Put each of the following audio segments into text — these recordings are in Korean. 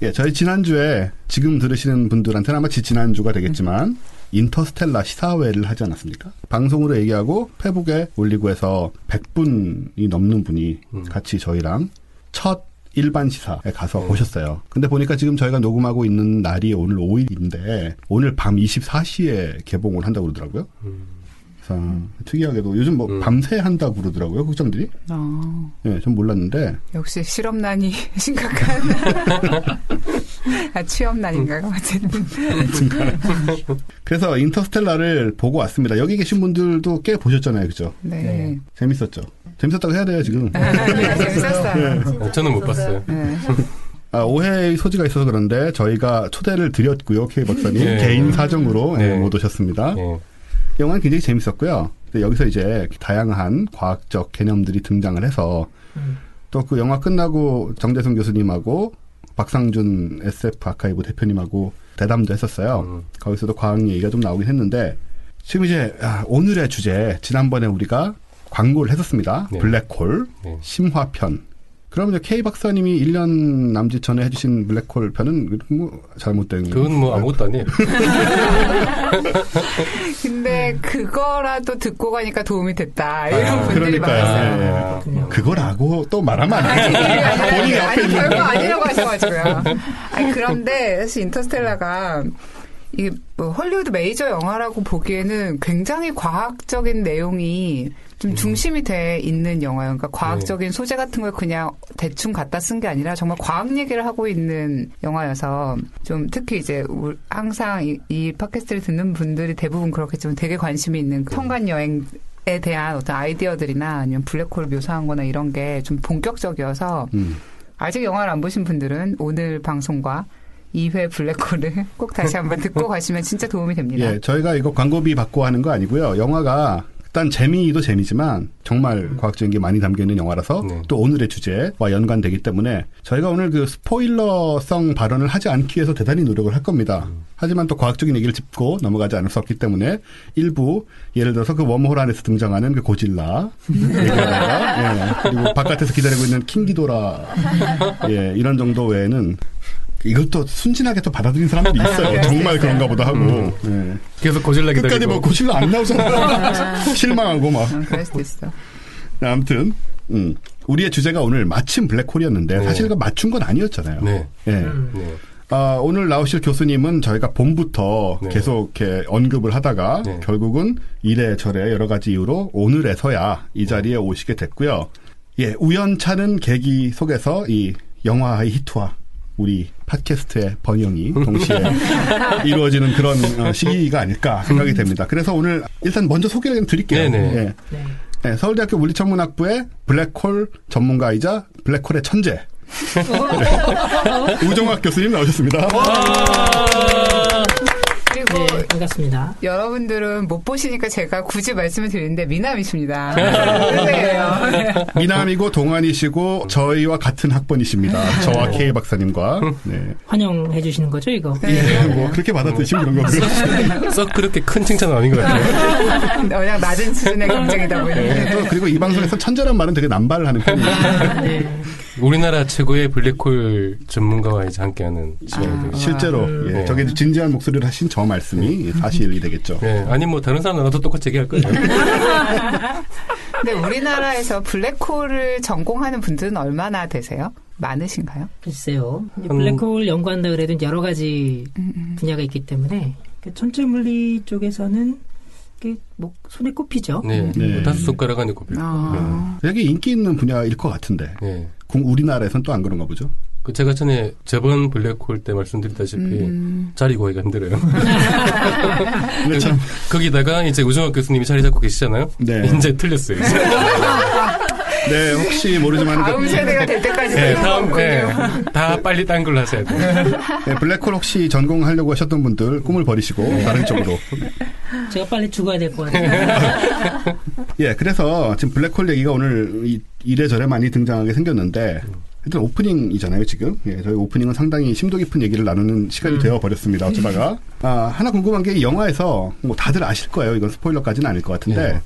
예, 저희 지난주에 지금 들으시는 분들한테는 아마 지난주가 되겠지만 인터스텔라 시사회를 하지 않았습니까? 방송으로 얘기하고 페북에 올리고 해서 100분이 넘는 분이 같이 저희랑 첫 일반 시사에 가서 보셨어요. 근데 보니까 지금 저희가 녹음하고 있는 날이 오늘 5일인데 오늘 밤 24시에 개봉을 한다고 그러더라고요. 그래서 특이하게도 요즘 뭐 밤새 한다고 그러더라고요. 극장들이. 네, 전 몰랐는데. 역시 실업난이 심각한. 취업난인가요? 어쨌든. 그래서 인터스텔라를 보고 왔습니다. 여기 계신 분들도 꽤 보셨잖아요. 그죠? 네. 재밌었죠? 재밌었다고 해야 돼요, 지금. 네, 재밌었어요. 네. 저는 못 봤어요. 네. 오해의 소지가 있어서 그런데 저희가 초대를 드렸고요. K 박사님. 네. 개인 사정으로 네. 못 오셨습니다. 네. 영화는 굉장히 재밌었고요. 여기서 이제 다양한 과학적 개념들이 등장을 해서 또 그 영화 끝나고 정대승 교수님하고 박상준 SF 아카이브 대표님하고 대담도 했었어요. 거기서도 과학 얘기가 좀 나오긴 했는데 지금 이제 오늘의 주제 지난번에 우리가 광고를 했었습니다. 네. 블랙홀 네. 심화편. 그럼 이제 K 박사님이 1년 남짓 전에 해주신 블랙홀 편은 뭐 잘못된. 그건 뭐 아무것도 아니에요. 근데 그거라도 듣고 가니까 도움이 됐다. 이런 분들이 많았어요. 네. 그거라고 또 말하면 안 돼. 본인이 앞에 있는 별거 아니라고 하셔가지고요. 그런데 사실 인터스텔라가 이 뭐 헐리우드 메이저 영화라고 보기에는 굉장히 과학적인 내용이 좀 중심이 돼 있는 영화예요. 그러니까 과학적인 소재 같은 걸 그냥 대충 갖다 쓴 게 아니라 정말 과학 얘기를 하고 있는 영화여서 좀 특히 이제 항상 이 팟캐스트를 듣는 분들이 대부분 그렇겠지만 되게 관심이 있는 청간 여행에 대한 어떤 아이디어들이나 아니면 블랙홀을 묘사한 거나 이런 게 좀 본격적이어서 아직 영화를 안 보신 분들은 오늘 방송과 2회 블랙홀을 꼭 다시 한번 듣고 가시면 진짜 도움이 됩니다. 예, 저희가 이거 광고비 받고 하는 거 아니고요. 영화가 일단 재미도 재미지만 정말 과학적인 게 많이 담겨있는 영화라서 또 오늘의 주제와 연관되기 때문에 저희가 오늘 그 스포일러성 발언을 하지 않기 위해서 대단히 노력을 할 겁니다. 하지만 또 과학적인 얘기를 짚고 넘어가지 않을 수 없기 때문에 일부 예를 들어서 그 웜홀 안에서 등장하는 그 고질라 얘기라든가 예, 그리고 바깥에서 기다리고 있는 킹기도라 예, 이런 정도 외에는 이것도 순진하게 또 받아들인 사람들이 있어요. 정말 그런가 보다 하고. 네. 계속 고질라 기다리고. 끝까지 뭐 고질라 안 나오잖아. 실망하고 막. 그럴 수도 있어. 아무튼 우리의 주제가 오늘 마침 블랙홀이었는데 사실 그 맞춘 건 아니었잖아요. 네. 네. 오늘 나오실 교수님은 저희가 봄부터 계속 이렇게 언급을 하다가 결국은 이래저래 여러 가지 이유로 오늘에서야 이 자리에 오시게 됐고요. 예, 우연찮은 계기 속에서 이 영화의 히트와 우리 팟캐스트의 번영이 동시에 이루어지는 그런 시기가 아닐까 생각이 됩니다. 그래서 오늘 일단 먼저 소개를 드릴게요. 예. 네, 서울대학교 물리천문학부의 블랙홀 전문가이자 블랙홀의 천재 우정학 교수님 나오셨습니다. 그리고 네, 반갑습니다. 여러분들은 못 보시니까 제가 굳이 말씀을 드리는데 미남이십니다. 그래요. 미남이고 동안이시고 저희와 같은 학번이십니다. 저와 K 박사님과. 네. 환영해 주시는 거죠, 이거? 예, 뭐 그렇게 받아들이시면 그런 거고요. 썩 그렇게 큰 칭찬은 아닌 것 같아요. 그냥 낮은 수준의 경쟁이다 보니. 네, 또 그리고 이 방송에서 천재란 말은 되게 남발을 하는 편이에요. 네. 우리나라 최고의 블랙홀 전문가와 이제 함께하는 시간이 되겠죠. 실제로 예, 저게 진지한 목소리를 하신 저 말씀이 사실이 되겠죠. 네, 아니 뭐 다른 사람 나라도 똑같이 얘기할 거예요. 근데 우리나라에서 블랙홀을 전공하는 분들은 얼마나 되세요? 많으신가요? 글쎄요. 블랙홀 연구한다 그래도 여러 가지 분야가 있기 때문에 천체 물리 쪽에서는 뭐 손에 꼽히죠. 네, 네. 5손가락 안에 꼽히고. 되게 인기 있는 분야일 것 같은데. 네. 우리나라에선 또 안 그런가 보죠. 제가 전에 저번 블랙홀 때 말씀드렸다시피 자리 구하기가 힘들어요. 그렇죠. 거기다가 이제 우정학 교수님이 자리 잡고 계시잖아요. 네. 이제 틀렸어요. 네, 혹시 모르지만 다음 세대가 될 때까지 네, 다 빨리 딴 걸로 하셔야 돼요. 네, 블랙홀 혹시 전공하려고 하셨던 분들 꿈을 버리시고 다른 쪽으로. 제가 빨리 죽어야 될 것 같아요. 예, 그래서 지금 블랙홀 얘기가 오늘 이래저래 많이 등장하게 생겼는데 일단 오프닝이잖아요, 지금. 예, 저희 오프닝은 상당히 심도 깊은 얘기를 나누는 시간이 되어 버렸습니다. 어쩌다가. 하나 궁금한 게 이 영화에서 뭐 다들 아실 거예요. 이건 스포일러까지는 아닐 것 같은데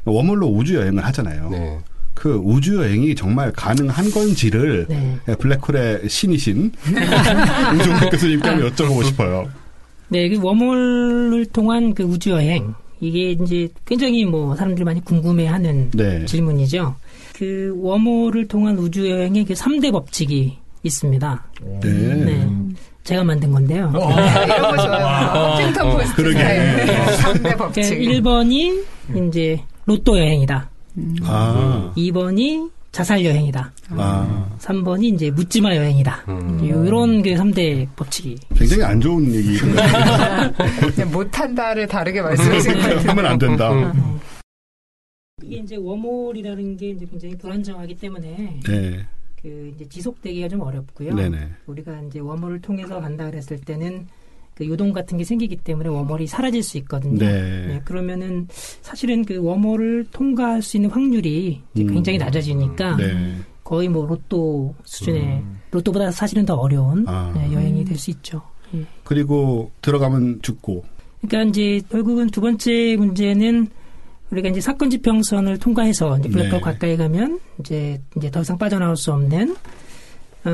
웜홀로 우주 여행을 하잖아요. 네. 그 우주 여행이 정말 가능한 건지를 네. 블랙홀의 신이신 우종석 교수님께 한번 여쭤보고 싶어요. 네, 그 웜홀을 통한 그 우주 여행 이게 이제 굉장히 뭐 사람들이 많이 궁금해하는 네. 질문이죠. 그 웜홀을 통한 우주 여행의 그 3대 법칙이 있습니다. 네. 네. 제가 만든 건데요. 이런 거 좋아요. 허핑턴 포스트 그러게. 스타일. 3대 법칙. 1번이 이제 로또 여행이다. 아. 2번이 자살 여행이다. 아. 3번이 이제 묻지마 여행이다. 이런 그 3대 법칙이. 굉장히 안 좋은 얘기. 그냥 못한다를 다르게 말씀하신 것 같아요. 하면 안 된다. 이게 이제 웜홀이라는 게 이제 굉장히 불안정하기 때문에 네. 그 이제 지속되기가 좀 어렵고요. 네네. 우리가 이제 웜홀을 통해서 간다 그랬을 때는 그 요동 같은 게 생기기 때문에 웜홀이 사라질 수 있거든요. 네. 네, 그러면은 사실은 그 웜홀을 통과할 수 있는 확률이 이제 굉장히 낮아지니까 네. 거의 뭐 로또 수준의 로또보다 사실은 더 어려운 네, 여행이 될 수 있죠. 예. 그리고 들어가면 죽고. 그러니까 이제 결국은 두 번째 문제는 우리가 이제 사건 지평선을 통과해서 이제 블랙홀 네. 가까이 가면 이제 더 이상 빠져나올 수 없는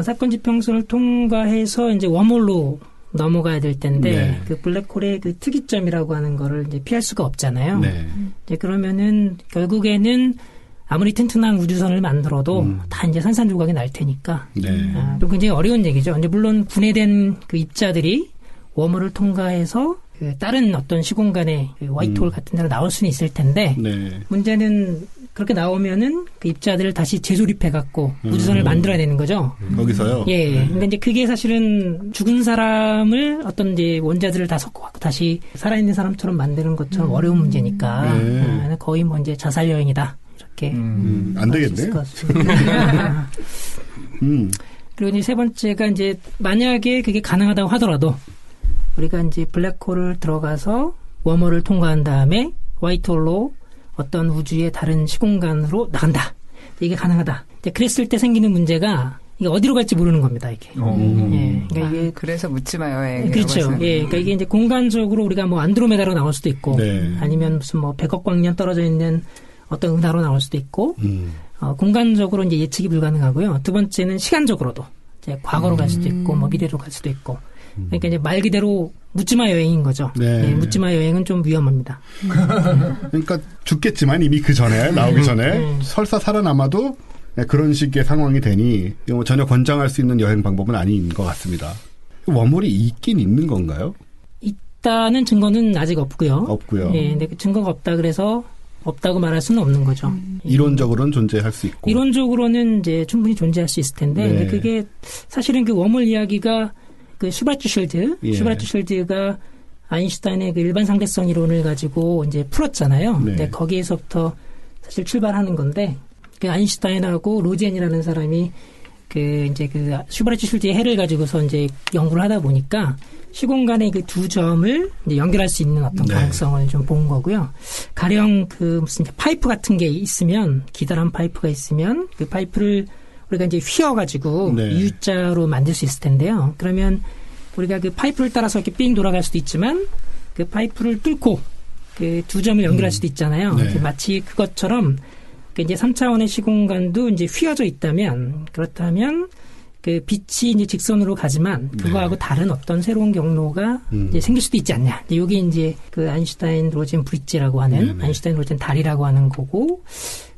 사건 지평선을 통과해서 이제 웜홀로 넘어가야 될 텐데 네. 그 블랙홀의 그 특이점이라고 하는 거를 이제 피할 수가 없잖아요. 네. 이제 그러면은 결국에는 아무리 튼튼한 우주선을 만들어도 다 이제 산산조각이 날 테니까 네. 좀 굉장히 어려운 얘기죠. 이제 물론 분해된 그 입자들이 웜홀을 통과해서 그 다른 어떤 시공간의 그 화이트홀 같은 데로 나올 수는 있을 텐데 네. 문제는 그렇게 나오면은 그 입자들을 다시 재조립해 갖고 우주선을 만들어야 되는 거죠. 거기서요? 예. 근데 이제 그게 사실은 죽은 사람을 어떤 이제 원자들을 다 섞어 갖고 다시 살아있는 사람처럼 만드는 것처럼 어려운 문제니까 네. 거의 뭐 이제 자살 여행이다. 이렇게 안 되겠네. 그리고 이제 세 번째가 이제 만약에 그게 가능하다고 하더라도 우리가 이제 블랙홀을 들어가서 웜홀을 통과한 다음에 화이트홀로 어떤 우주의 다른 시공간으로 나간다. 이게 가능하다. 이제 그랬을 때 생기는 문제가 이게 어디로 갈지 모르는 겁니다. 이게. 예, 그러니까 이게 그래서 묻지마 여행. 그렇죠. 예, 그러니까 이게 이제 공간적으로 우리가 뭐 안드로메다로 나올 수도 있고, 네. 아니면 무슨 뭐 100억 광년 떨어져 있는 어떤 은하로 나올 수도 있고, 공간적으로 이제 예측이 불가능하고요. 두 번째는 시간적으로도 이제 과거로 갈 수도 있고, 뭐 미래로 갈 수도 있고. 그러니까 이제 말 그대로 묻지마 여행인 거죠. 네. 예, 묻지마 여행은 좀 위험합니다. 그러니까 죽겠지만 이미 그 전에 나오기 전에 설사 살아남아도 그런 식의 상황이 되니 전혀 권장할 수 있는 여행 방법은 아닌 것 같습니다. 웜홀이 있긴 있는 건가요? 있다는 증거는 아직 없고요. 없고요. 예, 근데 그 증거가 없다 그래서 없다고 말할 수는 없는 거죠. 이론적으로는 존재할 수 있고. 이론적으로는 이제 충분히 존재할 수 있을 텐데, 네. 근데 그게 사실은 그 웜홀 이야기가 그 슈바르트실드, 예. 슈바르트실드가 아인슈타인의 그 일반 상대성 이론을 가지고 이제 풀었잖아요. 네. 근데 거기에서부터 사실 출발하는 건데, 그 아인슈타인하고 로젠이라는 사람이 그 이제 그 슈바르트실드의 해를 가지고서 이제 연구를 하다 보니까 시공간의 그 두 점을 이제 연결할 수 있는 어떤 네. 가능성을 좀 본 거고요. 가령 그 무슨 파이프 같은 게 있으면, 기다란 파이프가 있으면 그 파이프를 우리가 이제 휘어가지고 네. U자로 만들 수 있을 텐데요. 그러면 우리가 그 파이프를 따라서 이렇게 삥 돌아갈 수도 있지만 그 파이프를 뚫고 그 두 점을 연결할 수도 있잖아요. 네. 마치 그것처럼 그 이제 3차원의 시공간도 이제 휘어져 있다면, 그렇다면 그 빛이 이제 직선으로 가지만 그거하고 다른 어떤 새로운 경로가 이제 생길 수도 있지 않냐. 이게 이제 그 아인슈타인 로젠 브릿지라고 하는 아인슈타인 로젠 다리라고 하는 거고,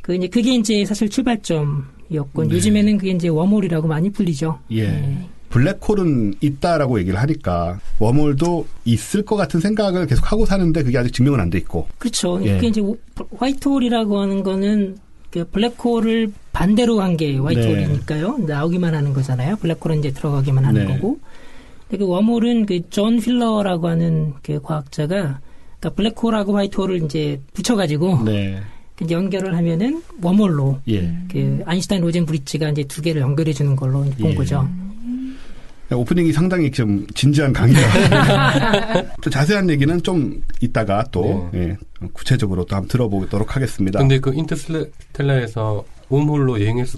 그 이제 그게 이제 사실 출발점이었고 요즘에는 그게 이제 웜홀이라고 많이 불리죠. 예. 블랙홀은 있다라고 얘기를 하니까 웜홀도 있을 것 같은 생각을 계속 하고 사는데 그게 아직 증명은 안 돼 있고. 그렇죠. 예. 그게 이제 화이트홀이라고 하는 거는 그 블랙홀을 반대로 한 게 화이트홀이니까요. 나오기만 하는 거잖아요. 블랙홀은 이제 들어가기만 하는 네. 거고. 근데 그 웜홀은 그 존 휠러라고 하는 그 과학자가 그러니까 블랙홀하고 화이트홀을 이제 붙여가지고 네. 이제 연결을 하면은 웜홀로 예. 그 아인슈타인 로젠 브릿지가 이제 두 개를 연결해 주는 걸로 본 예. 거죠. 오프닝이 상당히 좀 진지한 강의라. 또 자세한 얘기는 좀 이따가 또 예, 구체적으로 또 한번 들어보도록 하겠습니다. 근데 그 인터스텔라에서 웜홀로 여행해서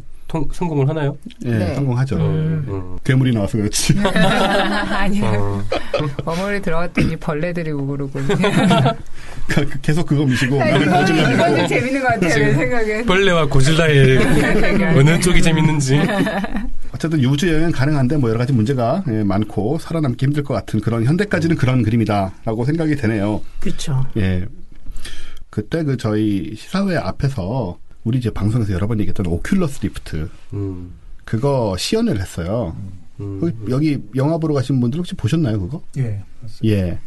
성공을 하나요? 예, 네. 성공하죠. 괴물이 나와서 그렇지. 아니요. 웜홀에 들어갔더니 벌레들이 우그르고. 계속 그거 미시고 이건 나는 고질라고. 좀 재밌는 것 같아요. 내 생각엔. 벌레와 고질라의 어느 쪽이 재밌는지. 어쨌든 우주 여행은 가능한데 뭐 여러 가지 문제가 많고 살아남기 힘들 것 같은 그런 현대까지는 그런 그림이다라고 생각이 되네요. 그렇죠. 예. 그때 저희 시사회 앞에서 우리 이제 방송에서 여러 번 얘기했던 오큘러스 리프트 그거 시연을 했어요. 여기 영화 보러 가신 분들 혹시 보셨나요 그거? 예. 예.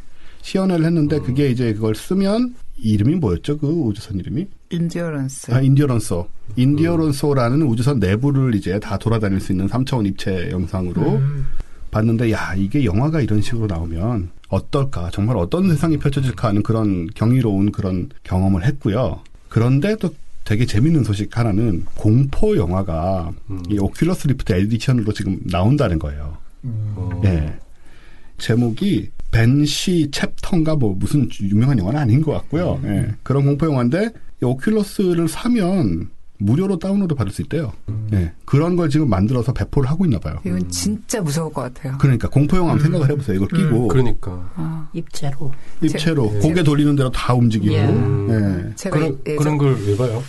시연을 했는데 그게 이제 그걸 쓰면 이름이 뭐였죠? 그 우주선 이름이? 인디어런스. 인디어런소라는 우주선 내부를 이제 다 돌아다닐 수 있는 3차원 입체 영상으로 봤는데 야 이게 영화가 이런 식으로 나오면 어떨까? 정말 어떤 세상이 펼쳐질까 하는 그런 경이로운 그런 경험을 했고요. 그런데 또 되게 재밌는 소식 하나는 공포 영화가 이 오큘러스 리프트 에디션으로 지금 나온다는 거예요. 예. 제목이 벤시 챕터인가 뭐 무슨 유명한 영화는 아닌 것 같고요. 예. 그런 공포 영화인데 이 오큘러스를 사면 무료로 다운로드 받을 수 있대요. 예. 그런 걸 지금 만들어서 배포를 하고 있나 봐요. 이건 진짜 무서울 것 같아요. 그러니까 공포 영화 한번 생각을 해보세요. 이걸 끼고 그러니까 입체로 고개 돌리는 대로 다 움직이고. 예. 제가 그런 걸 왜 봐요?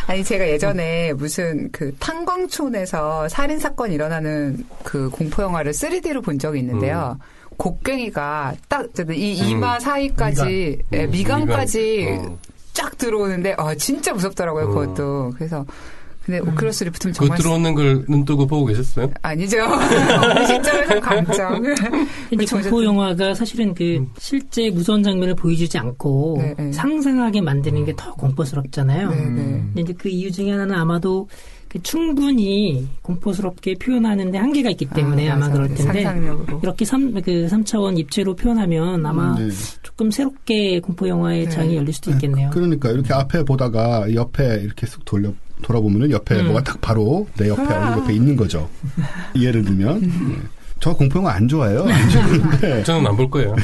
아니 제가 예전에 무슨 그 탄광촌에서 살인 사건 일어나는 그 공포 영화를 3D로 본 적이 있는데요. 곡괭이가 딱 이 이마 사이까지 미간까지 쫙 들어오는데 진짜 무섭더라고요. 그것도. 그래서 근데 오큘러스 리프트는 정말 들어오는 걸 눈 뜨고 보고 계셨어요? 아니죠. 어느 시점에서 감정. 근데 공포 영화가 사실은 실제 무서운 장면을 보여주지 않고 상상하게 만드는 게 더 공포스럽잖아요. 근데 이제 그 이유 중에 하나는 아마도 충분히 공포스럽게 표현하는데 한계가 있기 때문에 아마 그럴 텐데 상상력으로. 이렇게 3차원 입체로 표현하면 아마 조금 새롭게 공포 영화의 장이 열릴 수도 있겠네요. 그러니까 이렇게 앞에 보다가 옆에 이렇게 쓱 돌아보면은 옆에 뭐가 딱 바로 내 옆에 얼굴 옆에 있는 거죠. 예를 들면. 저 공포 영화 안 좋아해요. 안 좋아하는데. 저는 안 볼 거예요.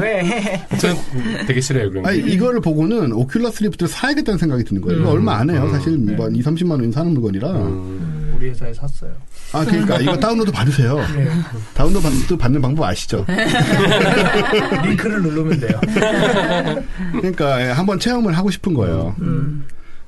왜? 저는 되게 싫어요. 그런 거. 아니, 이거를 보고는 오큘러스 리프트를 사야겠다는 생각이 드는 거예요. 이거 얼마 안 해요. 사실 뭐 2, 30만 원이 사는 물건이라. 우리 회사에 샀어요. 아, 그러니까 이거 다운로드 받으세요. 다운로드 받는 방법 아시죠? 링크를 누르면 돼요. 그러니까 한번 체험을 하고 싶은 거예요.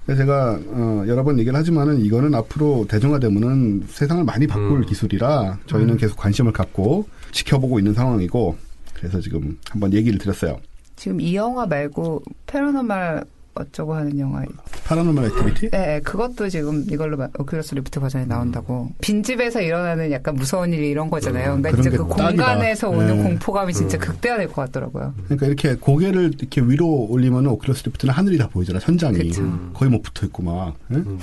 그래서 제가 여러 번 얘기를 하지만은 이거는 앞으로 대중화되면은 세상을 많이 바꿀 기술이라 저희는 계속 관심을 갖고 지켜보고 있는 상황이고 그래서 지금 한번 얘기를 드렸어요. 지금 이 영화 말고 패러노멀 어쩌고 하는 영화. 파라노멀 액티비티? 네, 그것도 지금 이걸로 오큘러스 리프트 버전이 나온다고. 빈집에서 일어나는 약간 무서운 일이 이런 거잖아요. 그러니까 진짜 그 공간에서 오는 공포감이 진짜 극대화될 것 같더라고요. 그러니까 이렇게 고개를 이렇게 위로 올리면 오큘러스 리프트는 하늘이 다 보이잖아. 천장이. 그쵸. 거의 뭐 붙어 있고 막. 그러니까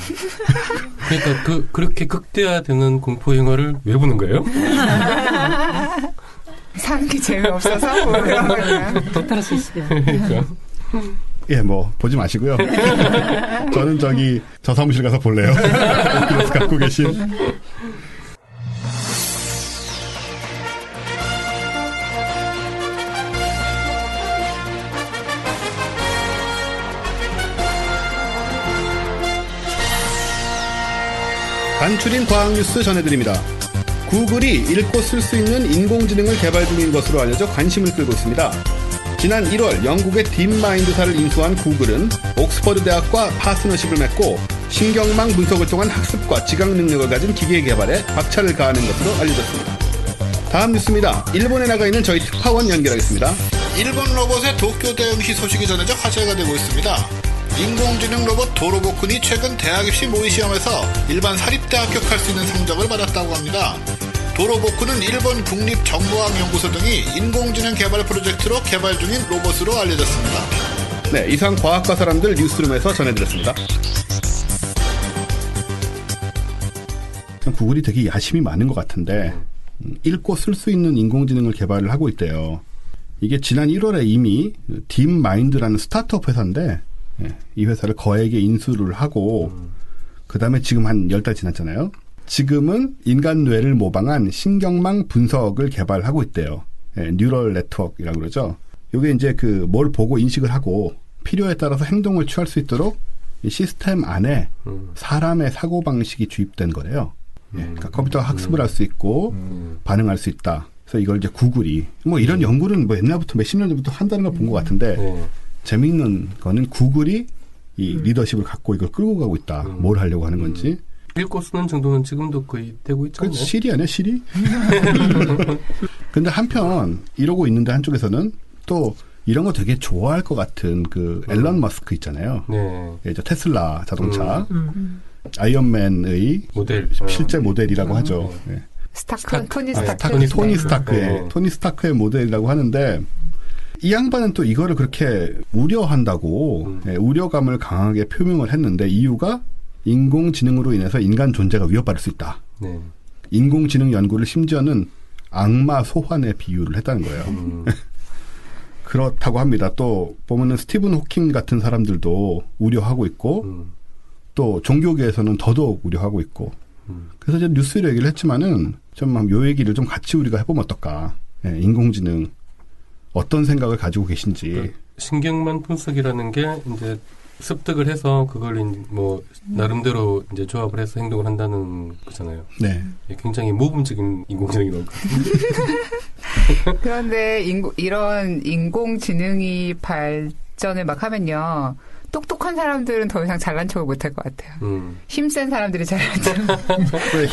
그렇게 극대화되는 공포 영화를 왜 보는 거예요? 사는 게 재미없어서 그런 거야. 독탈할 수 있어요. 그러니까. 예, 뭐 보지 마시고요. 저는 저 사무실 가서 볼래요. 오큘러스 갖고 계신. 간추린 과학 뉴스 전해드립니다. 구글이 읽고 쓸 수 있는 인공지능을 개발 중인 것으로 알려져 관심을 끌고 있습니다. 지난 1월 영국의 딥마인드사를 인수한 구글은 옥스퍼드 대학과 파트너십을 맺고 신경망 분석을 통한 학습과 지각 능력을 가진 기계 개발에 박차를 가하는 것으로 알려졌습니다. 다음 뉴스입니다. 일본에 나가 있는 저희 특파원 연결하겠습니다. 일본 로봇의 도쿄 대응시 소식이 전해져 화제가 되고 있습니다. 인공지능 로봇 도로보쿤이 최근 대학 입시 모의시험에서 일반 사립대 합격할 수 있는 성적을 받았다고 합니다. 도로보쿠는 일본 국립정보학연구소 등이 인공지능 개발 프로젝트로 개발 중인 로봇으로 알려졌습니다. 네, 이상 과학과 사람들 뉴스룸에서 전해드렸습니다. 구글이 되게 야심이 많은 것 같은데 읽고 쓸 수 있는 인공지능을 개발을 하고 있대요. 이게 지난 1월에 이미 딥마인드라는 스타트업 회사인데 이 회사를 거액에 인수를 하고 그 다음에 지금 한 10달 지났잖아요. 지금은 인간 뇌를 모방한 신경망 분석을 개발하고 있대요. 뉴럴 네트워크라고 그러죠. 이게 이제 뭘 보고 인식을 하고 필요에 따라서 행동을 취할 수 있도록 이 시스템 안에 사람의 사고 방식이 주입된 거래요. 그러니까 컴퓨터가 학습을 할 수 있고 반응할 수 있다. 그래서 이걸 이제 구글이 뭐 이런 연구는 뭐 옛날부터 몇십 년 전부터 한다는 걸 본 것 같은데 재미있는 거는 구글이 이 리더십을 갖고 이걸 끌고 가고 있다. 뭘 하려고 하는 건지. 읽고 쓰는 정도는 지금도 거의 되고 있잖아요. 시리 아니야, 시리? 근데 한편 이러고 있는데 한쪽에서는 또 이런 거 되게 좋아할 것 같은 그 앨런 머스크 있잖아요. 네. 예, 저 테슬라 자동차. 아이언맨의 모델. 실제 모델이라고 하죠. 예. 토니 스타크. 토니 스타크의 모델이라고 하는데 이 양반은 또 이거를 그렇게 우려한다고 우려감을 강하게 표명을 했는데 이유가 인공지능으로 인해서 인간 존재가 위협받을 수 있다. 네. 인공지능 연구를 심지어는 악마 소환에 비유를 했다는 거예요. 그렇다고 합니다. 또 보면은 스티븐 호킹 같은 사람들도 우려하고 있고 또 종교계에서는 더더욱 우려하고 있고 그래서 이제 뉴스로 얘기를 했지만은 좀 요 얘기를 좀 같이 우리가 해보면 어떨까. 예, 인공지능 어떤 생각을 가지고 계신지. 신경만 분석이라는 게 이제 습득을 해서 그걸 뭐 나름대로 이제 조합을 해서 행동을 한다는 거잖아요. 네. 굉장히 모범적인 인공지능이 나올 것 같아요. 그런데 이런 인공지능이 발전을 막 하면요. 똑똑한 사람들은 더 이상 잘난 척을 못할 것 같아요. 힘센 사람들이 잘난 척.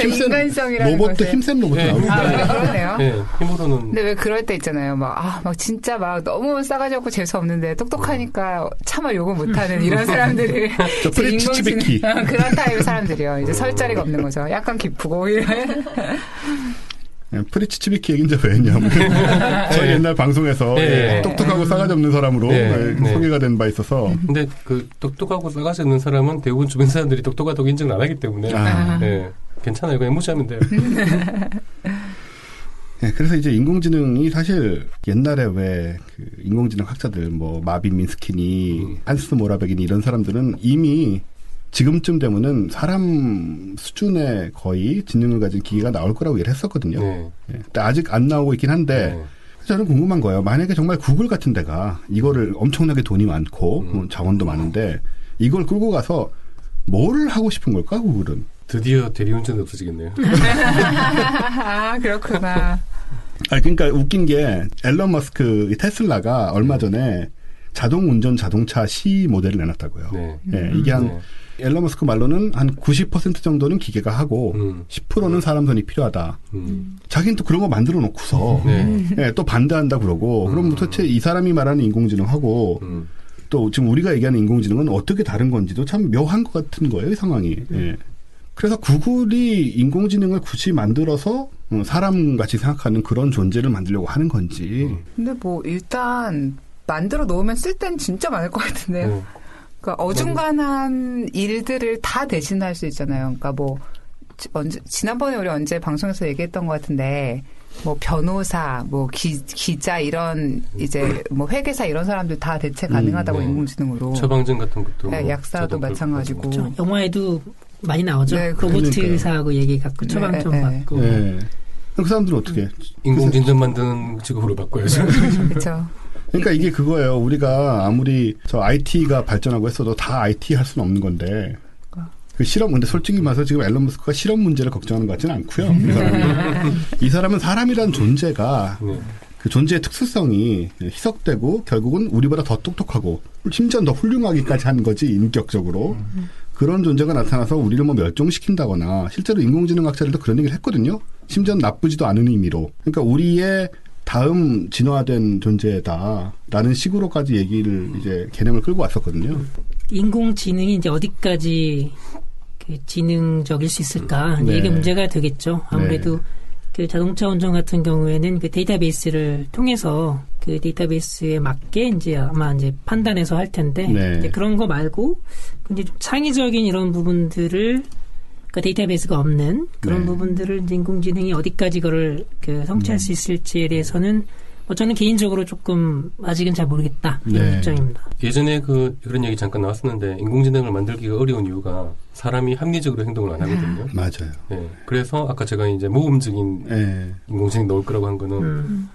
인간성이라는 로봇도 것에. 힘센 로봇도 나오고. 그러네요. 네, 힘으로는. 근데 왜 그럴 때 있잖아요. 막 진짜 막 너무 싸가지 없고 재수 없는데 똑똑하니까 차마 욕을 못하는 이런 사람들이. 저 프리치 치비키. 그런 타입의 사람들이요. 이제 설 자리가 없는 거죠. 약간 기쁘고 이런. 프리치 치비키 얘기인데 왜 했냐면 저희 옛날 방송에서 똑똑하고 싸가지 없는 사람으로 소개가 된 바 있어서. 근데 그 똑똑하고 싸가지 없는 사람은 대부분 주변 사람들이 똑똑하다고 인정을 안 하기 때문에 네, 괜찮아요. 그냥 무시하면 돼요. 네, 그래서 이제 인공지능이 사실 옛날에 왜 그 인공지능 학자들 뭐 마빈 민스키니 한스 모라베기니 이런 사람들은 이미 지금쯤 되면은 사람 수준의 거의 지능을 가진 기계가 나올 거라고 얘기를 했었거든요. 네. 근데 아직 안 나오고 있긴 한데 저는 궁금한 거예요. 만약에 정말 구글 같은 데가 이거를 엄청나게 돈이 많고 자원도 많은데 이걸 끌고 가서 뭘 하고 싶은 걸까 구글은? 드디어 대리운전이 없어지겠네요. 아 그렇구나. 그러니까 웃긴 게 앨런 머스크 테슬라가 얼마 전에 자동 운전 자동차 C 모델을 내놨다고요. 네. 이게 한 앨런 머스크 말로는 한 90% 정도는 기계가 하고 10%는 사람 손이 필요하다. 자기는 또 그런 거 만들어 놓고서 또 반대한다 그러고 그럼 도대체 이 사람이 말하는 인공지능하고 또 지금 우리가 얘기하는 인공지능은 어떻게 다른 건지도 참 묘한 것 같은 거예요. 이 상황이. 그래서 구글이 인공지능을 굳이 만들어서 사람같이 생각하는 그런 존재를 만들려고 하는 건지. 근데 뭐 일단 만들어 놓으면 쓸 땐 진짜 많을 것 같은데요. 그러니까 어중간한 일들을 다 대신할 수 있잖아요. 그러니까 뭐 지난번에 우리 언제 방송에서 얘기했던 것 같은데 뭐 변호사, 뭐 기자 이런 이제 뭐 회계사 이런 사람들 다 대체 가능하다고 인공지능으로. 처방전 같은 것도. 네, 약사도 마찬가지고. 그렇죠. 영화에도 많이 나오죠. 네, 로봇 의사하고 얘기 갖고 처방전 받고. 그 사람들은 어떻게? 인공지능 만드는 직업으로 바꿔야죠. 그렇죠. 그러니까 이게 그거예요. 우리가 아무리 저 IT가 발전하고 했어도 다 IT 할 수는 없는 건데. 그 실험, 근데 솔직히 말해서 지금 앨런 머스크가 실험 문제를 걱정하는 것 같지는 않고요. 이 사람은 사람이란 존재가 그 존재의 특수성이 희석되고 결국은 우리보다 더 똑똑하고 심지어 더 훌륭하기까지 한 거지, 인격적으로. 그런 존재가 나타나서 우리를 뭐 멸종시킨다거나 실제로 인공지능학자들도 그런 얘기를 했거든요. 심지어 나쁘지도 않은 의미로. 그러니까 우리의 다음 진화된 존재다라는 식으로까지 얘기를 이제 개념을 끌고 왔었거든요. 인공지능이 이제 어디까지 그 지능적일 수 있을까? 이게 문제가 되겠죠. 아무래도 그 자동차 운전 같은 경우에는 그 데이터베이스를 통해서 그 데이터베이스에 맞게 이제 아마 이제 판단해서 할 텐데 이제 그런 거 말고 이제 좀 창의적인 이런 부분들을 그 데이터베이스가 없는 그런 부분들을 이제 인공지능이 어디까지 그걸 그 성취할 수 있을지에 대해서는 뭐 저는 개인적으로 조금 아직은 잘 모르겠다 이런 입장입니다. 예전에 그런 얘기 잠깐 나왔었는데 인공지능을 만들기가 어려운 이유가 사람이 합리적으로 행동을 안 하거든요. 맞아요. 네, 그래서 아까 제가 이제 모범적인 인공지능 넣을 거라고 한 거는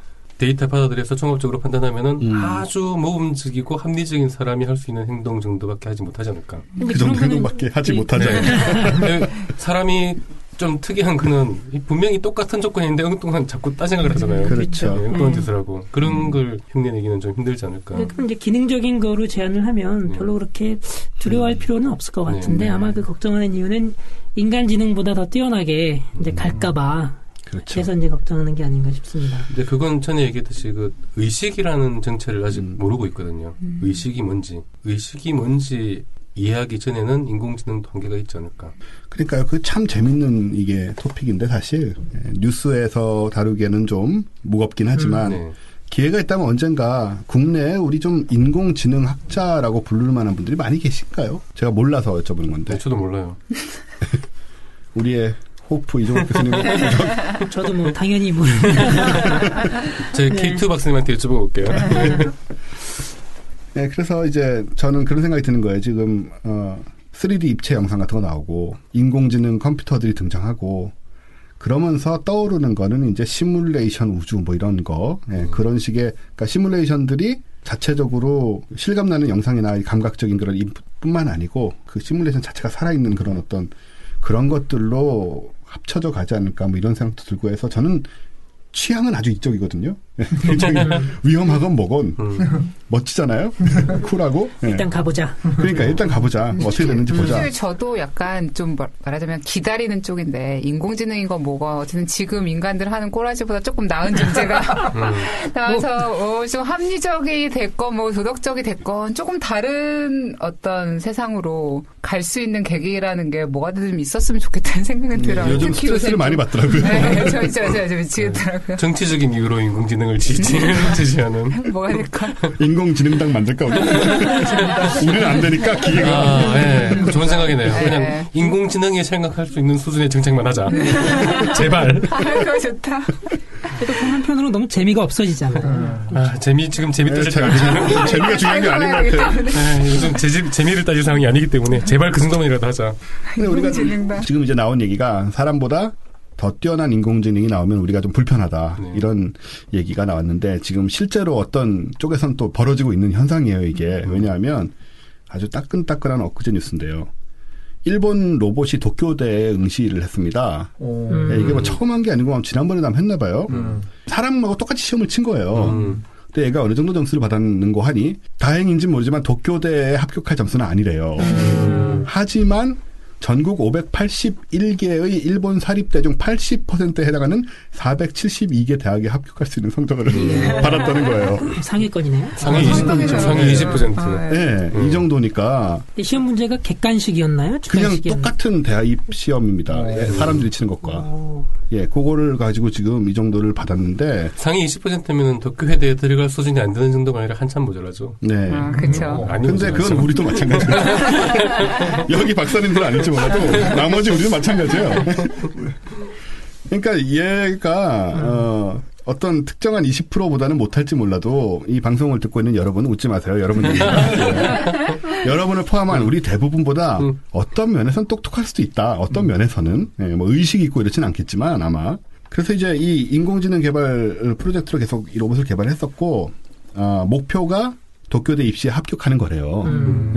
데이터 받아들여서 종합적으로 판단하면은 아주 모범적이고 합리적인 사람이 할 수 있는 행동 정도밖에 하지 못하지 않을까. 그 정도 행동밖에 하지 못하지 않을까. 네. 사람이 좀 특이한 거는 분명히 똑같은 조건인데 엉뚱한 자꾸 따생각을 하잖아요. 그렇죠. 네, 엉뚱한 짓을 하고. 그런 걸 흉내내기는 좀 힘들지 않을까. 그러니까 이제 기능적인 거로 제안을 하면 별로 그렇게 두려워할 필요는 없을 것 같은데 아마 그 걱정하는 이유는 인간지능보다 더 뛰어나게 이제 갈까봐. 그렇죠. 그래서 이제 걱정하는 게 아닌가 싶습니다. 근데 그건 전에 얘기했듯이 그 의식이라는 정체를 아직 모르고 있거든요. 의식이 뭔지 이해하기 전에는 인공지능도 한계가 있지 않을까. 그러니까요. 그 참 재밌는 이게 토픽인데 사실 뉴스에서 다루기에는 좀 무겁긴 하지만 네. 기회가 있다면 언젠가 국내에 우리 좀 인공지능 학자라고 부를 만한 분들이 많이 계실까요? 제가 몰라서 여쭤보는 건데. 네, 저도 몰라요. 우리의 호프 이종욱 교수님. 저도 뭐 당연히 모릅니다. 저희 K2 박사님한테 여쭤보고 올게요. 네, 그래서 이제 저는 그런 생각이 드는 거예요. 지금 3D 입체 영상 같은 거 나오고 인공지능 컴퓨터들이 등장하고 그러면서 떠오르는 거는 이제 시뮬레이션 우주 뭐 이런 거 그런 식의 그러니까 시뮬레이션들이 자체적으로 실감나는 영상이나 감각적인 그런 인풋뿐만 아니고 그 시뮬레이션 자체가 살아있는 그런 어떤 그런 것들로 합쳐져 가지 않을까 뭐 이런 생각도 들고 해서 저는 취향은 아주 이쪽이거든요. 굉장히 위험하건 뭐건 멋지잖아요. 쿨하고. 일단 가보자. 그러니까 일단 가보자. 어떻게 되는지 보자. 사실 저도 약간 좀 말하자면 기다리는 쪽인데 인공지능인 건 뭐가 어쨌든 지금 인간들 하는 꼬라지보다 조금 나은 존재가 나와서 좀 합리적이 됐건 뭐 도덕적이 됐건 조금 다른 어떤 세상으로 갈 수 있는 계기라는 게 뭐가 좀 있었으면 좋겠다는 생각은 들어요. 요즘 스트레스를 많이 받더라고요. 네, 저 미치겠더라고요. 정치적인 이유로 인공지능을 지지하는. 뭐가 될까? 인공지능당 만들까? 우리는 안 되니까 기계가. 네. 좋은 생각이네요. 그냥 인공지능이 생각할 수 있는 수준의 정책만 하자. 제발. 그거 좋다. 그래도 또 한편으로 너무 재미가 없어지잖아요. 지금 재미 따질 때가 아니잖아요. 재미가 중요한 게 아닌 것 같아요. 요즘 재미를 따질 상황이 아니기 때문에 제발 그 정도만이라도 하자. 근데 우리가 지금 이제 나온 얘기가 사람보다 더 뛰어난 인공지능이 나오면 우리가 좀 불편하다. 이런 얘기가 나왔는데 지금 실제로 어떤 쪽에서는 또 벌어지고 있는 현상이에요, 이게. 왜냐하면 아주 따끈따끈한 엊그제 뉴스인데요. 일본 로봇이 도쿄대에 응시를 했습니다. 네, 이게 뭐 처음 한 게 아니고 지난번에도 한번 했나 봐요. 사람하고 똑같이 시험을 친 거예요. 근데 얘가 어느 정도 점수를 받았는 거 하니 다행인지 모르지만 도쿄대에 합격할 점수는 아니래요. 하지만 전국 581개의 일본 사립대 중 80%에 해당하는 472개 대학에 합격할 수 있는 성적을 받았다는 거예요. 상위권이네요. 상위 20%. 네, 이 정도니까. 근데 시험 문제가 객관식이었나요? 그냥 똑같은 대입 시험입니다. 사람들이 치는 것과. 예, 그거를 가지고 지금 이 정도를 받았는데. 상위 20%면 도쿄회대에 들어갈 수준이 안 되는 정도가 아니라 한참 모자라죠. 네. 그렇죠. 근데 그건 우리도 마찬가지예요. 여기 박사님들은 아닐지 몰라도 나머지 우리도 마찬가지예요. 그러니까 얘가 어떤 특정한 20%보다는 못할지 몰라도 이 방송을 듣고 있는 여러분은 웃지 마세요. 여러분입니다. 여러분을 포함한 우리 대부분보다 어떤 면에서는 똑똑할 수도 있다. 어떤 면에서는 뭐 의식이 있고 이렇지는 않겠지만 아마. 그래서 이제 이 인공지능 개발 프로젝트로 계속 이 로봇을 개발했었고 목표가 도쿄대 입시에 합격하는 거래요.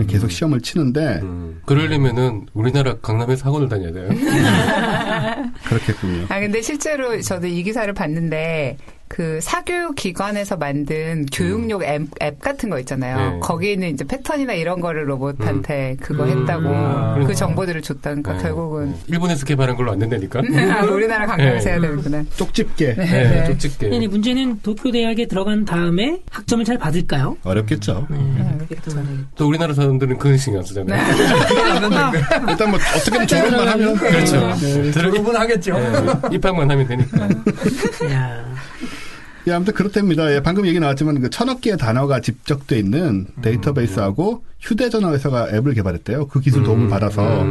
계속 시험을 치는데. 그러려면은 우리나라 강남에서 학원을 다녀야 돼요. 그렇겠군요. 근데 실제로 저도 이 기사를 봤는데 그 사교육 기관에서 만든 교육용 앱 같은 거 있잖아요. 네. 거기에는 이제 패턴이나 이런 거를 로봇한테 그거 했다고 그 정보들을 줬다니까 결국은 일본에서 개발한 걸로 안 된다니까. 우리나라 강남에서 해야 되는구나. 쪽집게. 네, 쪽집게. 네, 문제는 도쿄 대학에 들어간 다음에 학점을 잘 받을까요? 어렵겠죠. 어렵겠죠. 또 우리나라 사람들은 그런 신경 안 쓰잖아요. 일단 뭐 어떻게든 졸업만 하면 그렇죠. 졸업은 하겠죠. 입학만 하면 되니까. 예, 아무튼 그렇답니다. 예, 방금 얘기 나왔지만 그 1000억 개의 단어가 집적돼 있는 데이터베이스하고 휴대전화 회사가 앱을 개발했대요. 그 기술 도움을 받아서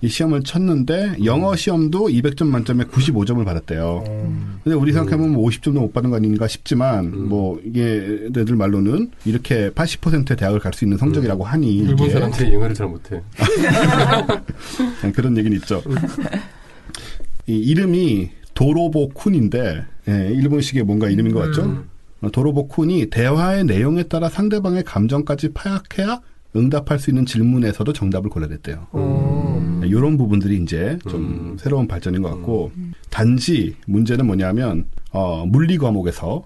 이 시험을 쳤는데 영어 시험도 200점 만점에 95점을 받았대요. 근데 우리 생각해보면 50점도 못 받은 거 아닌가 싶지만 뭐 이게 애들 말로는 이렇게 80%의 대학을 갈 수 있는 성적이라고 하니 일본 사람들이 영어를 잘 못해. 그런 얘기는 있죠. 이 이름이 도로보 쿤인데 예, 일본식의 뭔가 이름인 것 같죠? 도로보쿤이 대화의 내용에 따라 상대방의 감정까지 파악해야 응답할 수 있는 질문에서도 정답을 골라냈대요. 이런 부분들이 이제 좀 새로운 발전인 것 같고 단지 문제는 뭐냐면 물리 과목에서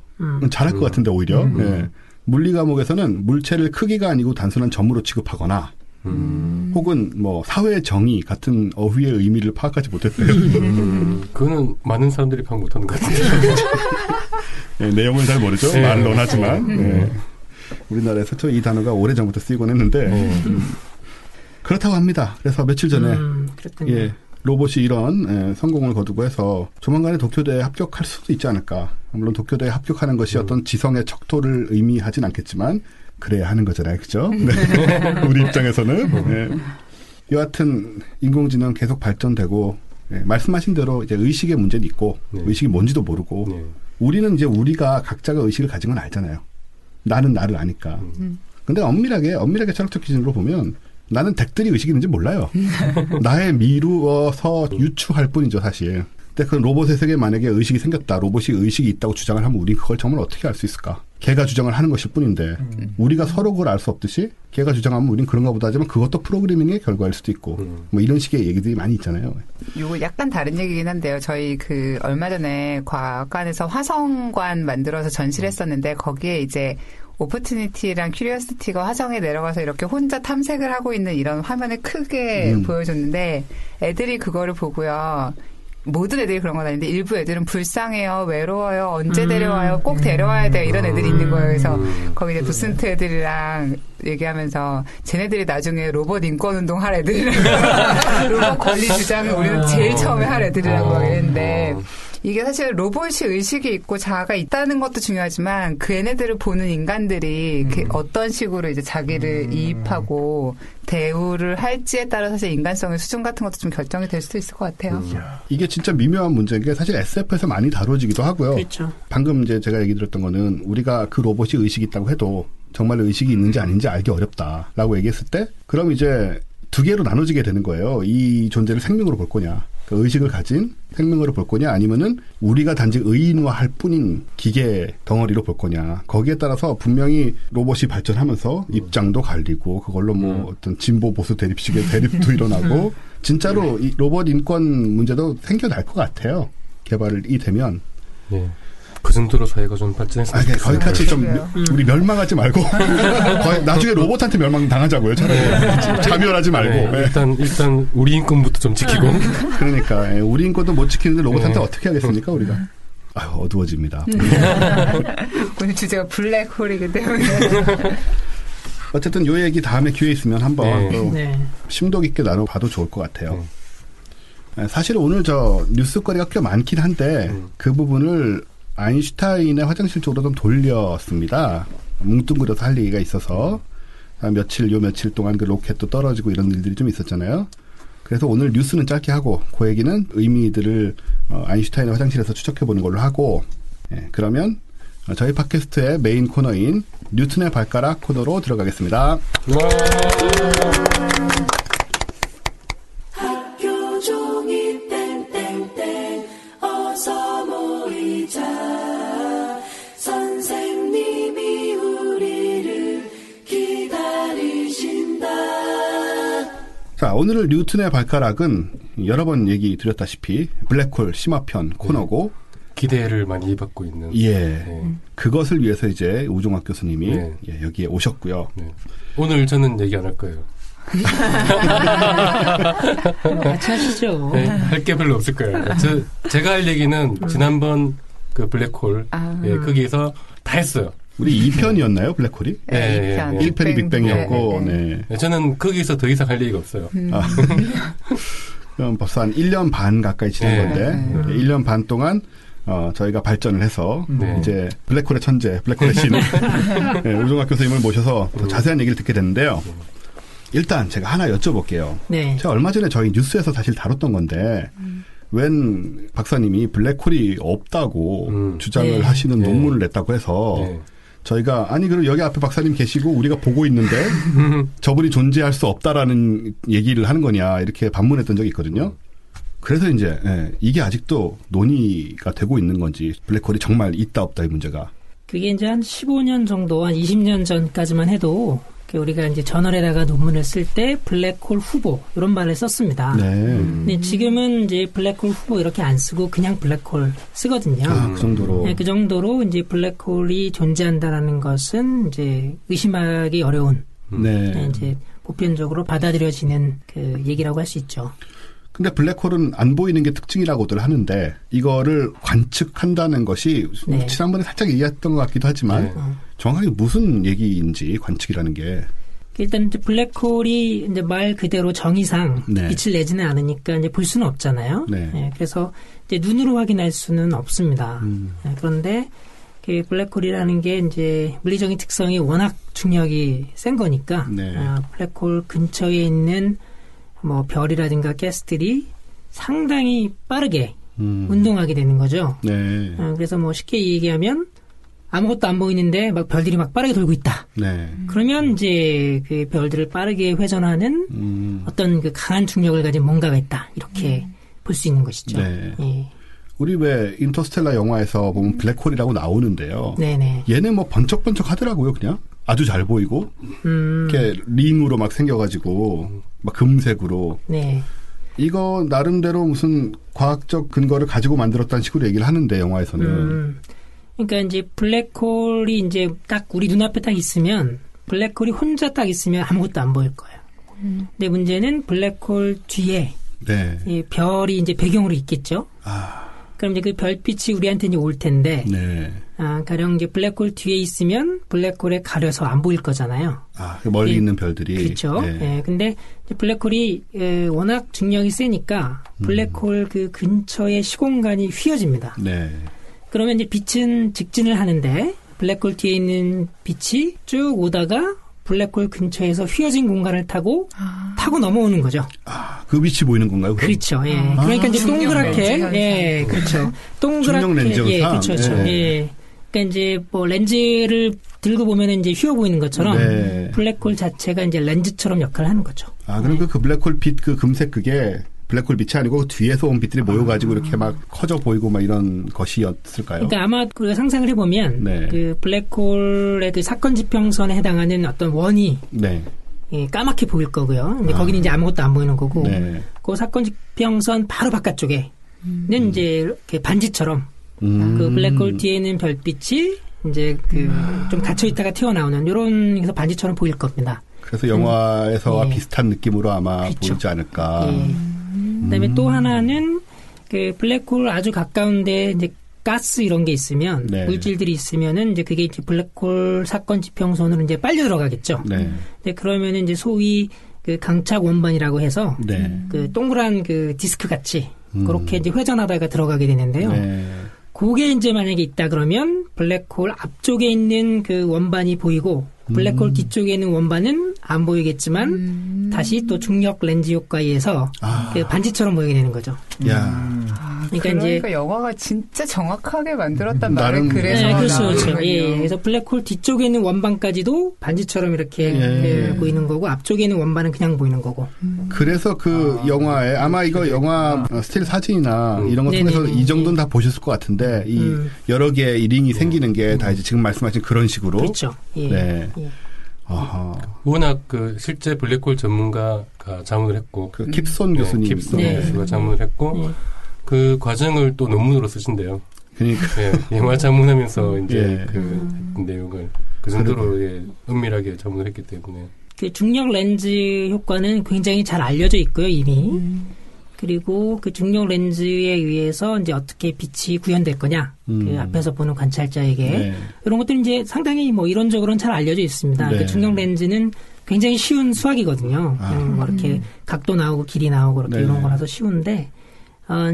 잘할 것 같은데 오히려 네. 물리 과목에서는 물체를 크기가 아니고 단순한 점으로 취급하거나 혹은 뭐 사회 정의 같은 어휘의 의미를 파악하지 못했대요. 그거는 많은 사람들이 파악 못하는 것 같은데. 네, 내용은 잘 모르죠. 네. 말로는 하지만 네. 우리나라에서 이 단어가 오래전부터 쓰이곤 했는데 그렇다고 합니다. 그래서 며칠 전에 예, 로봇이 이런 성공을 거두고 해서 조만간에 도쿄대에 합격할 수도 있지 않을까. 물론 도쿄대에 합격하는 것이 어떤 지성의 척도를 의미하진 않겠지만 그래야 하는 거잖아요. 그죠? 네. 우리 입장에서는. 네. 여하튼 인공지능 계속 발전되고 네, 말씀하신 대로 이제 의식의 문제는 있고 네. 의식이 뭔지도 모르고 네. 우리는 이제 우리가 각자가 의식을 가진 건 알잖아요. 나는 나를 아니까. 근데 엄밀하게 철학적 기준으로 보면 나는 덱들이 의식이 있는지 몰라요. 나의 미루어서 유추할 뿐이죠, 사실. 근데 그 로봇의 세계에 만약에 의식이 생겼다, 로봇이 의식이 있다고 주장을 하면 우린 그걸 정말 어떻게 알 수 있을까? 걔가 주장을 하는 것일 뿐인데 우리가 서로 그걸 알 수 없듯이 걔가 주장하면 우린 그런가 보다 하지만 그것도 프로그래밍의 결과일 수도 있고 뭐 이런 식의 얘기들이 많이 있잖아요. 이거 약간 다른 얘기긴 한데요. 저희 얼마 전에 과학관에서 화성관 만들어서 전시를 했었는데 거기에 이제 오퍼튜니티랑 큐리오시티가 화성에 내려가서 이렇게 혼자 탐색을 하고 있는 이런 화면을 크게 보여줬는데 애들이 그거를 보고요. 모든 애들이 그런 건 아닌데 일부 애들은 불쌍해요, 외로워요, 언제 데려와요, 꼭 데려와야 돼요 이런 애들이 있는 거예요. 그래서 거기 이제 부슨트 애들이랑 얘기하면서 쟤네들이 나중에 로봇 인권운동 할 애들이라고 로봇 권리 주장을 우리는 제일 처음에 할 애들이라고 했는데 이게 사실 로봇이 의식이 있고 자아가 있다는 것도 중요하지만 그 얘네들을 보는 인간들이 어떤 식으로 이제 자기를 이입하고 대우를 할지에 따라 사실 인간성의 수준 같은 것도 좀 결정이 될 수도 있을 것 같아요. 이게 진짜 미묘한 문제인 게 사실 SF에서 많이 다뤄지기도 하고요. 그렇죠. 방금 이제 제가 얘기 드렸던 거는 우리가 그 로봇이 의식이 있다고 해도 정말 의식이 있는지 아닌지 알기 어렵다라고 얘기했을 때 그럼 이제 두 개로 나눠지게 되는 거예요. 이 존재를 생명으로 볼 거냐. 그 의식을 가진 생명으로 볼 거냐 아니면은 우리가 단지 의인화할 뿐인 기계 덩어리로 볼 거냐. 거기에 따라서 분명히 로봇이 발전하면서 입장도 갈리고 그걸로 뭐 어떤 진보 보수 대립식의 대립도 일어나고 진짜로 이 로봇 인권 문제도 생겨날 것 같아요. 개발이 되면. 네. 그 정도로 사회가 좀 발전했으면 좋겠어요. 거기까지 좀 우리 멸망하지 말고 나중에 로봇한테 멸망 당하자고요. 차라리 자멸하지 말고. 네, 일단 우리 인권부터 좀 지키고. 그러니까 우리 인권도 못 지키는데 로봇한테 어떻게 하겠습니까 우리가. 아유 어두워집니다. 오늘 주제가 블랙홀이기 때문에. 어쨌든 요 얘기 다음에 기회 있으면 한번 네. 심도 깊게 나눠봐도 좋을 것 같아요. 사실 오늘 저 뉴스거리가 꽤 많긴 한데 그 부분을 아인슈타인의 화장실 쪽으로 좀 돌렸습니다. 뭉뚱그려서 할 얘기가 있어서 며칠 동안 그 로켓도 떨어지고 이런 일들이 좀 있었잖아요. 그래서 오늘 뉴스는 짧게 하고 그 얘기는 의미들을 아인슈타인의 화장실에서 추적해보는 걸로 하고 그러면 저희 팟캐스트의 메인 코너인 뉴턴의 발가락 코너로 들어가겠습니다. 학교 종이 땡땡땡 어서 모이자 선생님이 우리를 기다리신다. 자, 오늘 뉴턴의 발가락은 여러 번 얘기 드렸다시피 블랙홀 심화편 코너고 기대를 많이 받고 있는. 그것을 위해서 이제 우종학 교수님이 여기에 오셨고요. 오늘 저는 얘기 안 할 거예요. 같이 하시죠. 네, 할 게 별로 없을 거예요. 제가 할 얘기는 지난번 그 블랙홀 거기에서 다 했어요. 우리 2편이었나요 블랙홀이? 네, 2편. 1편이 빅뱅이었고 네. 저는 거기서 더 이상 할 얘기가 없어요. 그럼 벌써 한 1년 반 가까이 지난 건데 1년 반 동안 저희가 발전을 해서 이제 블랙홀의 천재, 블랙홀의 신 우종학 교수님을 모셔서 더 자세한 얘기를 듣게 됐는데요. 일단 제가 하나 여쭤볼게요. 네. 제가 얼마 전에 저희 뉴스에서 사실 다뤘던 건데 웬 박사님이 블랙홀이 없다고 주장을 하시는 논문을 냈다고 해서 저희가 아니 그럼 여기 앞에 박사님 계시고 우리가 보고 있는데 저분이 존재할 수 없다라는 얘기를 하는 거냐 이렇게 반문했던 적이 있거든요. 그래서 이제 이게 아직도 논의가 되고 있는 건지 블랙홀이 정말 있다 없다의 문제가. 그게 이제 한 15년 정도, 한 20년 전까지만 해도 우리가 이제 저널에다가 논문을 쓸 때 블랙홀 후보 이런 말을 썼습니다. 네. 근데 지금은 이제 블랙홀 후보 이렇게 안 쓰고 그냥 블랙홀 쓰거든요. 그 정도로. 네, 그 정도로 이제 블랙홀이 존재한다라는 것은 이제 의심하기 어려운. 네. 이제 보편적으로 받아들여지는 그 얘기라고 할 수 있죠. 근데 블랙홀은 안 보이는 게 특징이라고들 하는데 이거를 관측한다는 것이 네. 지난번에 살짝 얘기했던 것 같기도 하지만 정확하게 무슨 얘기인지 관측이라는 게 일단 이제 블랙홀이 이제 말 그대로 정의상 네. 빛을 내지는 않으니까 이제 볼 수는 없잖아요. 네. 네, 그래서 이제 눈으로 확인할 수는 없습니다. 네, 그런데 그 블랙홀이라는 게 이제 물리적인 특성이 워낙 중력이 센 거니까 네. 블랙홀 근처에 있는 뭐 별이라든가 가스들이 상당히 빠르게 운동하게 되는 거죠. 네. 그래서 뭐 쉽게 얘기하면 아무것도 안 보이는데 막 별들이 막 빠르게 돌고 있다. 네. 그러면 이제 그 별들을 빠르게 회전하는 어떤 그 강한 중력을 가진 뭔가가 있다. 이렇게 볼 수 있는 것이죠. 네. 예. 우리 왜 인터스텔라 영화에서 보면 블랙홀이라고 나오는데요. 네네. 얘는 뭐 번쩍번쩍 하더라고요, 그냥. 아주 잘 보이고. 이렇게 링으로 막 생겨가지고, 막 금색으로. 네. 이거 나름대로 무슨 과학적 근거를 가지고 만들었다는 식으로 얘기를 하는데, 영화에서는. 그러니까 이제 블랙홀이 이제 딱 우리 눈앞에 딱 있으면, 블랙홀이 혼자 딱 있으면 아무것도 안 보일 거예요. 근데 문제는 블랙홀 뒤에 네. 이 별이 이제 배경으로 있겠죠. 그럼 이제 그 별빛이 우리한테 이제 올 텐데, 네. 가령 이제 블랙홀 뒤에 있으면 블랙홀에 가려서 안 보일 거잖아요. 멀리 예, 있는 별들이. 그렇죠. 네. 예, 근데 이제 블랙홀이 워낙 중력이 세니까 블랙홀 그 근처의 시공간이 휘어집니다. 네. 그러면 이제 빛은 직진을 하는데 블랙홀 뒤에 있는 빛이 쭉 오다가 블랙홀 근처에서 휘어진 공간을 타고 넘어오는 거죠. 그 빛이 보이는 건가요? 그럼? 그렇죠. 예. 그러니까 이제 동그랗게, 렌즈 예, 그렇죠. 동그랗게, 중력 렌즈 예, 현상? 그렇죠, 그렇죠. 예. 예. 그러니까 이제 뭐 렌즈를 들고 보면 이제 휘어 보이는 것처럼 네. 블랙홀 자체가 이제 렌즈처럼 역할을 하는 거죠. 그럼 그 블랙홀 빛, 그 금색 그게 블랙홀 빛이 아니고 그 뒤에서 온 빛들이 모여가지고 이렇게 막 커져 보이고 막 이런 것이었을까요? 그러니까 아마 그 상상을 해보면 네. 그 블랙홀의 그 사건 지평선에 해당하는 어떤 원이 네. 예, 까맣게 보일 거고요. 근데 거기는 이제 아무것도 안 보이는 거고, 네. 그 사건 지평선 바로 바깥쪽에는 이제 이렇게 반지처럼 그 블랙홀 뒤에 있는 별빛이 이제 그 좀 닫혀 있다가 튀어나오는 이런 그래서 반지처럼 보일 겁니다. 그래서 영화에서와 예. 비슷한 느낌으로 아마 그렇죠. 보이지 않을까. 예. 그다음에 또 하나는 그 블랙홀 아주 가까운데 이제 가스 이런 게 있으면 네. 물질들이 있으면은 이제 그게 이제 블랙홀 사건 지평선으로 이제 빨려 들어가겠죠. 네. 네, 그러면은 이제 소위 그 강착 원반이라고 해서 네. 그 동그란 그 디스크 같이 그렇게 이제 회전하다가 들어가게 되는데요. 네. 그게 이제 만약에 있다 그러면 블랙홀 앞쪽에 있는 그 원반이 보이고 블랙홀 뒤쪽에 있는 원반은 안 보이겠지만 다시 또 중력 렌즈 효과에 의해서 그 반지처럼 보이게 되는 거죠. 야. 그러니까 영화가 진짜 정확하게 만들었단 말을 나름- 그래서 네, 그렇죠, 그렇죠. 나오는군요. 예, 그래서 블랙홀 뒤쪽에 있는 원반까지도 반지처럼 이렇게 예. 예, 보이는 거고 앞쪽에 있는 원반은 그냥 보이는 거고. 그래서 그 영화에 아마 이거 영화 스틸 사진이나 이런 거 통해서 네네네. 이 정도는 다 보셨을 것 같은데 이 여러 개의 이 링이 생기는 게 다 이제 지금 말씀하신 그런 식으로. 그렇죠. 예. 네. 예. 아하. 워낙 그 실제 블랙홀 전문가가 자문을 했고 그 킵손 교수님. 킵슨 네. 교수가 자문을 했고 예. 그 과정을 또 논문으로 쓰신대요. 그러니까 예, 영화 자문하면서 이제 예. 그 내용을 그 정도로 예, 은밀하게 자문을 했기 때문에 그 중력 렌즈 효과는 굉장히 잘 알려져 있고요, 이미. 그리고 그 중력 렌즈에 의해서 이제 어떻게 빛이 구현될 거냐, 그 앞에서 보는 관찰자에게 네. 이런 것들은 이제 상당히 뭐 이론적으로는 잘 알려져 있습니다. 네. 그 중력 렌즈는 굉장히 쉬운 수학이거든요. 그냥 뭐 이렇게 각도 나오고 길이 나오고 이렇게 네. 이런 거라서 쉬운데,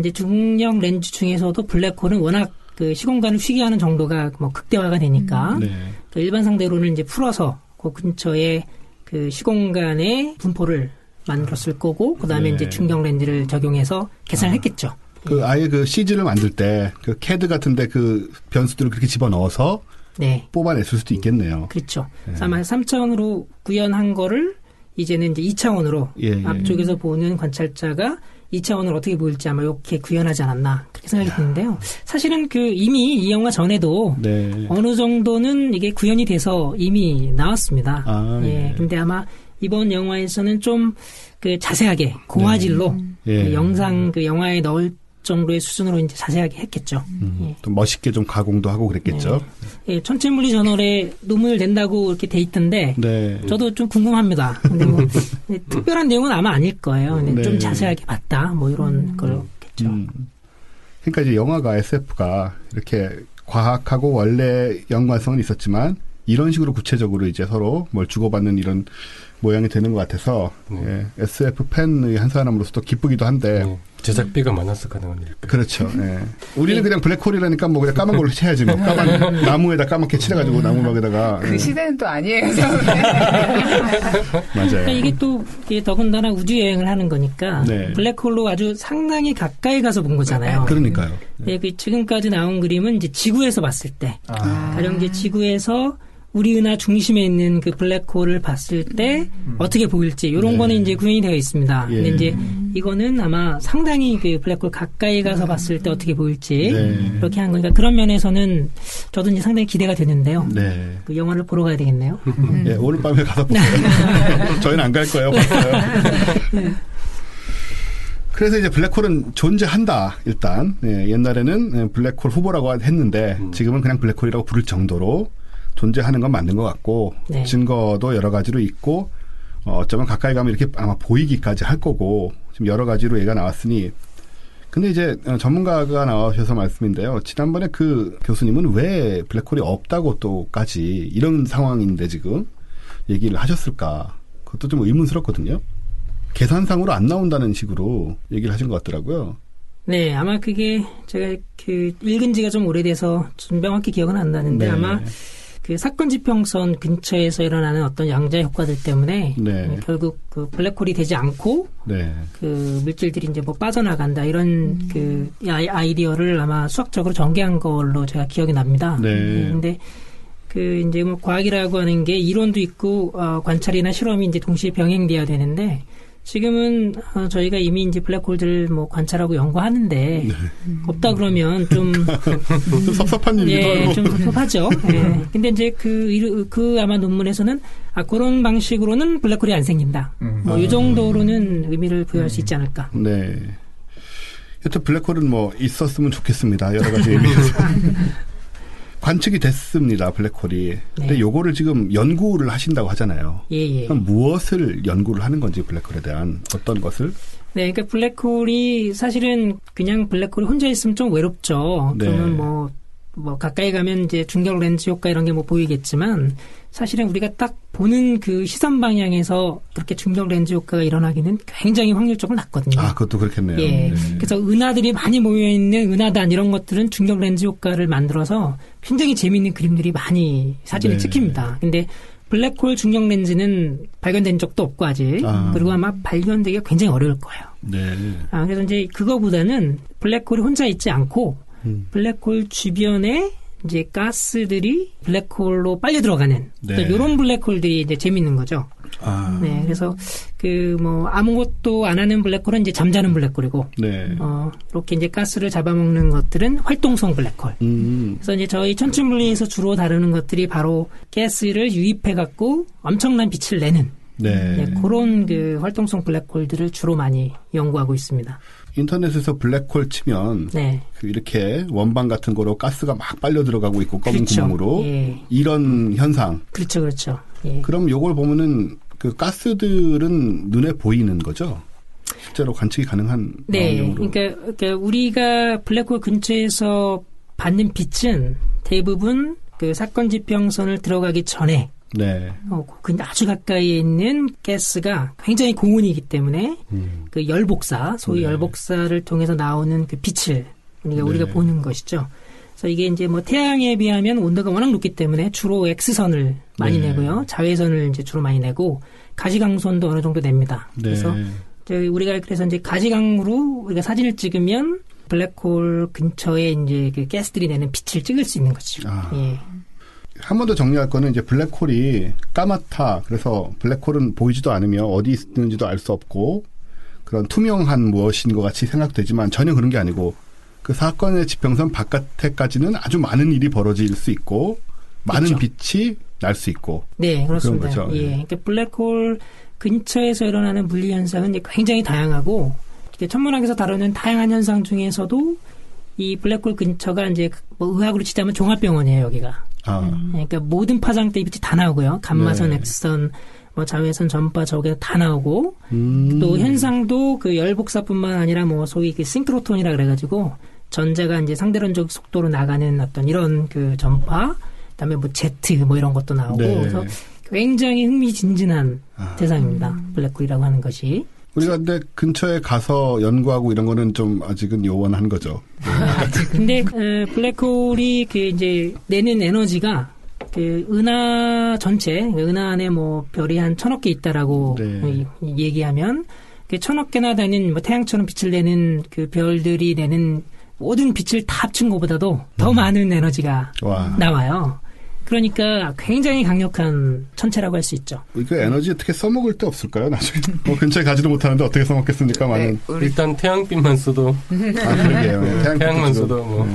이제 중력 렌즈 중에서도 블랙홀은 워낙 그 시공간을 휘게 하는 정도가 뭐 극대화가 되니까 네. 그 일반 상대론을 이제 풀어서 그 근처에 그 시공간의 분포를 만들었을 거고, 그 다음에 네. 이제 중력 렌즈를 적용해서 계산을 했겠죠. 그 아예 그 CG를 만들 때 그 캐드 같은데 그 변수들을 그렇게 집어 넣어서 네. 뽑아냈을 수도 있겠네요. 그렇죠. 그래서 아마 3차원으로 구현한 거를 이제는 이제 2차원으로 예. 앞쪽에서 보는 관찰자가 2차원을 어떻게 보일지 아마 이렇게 구현하지 않았나 그렇게 생각이 드는데요. 사실은 이미 이 영화 전에도 네. 어느 정도는 이게 구현이 돼서 이미 나왔습니다. 예. 근데 아마 이번 영화에서는 좀 자세하게 고화질로 예. 영상 영화에 넣을 정도의 수준으로 이제 자세하게 했겠죠. 예. 또 멋있게 좀 가공도 하고 그랬겠죠. 네. 예, 천체물리 저널에 논문을 낸다고 이렇게 돼 있던데, 네. 저도 좀 궁금합니다. 근데 뭐 특별한 내용은 아마 아닐 거예요. 근데 네. 좀 자세하게 봤다, 뭐 이런 거겠죠. 그러니까 이제 영화가 SF가 이렇게 과학하고 원래 연관성은 있었지만 이런 식으로 구체적으로 이제 서로 뭘 주고받는 이런 모양이 되는 것 같아서 예, SF 팬의 한 사람으로서도 기쁘기도 한데 제작비가 많아서 가능한 일일까요? 그렇죠. 예. 우리는 그냥 블랙홀이라니까 뭐 그냥 까만 걸로 칠해야지 뭐 까만 나무에다 까맣게 칠해가지고 나무막에다가 그 시대는 또 아니에요. 맞아요. 그러니까 이게 또 더군다나 우주 여행을 하는 거니까 네. 블랙홀로 아주 상당히 가까이 가서 본 거잖아요. 그러니까요. 예, 지금까지 나온 그림은 이제 지구에서 봤을 때, 가령 이제 지구에서 우리 은하 중심에 있는 그 블랙홀을 봤을 때 어떻게 보일지 이런 거는 이제 구현이 되어 있습니다. 예. 근데 이제 이거는 아마 상당히 그 블랙홀 가까이 가서 봤을 때 어떻게 보일지 그렇게 한 거니까 그런 면에서는 저도 이제 상당히 기대가 되는데요. 네. 그 영화를 보러 가야 되겠네요. 예, 오늘 밤에 가서 보세요. 저희는 안 갈 거예요. 봤어요. 그래서 이제 블랙홀은 존재한다. 일단 옛날에는 블랙홀 후보라고 했는데 지금은 그냥 블랙홀이라고 부를 정도로 존재하는 건 맞는 것 같고 네. 증거도 여러 가지로 있고 어쩌면 가까이 가면 이렇게 아마 보이기까지 할 거고 지금 여러 가지로 얘가 나왔으니 근데 이제 전문가가 나오셔서 말씀인데요. 지난번에 그 교수님은 왜 블랙홀이 없다고 또까지 이런 상황인데 지금 얘기를 하셨을까? 그것도 좀 의문스럽거든요. 계산상으로 안 나온다는 식으로 얘기를 하신 것 같더라고요. 네, 아마 그게 제가 읽은 지가 좀 오래돼서 좀 명확히 기억은 안 나는데 네. 아마 그 사건 지평선 근처에서 일어나는 어떤 양자 효과들 때문에 네. 결국 그 블랙홀이 되지 않고 네. 그 물질들이 이제 뭐 빠져나간다 이런 그 아이디어를 아마 수학적으로 전개한 걸로 제가 기억이 납니다. 네. 근데 그 이제 뭐 과학이라고 하는 게 이론도 있고 관찰이나 실험이 이제 동시에 병행돼야 되는데 지금은 저희가 이미 이제 블랙홀들을 뭐 관찰하고 연구하는데 없다 그러면 좀 섭섭한 일이기도 예, 하고. 좀 섭섭하죠. 예. 근데 이제 그 아마 논문에서는 그런 방식으로는 블랙홀이 안 생긴다. 뭐 이 정도로는 의미를 부여할 수 있지 않을까. 네. 여튼 블랙홀은 뭐 있었으면 좋겠습니다. 여러 가지 의미에서. 관측이 됐습니다. 블랙홀이. 근데 요거를 지금 연구를 하신다고 하잖아요. 예. 그럼 무엇을 연구를 하는 건지 블랙홀에 대한 어떤 것을? 네, 그러니까 블랙홀이 사실은 그냥 블랙홀이 혼자 있으면 좀 외롭죠. 네. 그러면 뭐 가까이 가면 이제 중격 렌즈 효과 이런 게 뭐 보이겠지만 사실은 우리가 딱 보는 그 시선 방향에서 그렇게 중격 렌즈 효과가 일어나기는 굉장히 확률적으로 낮거든요. 아, 그것도 그렇겠네요. 예. 네. 그래서 은하들이 많이 모여있는 은하단 이런 것들은 중격 렌즈 효과를 만들어서 굉장히 재미있는 그림들이 많이 사진에 네. 찍힙니다. 근데 블랙홀 중격 렌즈는 발견된 적도 없고 아직. 그리고 아마 발견되기가 굉장히 어려울 거예요. 네. 그래서 이제 그거보다는 블랙홀이 혼자 있지 않고 블랙홀 주변에 이제 가스들이 블랙홀로 빨려 들어가는 네. 이런 블랙홀들이 이제 재밌는 거죠. 네, 그래서 그 뭐 아무것도 안 하는 블랙홀은 이제 잠자는 블랙홀이고, 네. 이렇게 이제 가스를 잡아먹는 것들은 활동성 블랙홀. 그래서 이제 저희 천체물리에서 주로 다루는 것들이 바로 가스를 유입해 갖고 엄청난 빛을 내는 네, 그런 그 활동성 블랙홀들을 주로 많이 연구하고 있습니다. 인터넷에서 블랙홀 치면 네. 그 이렇게 원방 같은 거로 가스가 막 빨려 들어가고 있고 검은 그렇죠. 구멍으로 예. 이런 현상. 그렇죠. 예. 그럼 요걸 보면은 그 가스들은 눈에 보이는 거죠? 실제로 관측이 가능한 네. 방향으로. 그러니까 우리가 블랙홀 근처에서 받는 빛은 대부분 그 사건 지평선을 들어가기 전에 네. 그 아주 가까이에 있는 가스가 굉장히 고온이기 때문에 그 열복사, 소위 열복사를 통해서 나오는 그 빛을 우리가 보는 것이죠. 그래서 이게 이제 뭐 태양에 비하면 온도가 워낙 높기 때문에 주로 X선을 많이 내고요. 자외선을 이제 주로 많이 내고 가시광선도 어느 정도 냅니다. 그래서 우리가 이제 가시광으로 우리가 사진을 찍으면 블랙홀 근처에 이제 그 가스들이 내는 빛을 찍을 수 있는 거죠. 예. 한 번 더 정리할 거는 이제 블랙홀이 까맣다. 그래서 블랙홀은 보이지도 않으며 어디 있는지도 알 수 없고 그런 투명한 무엇인 것 같이 생각되지만 전혀 그런 게 아니고 그 사건의 지평선 바깥에까지는 아주 많은 일이 벌어질 수 있고 많은 그렇죠. 빛이 날 수 있고. 네, 그렇습니다. 그런 거죠. 예. 그러니까 블랙홀 근처에서 일어나는 물리 현상은 굉장히 다양하고 천문학에서 다루는 다양한 현상 중에서도 이 블랙홀 근처가 이제 뭐 의학으로 치자면 종합병원이에요, 여기가. 그러니까 모든 파장대 빛이 다 나오고요. 감마선, 네. 엑스선, 뭐 자외선, 전파, 저게 다 나오고 또 현상도 그 열복사뿐만 아니라 뭐 소위 그 싱크로톤이라 그래가지고 전자가 이제 상대론적 속도로 나가는 어떤 이런 그 전파, 그다음에 뭐 제트 뭐 이런 것도 나오고 네. 그래서 굉장히 흥미진진한 대상입니다. 블랙홀이라고 하는 것이. 우리가 근데 근처에 가서 연구하고 이런 거는 좀 아직은 요원한 거죠. 근데 블랙홀이 그 이제 내는 에너지가 그 은하 전체, 은하 안에 뭐 별이 한 1000억 개 있다라고 네. 얘기하면 그 1000억 개나 되는 뭐 태양처럼 빛을 내는 그 별들이 내는 모든 빛을 다 합친 것보다도 더 많은 에너지가 와. 나와요. 그러니까 굉장히 강력한 천체라고 할 수 있죠. 그 에너지 어떻게 써먹을 데 없을까요? 나중에 뭐 근처에 가지도 못하는데 어떻게 써먹겠습니까? 많은. 일단 태양빛만 써도 그러게요. 태양만 써도 뭐.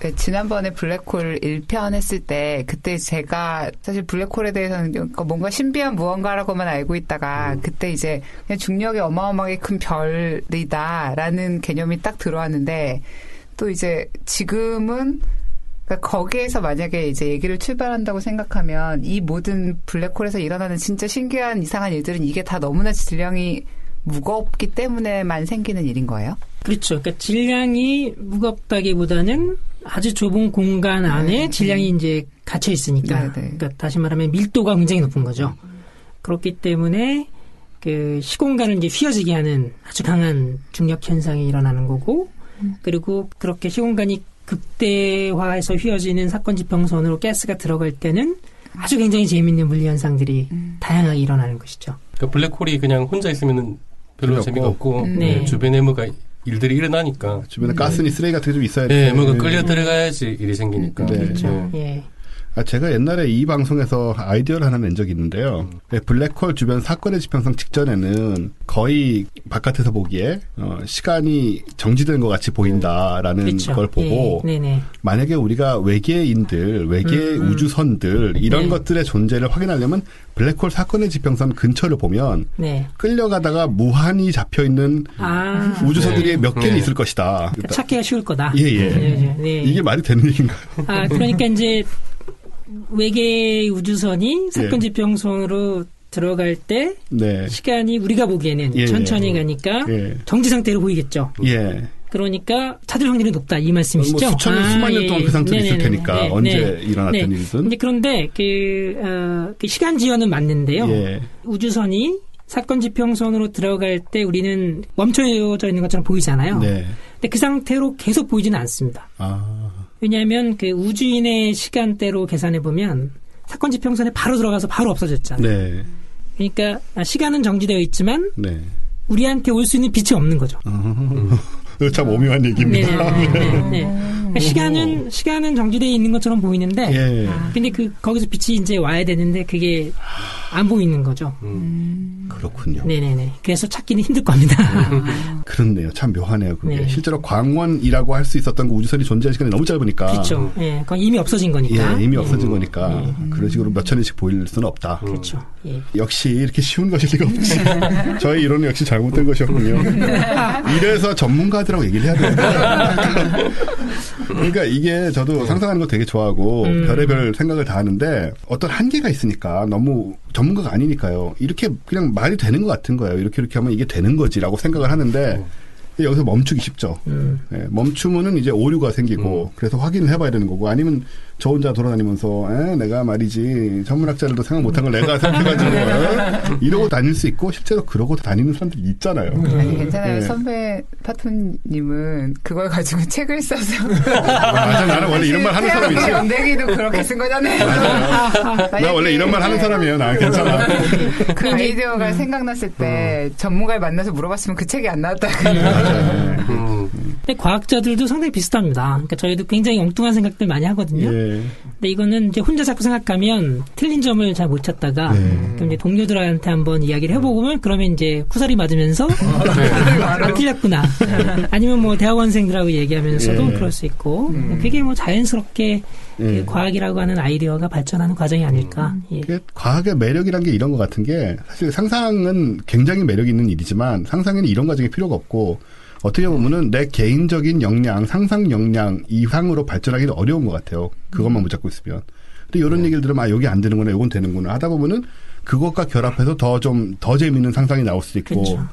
네, 지난번에 블랙홀 1편 했을 때 그때 제가 사실 블랙홀에 대해서는 뭔가 신비한 무언가라고만 알고 있다가 그때 이제 그냥 중력이 어마어마하게 큰 별이다라는 개념이 딱 들어왔는데 또 이제 지금은 그러니까 거기에서 만약에 이제 얘기를 출발한다고 생각하면 이 모든 블랙홀에서 일어나는 진짜 신기한 이상한 일들은 이게 다 너무나 질량이 무겁기 때문에만 생기는 일인 거예요? 그렇죠. 그러니까 질량이 무겁다기보다는 아주 좁은 공간 안에 질량이 이제 갇혀 있으니까. 그러니까 다시 말하면 밀도가 굉장히 높은 거죠. 그렇기 때문에 그 시공간을 이제 휘어지게 하는 아주 강한 중력 현상이 일어나는 거고, 그리고 그렇게 시공간이 극대화해서 휘어지는 사건 지평선으로 가스가 들어갈 때는 아주 굉장히 재미있는 물리 현상들이 다양하게 일어나는 것이죠. 그러니까 블랙홀이 그냥 혼자 있으면은 별로 재미가 없고 네. 주변에 뭐가 일들이 일어나니까 주변에 가스니 쓰레기 같은 게 좀 있어야 네, 돼. 뭐가 끌려 들어가야지 일이 생기니까. 네. 그렇죠. 예. 제가 옛날에 이 방송에서 아이디어를 하나 낸 적이 있는데요. 블랙홀 주변 사건의 지평선 직전에는 거의 바깥에서 보기에 시간이 정지된 것 같이 보인다라는 그렇죠. 걸 보고 예. 만약에 우리가 외계인들, 외계 우주선들 이런 네. 것들의 존재를 확인하려면 블랙홀 사건의 지평선 근처를 보면 네. 끌려가다가 무한히 잡혀있는 우주선들이 몇 개는 있을 것이다. 찾기가 쉬울 거다. 예. 네. 이게 말이 되는 얘기인가요? 그러니까 이제 외계 우주선이 사건 지평선으로 들어갈 때 네. 시간이 우리가 보기에는 천천히 가니까 정지 상태로 보이겠죠. 예. 그러니까 찾을 확률이 높다 이 말씀이시죠? 뭐 수만 년 동안 그 상태로 있을 테니까 언제 일어났던 일이든. 근데 그런데 그 시간 지연은 맞는데요. 예. 우주선이 사건 지평선으로 들어갈 때 우리는 멈춰져 있는 것처럼 보이잖아요. 네. 근데 그 상태로 계속 보이지는 않습니다. 왜냐하면 그 우주인의 시간대로 계산해 보면 사건 지평선에 바로 들어가서 바로 없어졌잖아요. 네. 그러니까 시간은 정지되어 있지만 네. 우리한테 올 수 있는 빛이 없는 거죠. 참 오묘한 얘기입니다. 그러니까 시간은 정지되어 있는 것처럼 보이는데, 근데 거기서 빛이 이제 와야 되는데 그게 안 보이는 거죠. 그렇군요. 네네네. 그래서 찾기는 힘들 겁니다. 그렇네요. 참 묘하네요. 그게 네. 실제로 광원이라고 할 수 있었던 그 우주선이 존재할 시간이 너무 짧으니까. 그렇죠. 예, 그건 이미 없어진 거니까. 예, 이미 없어진 거니까 그런 식으로 몇 천년씩 보일 수는 없다. 그렇죠. 예. 역시 이렇게 쉬운 것일 리가 없지. 저의 이론은 역시 잘못된 것이었군요. 이래서 전문가들하고 얘기를 해야 돼요. 그러니까 이게 저도 상상하는 거 되게 좋아하고 별의별 생각을 다 하는데 어떤 한계가 있으니까 너무 전문가가 아니니까요. 이렇게 그냥 말이 되는 것 같은 거예요. 이렇게 하면 이게 되는 거지라고 생각을 하는데 여기서 멈추기 쉽죠. 네, 멈추면은 이제 오류가 생기고 그래서 확인을 해봐야 되는 거고 아니면 저 혼자 돌아다니면서 내가 말이지 전문학자들도 생각 못한 걸 내가 생각해가지고 이러고 다닐 수 있고 실제로 그러고 다니는 사람들이 있잖아요. 아니, 괜찮아요. 네. 선배 파토님은 그걸 가지고 책을 써서 맞아, 나는 원래 이런 말 하는 사람이지. 연대기도 그렇게 쓴 거잖아요. 나 원래 이런 말 하는 사람이에요. 나 괜찮아. 그 아이디어가 생각났을 때 전문가를 만나서 물어봤으면 그 책이 안 나왔다. 근데 과학자들도 상당히 비슷합니다. 그러니까 저희도 굉장히 엉뚱한 생각들 많이 하거든요. 예. 근데 이거는 이제 혼자 자꾸 생각하면 틀린 점을 잘 못 찾다가 그럼 이제 동료들한테 한번 이야기를 해보면 그러면 이제 쿠사리 맞으면서 틀렸구나. 아니면 뭐 대학원생들하고 얘기하면서도 그럴 수 있고 그게 뭐 자연스럽게 과학이라고 하는 아이디어가 발전하는 과정이 아닐까. 과학의 매력이란 게 이런 것 같은 게 사실 상상은 굉장히 매력 있는 일이지만 상상에는 이런 과정이 필요가 없고 어떻게 보면은 내 개인적인 역량, 상상 역량 이상으로 발전하기는 어려운 것 같아요. 그것만 붙잡고 있으면. 근데 이런 얘기를 들으면 여기 안 되는구나, 이건 되는구나 하다 보면은 그것과 결합해서 더 재미있는 상상이 나올 수도 있고 그렇죠.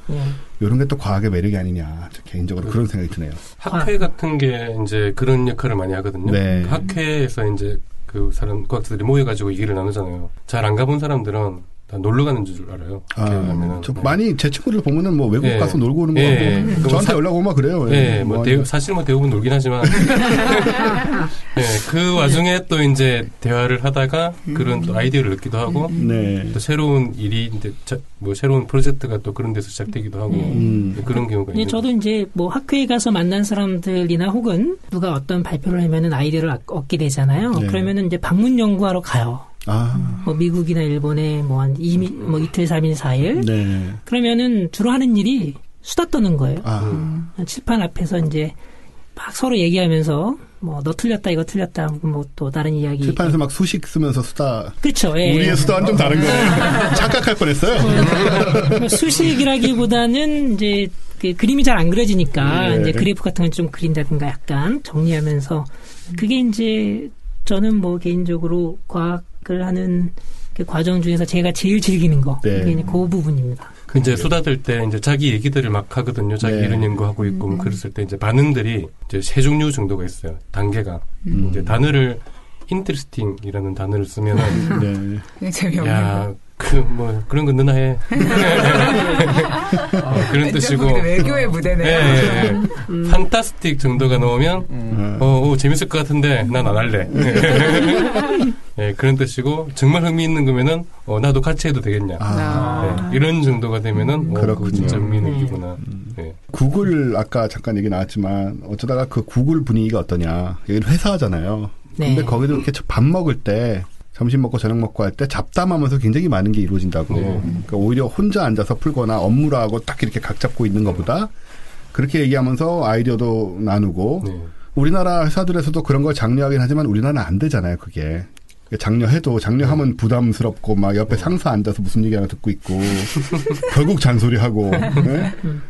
이런 게 또 과학의 매력이 아니냐. 개인적으로 그런 생각이 드네요. 학회 같은 게 이제 그런 역할을 많이 하거든요. 네. 학회에서 이제 그 사람 과학자들이 모여가지고 얘기를 나누잖아요. 잘 안 가본 사람들은 다 놀러 가는 줄 알아요. 많이 제 친구들 보면은 뭐 외국 가서 놀고 오는 거 같고 저한테 연락 오면 그래요. 사실 대부분 놀긴 하지만 그 와중에 또 이제 대화를 하다가 그런 또 아이디어를 얻기도 하고 또 새로운 일이 이제 뭐 새로운 프로젝트가 또 그런 데서 시작되기도 하고 그런 경우가 있는. 저도 이제 뭐 학회에 가서 만난 사람들이나 혹은 누가 어떤 발표를 하면은 아이디어를 얻게 되잖아요. 그러면은 이제 방문 연구하러 가요. 뭐 미국이나 일본에 뭐 한 이틀, 3일, 4일. 그러면은 주로 하는 일이 수다 떠는 거예요. 칠판 앞에서 이제 막 서로 얘기하면서 뭐 너 틀렸다, 이거 틀렸다, 뭐 또 다른 이야기. 칠판에서 막 수식 쓰면서 수다. 그렇죠. 우리의 수다와는 좀 다른 거예요. 착각할 뻔했어요. 수식이라기보다는 이제 그 그림이 잘 안 그려지니까 이제 그래프 같은 건 좀 그린다든가 약간 정리하면서 그게 이제 저는 뭐 개인적으로 과학을 하는 그 과정 중에서 제가 제일 즐기는 거. 그게 이제 그 부분입니다. 이제 수다들 때 이제 자기 얘기들을 막 하거든요. 자기 이런 연구하고 있고 뭐 그랬을 때 이제 반응들이 이제 세 종류 정도가 있어요. 단계가. 이제 단어를 interesting이라는 단어를 쓰면은 재미없는 야, 그런 거 너나 해. 그런 뜻이고. 외교의 무대네요. 판타스틱 정도가 나오면, 재밌을 것 같은데, 난 안 할래. 그런 뜻이고, 정말 흥미있는 거면은, 나도 같이 해도 되겠냐. 이런 정도가 되면은, 그거 진짜 흥미있는 얘기구나. 구글, 아까 잠깐 얘기 나왔지만, 어쩌다가 그 구글 분위기가 어떠냐. 여기는 회사잖아요. 근데 거기도 이렇게 밥 먹을 때, 점심 먹고 저녁 먹고 할 때 잡담하면서 굉장히 많은 게 이루어진다고. 그러니까 오히려 혼자 앉아서 풀거나 업무를 하고 딱 이렇게 각 잡고 있는 것보다 그렇게 얘기하면서 아이디어도 나누고 우리나라 회사들에서도 그런 걸 장려하긴 하지만 우리나라는 안 되잖아요, 그게. 장려하면 부담스럽고 막 옆에 상사 앉아서 무슨 얘기 하나 듣고 있고 결국 잔소리하고.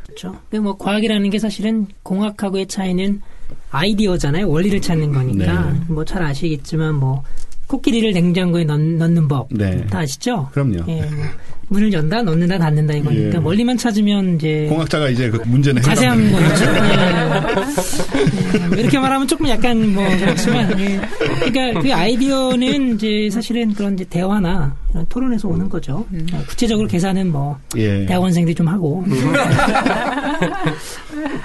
그렇죠. 뭐 과학이라는 게 사실은 공학하고의 차이는 아이디어잖아요. 원리를 찾는 거니까. 뭐 잘 아시겠지만 뭐 코끼리를 냉장고에 넣는 법. 다 아시죠? 그럼요. 문을 연다, 넣는다, 닫는다 이거니까 원리만 찾으면 이제 공학자가 이제 그 문제는 자세한 거죠. 이렇게 말하면 조금 약간 뭐 그렇지만 그러니까 그 아이디어는 이제 사실은 그런 이제 대화나 이런 토론에서 오는 거죠. 구체적으로 계산은 뭐 대학원생들이 좀 하고.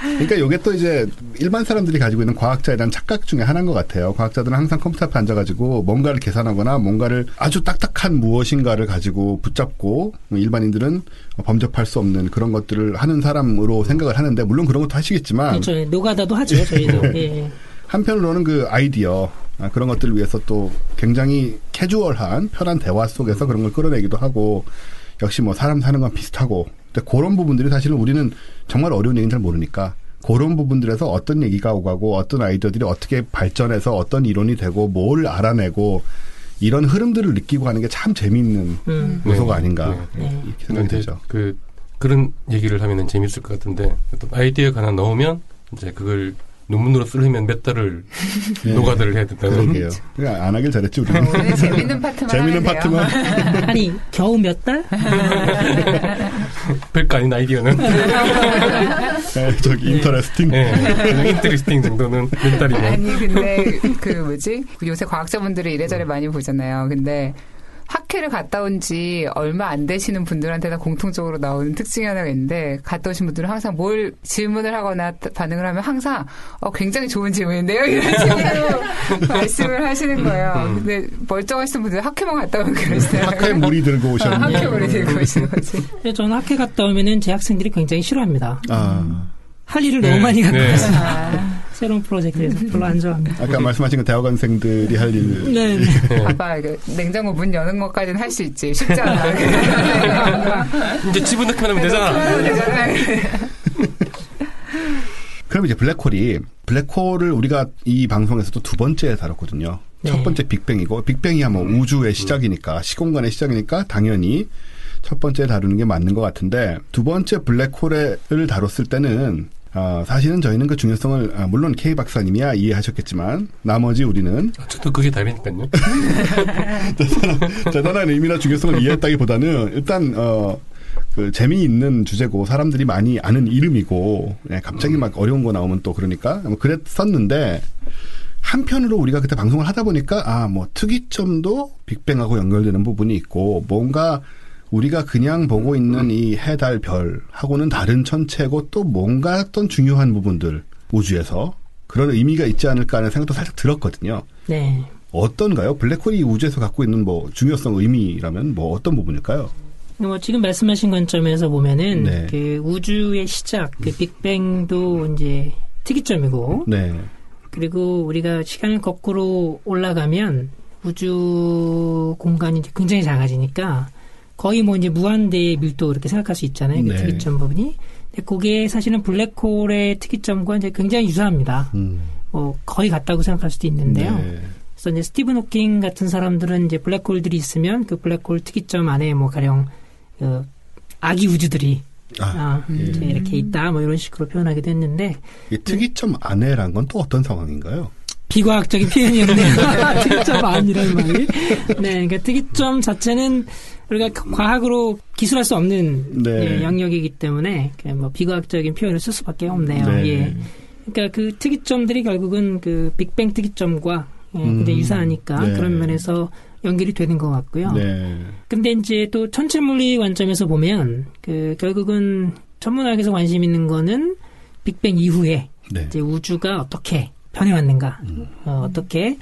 그러니까 이게 또 이제 일반 사람들이 가지고 있는 과학자에 대한 착각 중에 하나인 것 같아요. 과학자들은 항상 컴퓨터 앞에 앉아가지고 뭔가를 계산하거나 뭔가를 아주 딱딱한 무엇인가를 가지고 붙잡고 일반인들은 범접할 수 없는 그런 것들을 하는 사람으로 생각을 하는데 물론 그런 것도 하시겠지만 그렇죠. 노가다도 하죠. 저희도. 한편으로는 그 아이디어 그런 것들을 위해서 또 굉장히 캐주얼한 편한 대화 속에서 그런 걸 끌어내기도 하고 역시 뭐 사람 사는 건 비슷하고 근데 그런 부분들이 사실은 우리는 정말 어려운 얘기는 잘 모르니까 그런 부분들에서 어떤 얘기가 오가고 어떤 아이디어들이 어떻게 발전해서 어떤 이론이 되고 뭘 알아내고 이런 흐름들을 느끼고 하는 게 참 재미있는 요소가 아닌가 이렇게 생각이 되죠. 그런 얘기를 하면은 재밌을 것 같은데 어떤 아이디어가 하나 나오면 이제 그걸 논문으로 쓰려면 몇 달을 노가다를 해야 된다는. 그러게요. 그러니까 안 하길 잘했지 우리는. 오늘 재밌는 파트만. 아니 겨우 몇 달? 별거 아닌 아이디어는. 저기 인터레스팅. 인터레스팅 정도는 몇 달이면. 아니 근데 요새 과학자분들이 이래저래 많이 보잖아요. 근데 학회를 갔다 온 지 얼마 안 되시는 분들한테 다 공통적으로 나오는 특징이 하나가 있는데 갔다 오신 분들은 항상 뭘 질문을 하거나 반응을 하면 항상 굉장히 좋은 질문인데요 이런 식으로 말씀을 하시는 거예요. 근데 멀쩡하신 분들 학회만 갔다 오면 그러시잖아요. 학회 물이 들고 오셨는데. 학회 물이 들고 오시는 거지. 저는 학회 갔다 오면은 제 학생들이 굉장히 싫어합니다. 할 일을 너무 많이 갖고 네. 있어요. 새로운 프로젝트에서 별로 안 좋아합니다. 아까 말씀하신 그 대학원생들이 할 일. 네. 아빠 이거 냉장고 문 여는 것까지는 할 수 있지. 쉽지 않아. 이제 집어넣기만 하면 되잖아. 그럼 이제 블랙홀을 우리가 이 방송에서도 두 번째 다뤘거든요. 네. 첫 번째 빅뱅이고, 빅뱅이야 뭐 우주의 시작이니까, 시공간의 시작이니까 당연히 첫 번째 다루는 게 맞는 것 같은데, 두 번째 블랙홀을 다뤘을 때는 사실은 저희는 그 중요성을 물론 K 박사님이야 이해하셨겠지만 나머지 우리는 저도 그게 답이니까요. 대단한 의미나 중요성을 이해했다기보다는 일단 그 재미있는 주제고 사람들이 많이 아는 이름이고 갑자기 막 어려운 거 나오면 또 그러니까 뭐 그랬었는데 한편으로 우리가 그때 방송을 하다 보니까 뭐 특이점도 빅뱅하고 연결되는 부분이 있고 뭔가 우리가 그냥 보고 있는 이 해, 달, 별하고는 다른 천체고 또 뭔가 어떤 중요한 부분들 우주에서 그런 의미가 있지 않을까 하는 생각도 살짝 들었거든요. 네. 어떤가요? 블랙홀이 우주에서 갖고 있는 뭐 중요성 의미라면 뭐 어떤 부분일까요? 뭐 지금 말씀하신 관점에서 보면은 네. 그 우주의 시작, 그 빅뱅도 이제 특이점이고, 네. 그리고 우리가 시간을 거꾸로 올라가면 우주 공간이 이제 굉장히 작아지니까 거의 뭐 이제 무한대의 밀도 이렇게 생각할 수 있잖아요. 그 네. 특이점 부분이. 근데 그게 사실은 블랙홀의 특이점과 이제 굉장히 유사합니다. 뭐 거의 같다고 생각할 수도 있는데요. 네. 그래서 이제 스티븐 호킹 같은 사람들은 이제 블랙홀들이 있으면 그 블랙홀 특이점 안에 뭐 가령 아기 우주들이 이제 이렇게 있다 뭐 이런 식으로 표현하기도 했는데 이 특이점 안에란 건 또 어떤 상황인가요? 비과학적인 표현이었네요. 특이점 아니라는 말이. 네, 그러니까 특이점 자체는 우리가 과학으로 기술할 수 없는 네. 영역이기 때문에 그냥 뭐 비과학적인 표현을 쓸 수밖에 없네요. 네. 예. 그러니까 그 특이점들이 결국은 그 빅뱅 특이점과 굉장히 유사하니까 네. 그런 면에서 연결이 되는 것 같고요. 네. 근데 이제 또 천체물리 관점에서 보면 그 결국은 천문학에서 관심 있는 거는 빅뱅 이후에 네. 이제 우주가 어떻게 변해왔는가, 어떻게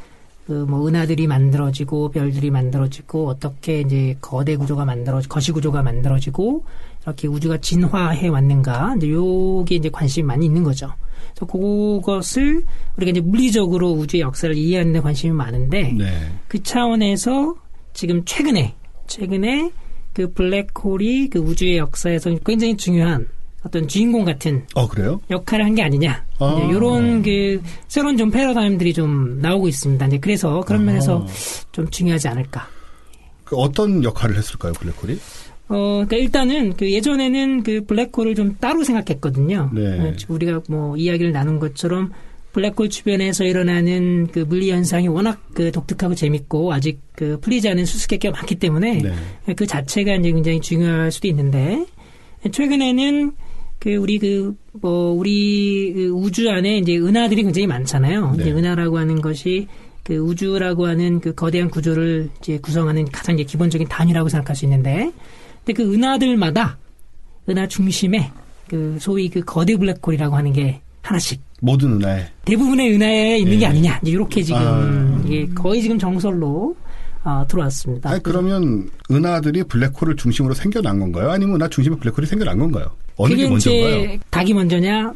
그 뭐 은하들이 만들어지고 별들이 만들어지고 어떻게 이제 거대 구조가 거시 구조가 만들어지고 이렇게 우주가 진화해 왔는가, 이제 요게 이제 관심이 많이 있는 거죠. 그래서 그것을 우리가 이제 물리적으로 우주의 역사를 이해하는 데 관심이 많은데 네. 그 차원에서 지금 최근에 그 블랙홀이 그 우주의 역사에서 굉장히 중요한 어떤 주인공 같은 그래요? 역할을 한 게 아니냐. 이런 그 새로운 좀 패러다임들이 좀 나오고 있습니다. 이제 그래서 그런 면에서 좀 중요하지 않을까. 그 어떤 역할을 했을까요, 블랙홀이? 그러니까 일단은 그 예전에는 그 블랙홀을 좀 따로 생각했거든요. 네. 우리가 뭐 이야기를 나눈 것처럼 블랙홀 주변에서 일어나는 그 물리 현상이 워낙 그 독특하고 재밌고 아직 그 풀리지 않은 수수께끼가 많기 때문에 네. 그 자체가 이제 굉장히 중요할 수도 있는데 최근에는 그 우리 그 우주 안에 이제 은하들이 굉장히 많잖아요. 네. 이제 은하라고 하는 것이 그 우주라고 하는 그 거대한 구조를 이제 구성하는 가장 이제 기본적인 단위라고 생각할 수 있는데, 근데 그 은하들마다 은하 중심에 그 소위 그 거대 블랙홀이라고 하는 게 하나씩 모든 은하에 대부분의 은하에 있는 네. 게 아니냐. 이제 이렇게 지금 이게 거의 지금 정설로 들어왔습니다. 아니, 그러면 은하들이 블랙홀을 중심으로 생겨난 건가요? 아니면 은하 중심에 블랙홀이 생겨난 건가요? 어느 게 먼저인가요? 이제 닭이 먼저냐,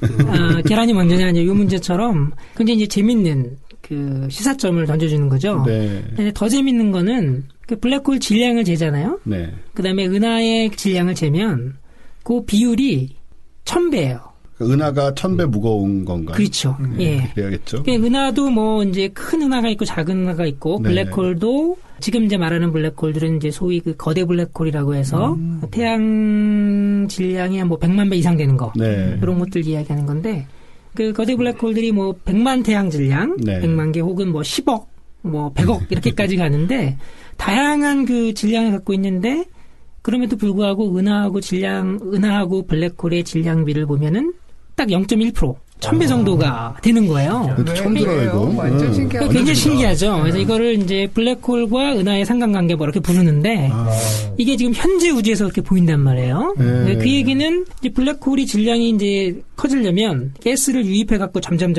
계란이 먼저냐, 이제 이 문제처럼 굉장히 이제 재밌는 그 시사점을 던져주는 거죠. 네. 근데 더 재밌는 거는 그 블랙홀 질량을 재잖아요. 네. 그 다음에 은하의 질량을 재면 그 비율이 1000배예요. 은하가 1000배 무거운 건가요? 그렇죠. 예. 그래야겠죠. 그러니까 은하도 뭐 이제 큰 은하가 있고 작은 은하가 있고 네. 블랙홀도 지금 이제 말하는 블랙홀들은 이제 소위 그 거대 블랙홀이라고 해서 태양 질량이 한 뭐 100만 배 이상 되는 거 네. 이런 것들 이야기하는 건데 그 거대 블랙홀들이 뭐 100만 태양 질량, 네. 100만 개 혹은 뭐 10억, 뭐 100억 이렇게까지 가는데 다양한 그 질량을 갖고 있는데 그럼에도 불구하고 은하하고 블랙홀의 질량비를 보면은 딱 0.1%, 1000배 정도가 되는 거예요. 처음 들어요, 이거. 완전 신기하다. 굉장히 신기하죠. 그래서 이거를 이제 블랙홀과 은하의 상관관계 뭐 이렇게 부르는데 이게 지금 현재 우주에서 그렇게 보인단 말이에요. 네. 그 얘기는 이제 블랙홀이 질량이 이제 커지려면 가스를 유입해 갖고 점점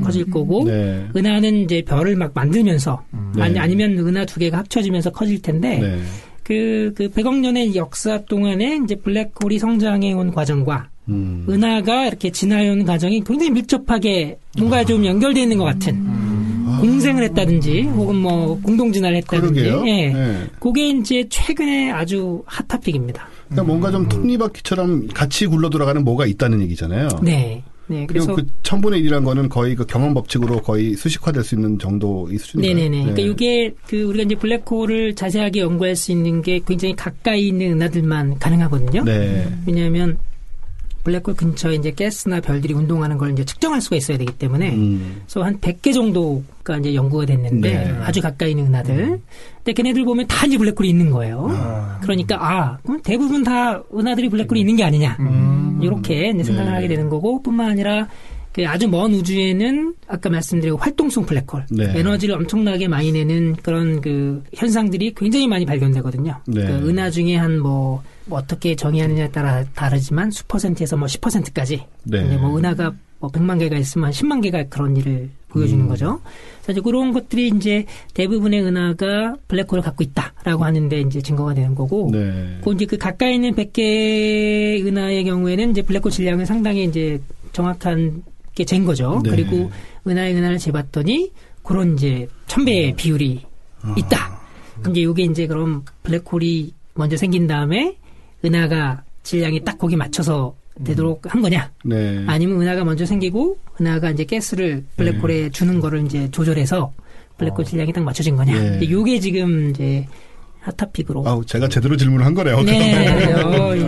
커질 거고 네. 은하는 이제 별을 막 만들면서 네. 아니면 은하 두 개가 합쳐지면서 커질 텐데 네. 그 100억 년의 역사 동안에 이제 블랙홀이 성장해 온 과정과 은하가 이렇게 진화해온 과정이 굉장히 밀접하게 뭔가 좀 연결되어 있는 것 같은 공생을 했다든지 혹은 뭐 공동 진화를 했다든지 예. 네. 그게 이제 최근에 아주 핫토픽입니다. 그러니까 뭔가 좀 톱니바퀴처럼 같이 굴러 돌아가는 뭐가 있다는 얘기잖아요. 네. 네, 그래서 그 1000분의 1이라는 거는 거의 그 경험 법칙으로 거의 수식화될 수 있는 정도의 수준인가요? 네네네. 네. 그러니까 이게 그 우리가 이제 블랙홀을 자세하게 연구할 수 있는 게 굉장히 가까이 있는 은하들만 가능하거든요. 네. 왜냐하면 블랙홀 근처에 이제 가스나 별들이 운동하는 걸 이제 측정할 수가 있어야 되기 때문에, 그래서 한 100개 정도가 이제 연구가 됐는데, 네. 아주 가까이 있는 은하들. 근데 걔네들 보면 다 이제 블랙홀이 있는 거예요. 그러니까, 그럼 대부분 다 은하들이 블랙홀이 있는 게 아니냐. 이렇게 이제 생각을 하게 되는 거고, 뿐만 아니라, 그 아주 먼 우주에는 아까 말씀드린 활동성 블랙홀, 네. 에너지를 엄청나게 많이 내는 그런 그 현상들이 굉장히 많이 발견되거든요. 네. 그 은하 중에 한 뭐 어떻게 정의하느냐에 따라 다르지만 수퍼센트에서 뭐 10%까지. 네. 뭐 은하가 뭐 100만 개가 있으면 10만 개가 그런 일을 보여주는 거죠. 그래서 그런 것들이 이제 대부분의 은하가 블랙홀을 갖고 있다라고 하는데 이제 증거가 되는 거고, 네. 그 이제 그 가까이 있는 100개 은하의 경우에는 이제 블랙홀 질량은 상당히 이제 정확한 게 잰 거죠. 네. 그리고 은하를 재봤더니 그런 이제 1000배의 비율이 있다. 근데 이게 이제 그럼 블랙홀이 먼저 생긴 다음에 은하가 질량이 딱 거기 맞춰서 되도록 한 거냐? 네. 아니면 은하가 먼저 생기고 은하가 이제 가스를 블랙홀에 네. 주는 거를 이제 조절해서 블랙홀 질량이 딱 맞춰진 거냐? 네. 이게 지금 이제 핫토픽으로. 제가 제대로 질문을 한 거네요. 네.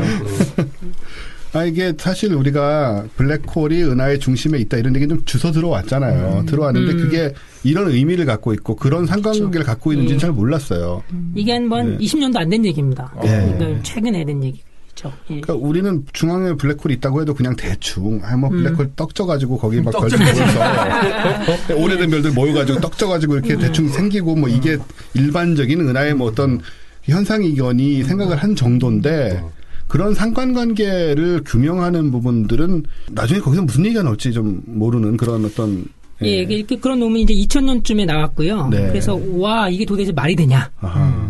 이게 사실 우리가 블랙홀이 은하의 중심에 있다 이런 얘기 좀 주워 들어왔잖아요. 들어왔는데 그게 이런 의미를 갖고 있고 그런 상관관계를 그렇죠. 갖고 있는지는 잘 몰랐어요. 이게 한 20년도 안 된 얘기입니다. 그러니까 최근에 된 얘기죠. 그러니까 우리는 중앙에 블랙홀이 있다고 해도 그냥 대충 뭐 블랙홀 떡져가지고 거기 막 별들 모여서 오래된 별들 모여가지고 떡져가지고 이렇게 대충 생기고 뭐 이게 일반적인 은하의 뭐 어떤 현상이거니 생각을 한 정도인데 그런 상관관계를 규명하는 부분들은 나중에 거기서 무슨 얘기가 나올지 좀 모르는 그런 어떤. 예, 그런 논문이 이제 2000년쯤에 나왔고요. 네. 그래서 이게 도대체 말이 되냐.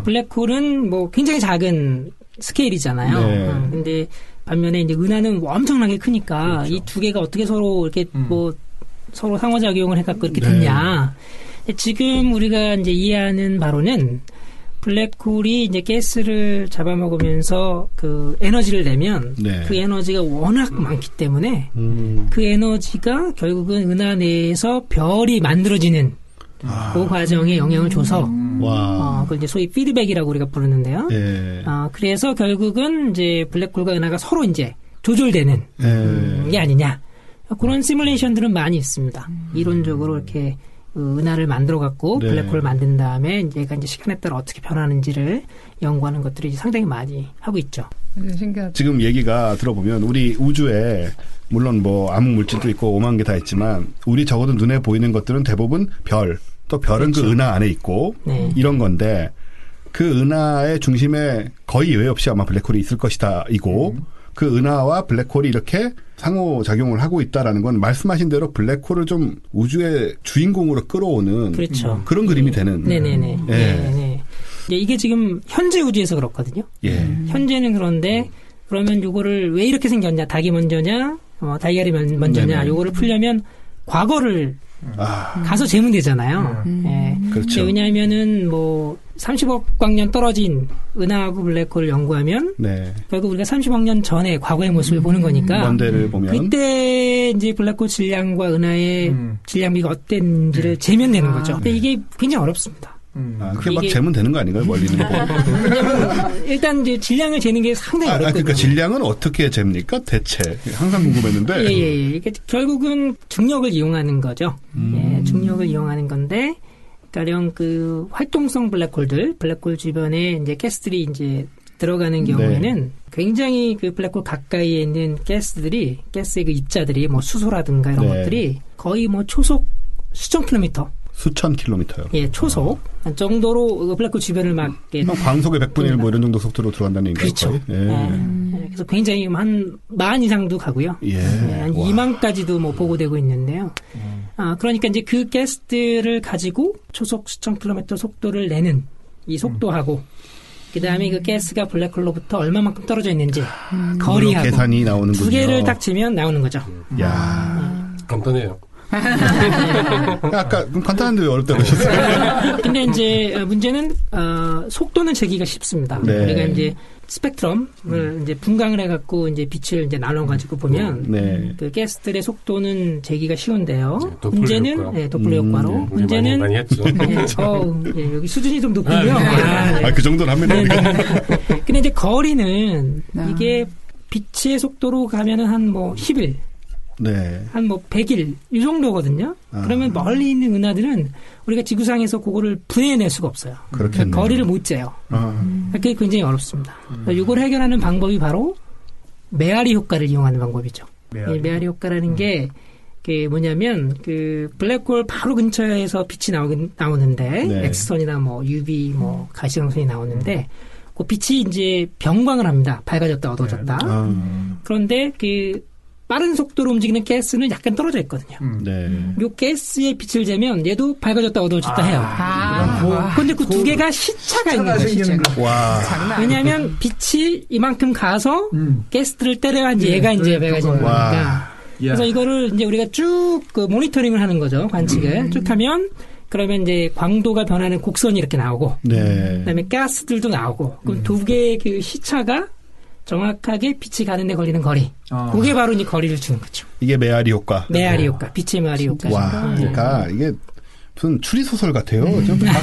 블랙홀은 뭐 굉장히 작은 스케일이잖아요. 네. 근데 반면에 이제 은하는 그렇게 크니까 그렇죠. 이 두 개가 어떻게 서로 이렇게 뭐 서로 상호작용을 해갖고 이렇게 됐냐. 네. 지금 우리가 이제 이해하는 바로는 블랙홀이 이제 가스를 잡아먹으면서 그 에너지를 내면 네. 그 에너지가 워낙 많기 때문에 그 에너지가 결국은 은하 내에서 별이 만들어지는 그 과정에 영향을 줘서 그걸 이제 소위 피드백이라고 우리가 부르는데요. 네. 그래서 결국은 이제 블랙홀과 은하가 서로 이제 조절되는 게 아니냐. 그런 시뮬레이션들은 많이 있습니다. 이론적으로 이렇게 은하를 만들어갖고 네. 블랙홀을 만든 다음에 얘가 이제 시간에 따라 어떻게 변하는지를 연구하는 것들이 상당히 많이 하고 있죠. 신기하다. 지금 얘기가 들어보면 우리 우주에 물론 뭐 암흑 물질도 있고 5만 개 다 있지만 우리 적어도 눈에 보이는 것들은 대부분 별, 또 별은 그렇죠. 그 은하 안에 있고 네. 이런 건데 그 은하의 중심에 거의 예외 없이 아마 블랙홀이 있을 것이다 이고 그 은하와 블랙홀이 이렇게 상호작용을 하고 있다라는 건 말씀하신 대로 블랙홀을 좀 우주의 주인공으로 끌어오는 그렇죠. 그런 그림이 되는. 네네네. 예. 네네. 이게 지금 현재 우주에서 그렇거든요. 예. 현재는 그런데 그러면 이거를 왜 이렇게 생겼냐? 닭이 먼저냐? 달걀이 먼저냐? 이거를 풀려면 과거를 가서 재면 되잖아요. 예. 그렇죠. 왜냐하면은 뭐 30억 광년 떨어진 은하하고 블랙홀을 연구하면 네. 결국 우리가 30억 년 전에 과거의 모습을 보는 거니까 먼데를 보면 그때 이제 블랙홀 질량과 은하의 질량비가 어땠는지를 재면 되는 거죠. 근데 이게 굉장히 어렵습니다. 그게 막 재면 되는 거 아닌가요? 멀리는 거. 일단 이제 질량을 재는 게 상당히 어렵거든요. 그러니까 질량은 어떻게 잽니까? 대체 항상 궁금했는데. 예. 결국은 중력을 이용하는 거죠. 예, 중력을 이용하는 건데, 가령 그 활동성 블랙홀 주변에 이제 가스들이 이제 들어가는 경우에는 네. 굉장히 그 블랙홀 가까이에 있는 가스의 그 입자들이 뭐 수소라든가 이런 네. 것들이 거의 뭐 초속 수천 킬로미터. 수천 킬로미터요. 예, 초속 정도로 블랙홀 주변을 막 광속의 100분의 1 뭐 이런 정도 속도로 들어간다는 얘기죠. 그렇죠. 예. 그래서 굉장히 한 10,000 이상도 가고요. 예. 한 20,000까지도 뭐 보고되고 있는데요. 그러니까 이제 그 가스들을 가지고 초속 수천 킬로미터 속도를 내는 이 속도하고 그다음에 그 가스가 블랙홀로부터 얼마만큼 떨어져 있는지 거리하고 계산이 나오는군요. 두 개를 딱 치면 나오는 거죠. 야, 간단해요. 아까 간단한데 왜 어렵다고 하셨어요? 근데 이제 문제는 속도는 재기가 쉽습니다. 네. 우리가 이제 스펙트럼을 이제 분광을 해갖고 이제 빛을 이제 나눠가지고 보면 네. 그 가스들의 속도는 재기가 쉬운데요. 도플러 문제는 효과. 도플러 효과로 우리 문제는 많이 했죠. 여기 수준이 좀 높군요. 그 정도는 하면 됩니다. 근데 이제 거리는 이게 빛의 속도로 가면은 한 뭐 10일, 네. 한 뭐 100일 이 정도거든요. 그러면 멀리 있는 은하들은 우리가 지구상에서 그거를 분해낼 수가 없어요. 그렇겠네요. 거리를 못 재요. 그게 굉장히 어렵습니다. 이걸 해결하는 방법이 바로 메아리 효과를 이용하는 방법이죠. 이 메아리 효과라는 게 뭐냐면 그 블랙홀 바로 근처에서 빛이 나오는데 네. 엑스선이나 뭐 UV 뭐 가시광선이 나오는데 그 빛이 이제 변광을 합니다. 밝아졌다 어두워졌다. 그런데 그 빠른 속도로 움직이는 가스는 약간 떨어져 있거든요. 네. 요 가스의 빛을 재면 얘도 밝아졌다 어두워졌다 해요. 그런데 그 두 개가 시차가 있는 거예요. 시차가. 와. 왜냐하면 빛이 이만큼 가서 가스들을 때려야 이제 얘가 이제 밝아지는 거니까. 그래서 이거를 이제 우리가 쭉 그 모니터링을 하는 거죠. 관측을 쭉 하면 그러면 이제 광도가 변하는 곡선이 이렇게 나오고, 네. 그다음에 가스들도 나오고, 그럼 두 개의 그 시차가 정확하게 빛이 가는 데 걸리는 거리. 그게 바로 이제 거리를 주는 거죠. 이게 메아리 효과. 메아리 효과, 빛의 메아리 효과. 와, 그러니까 이게 무슨 추리 소설 같아요.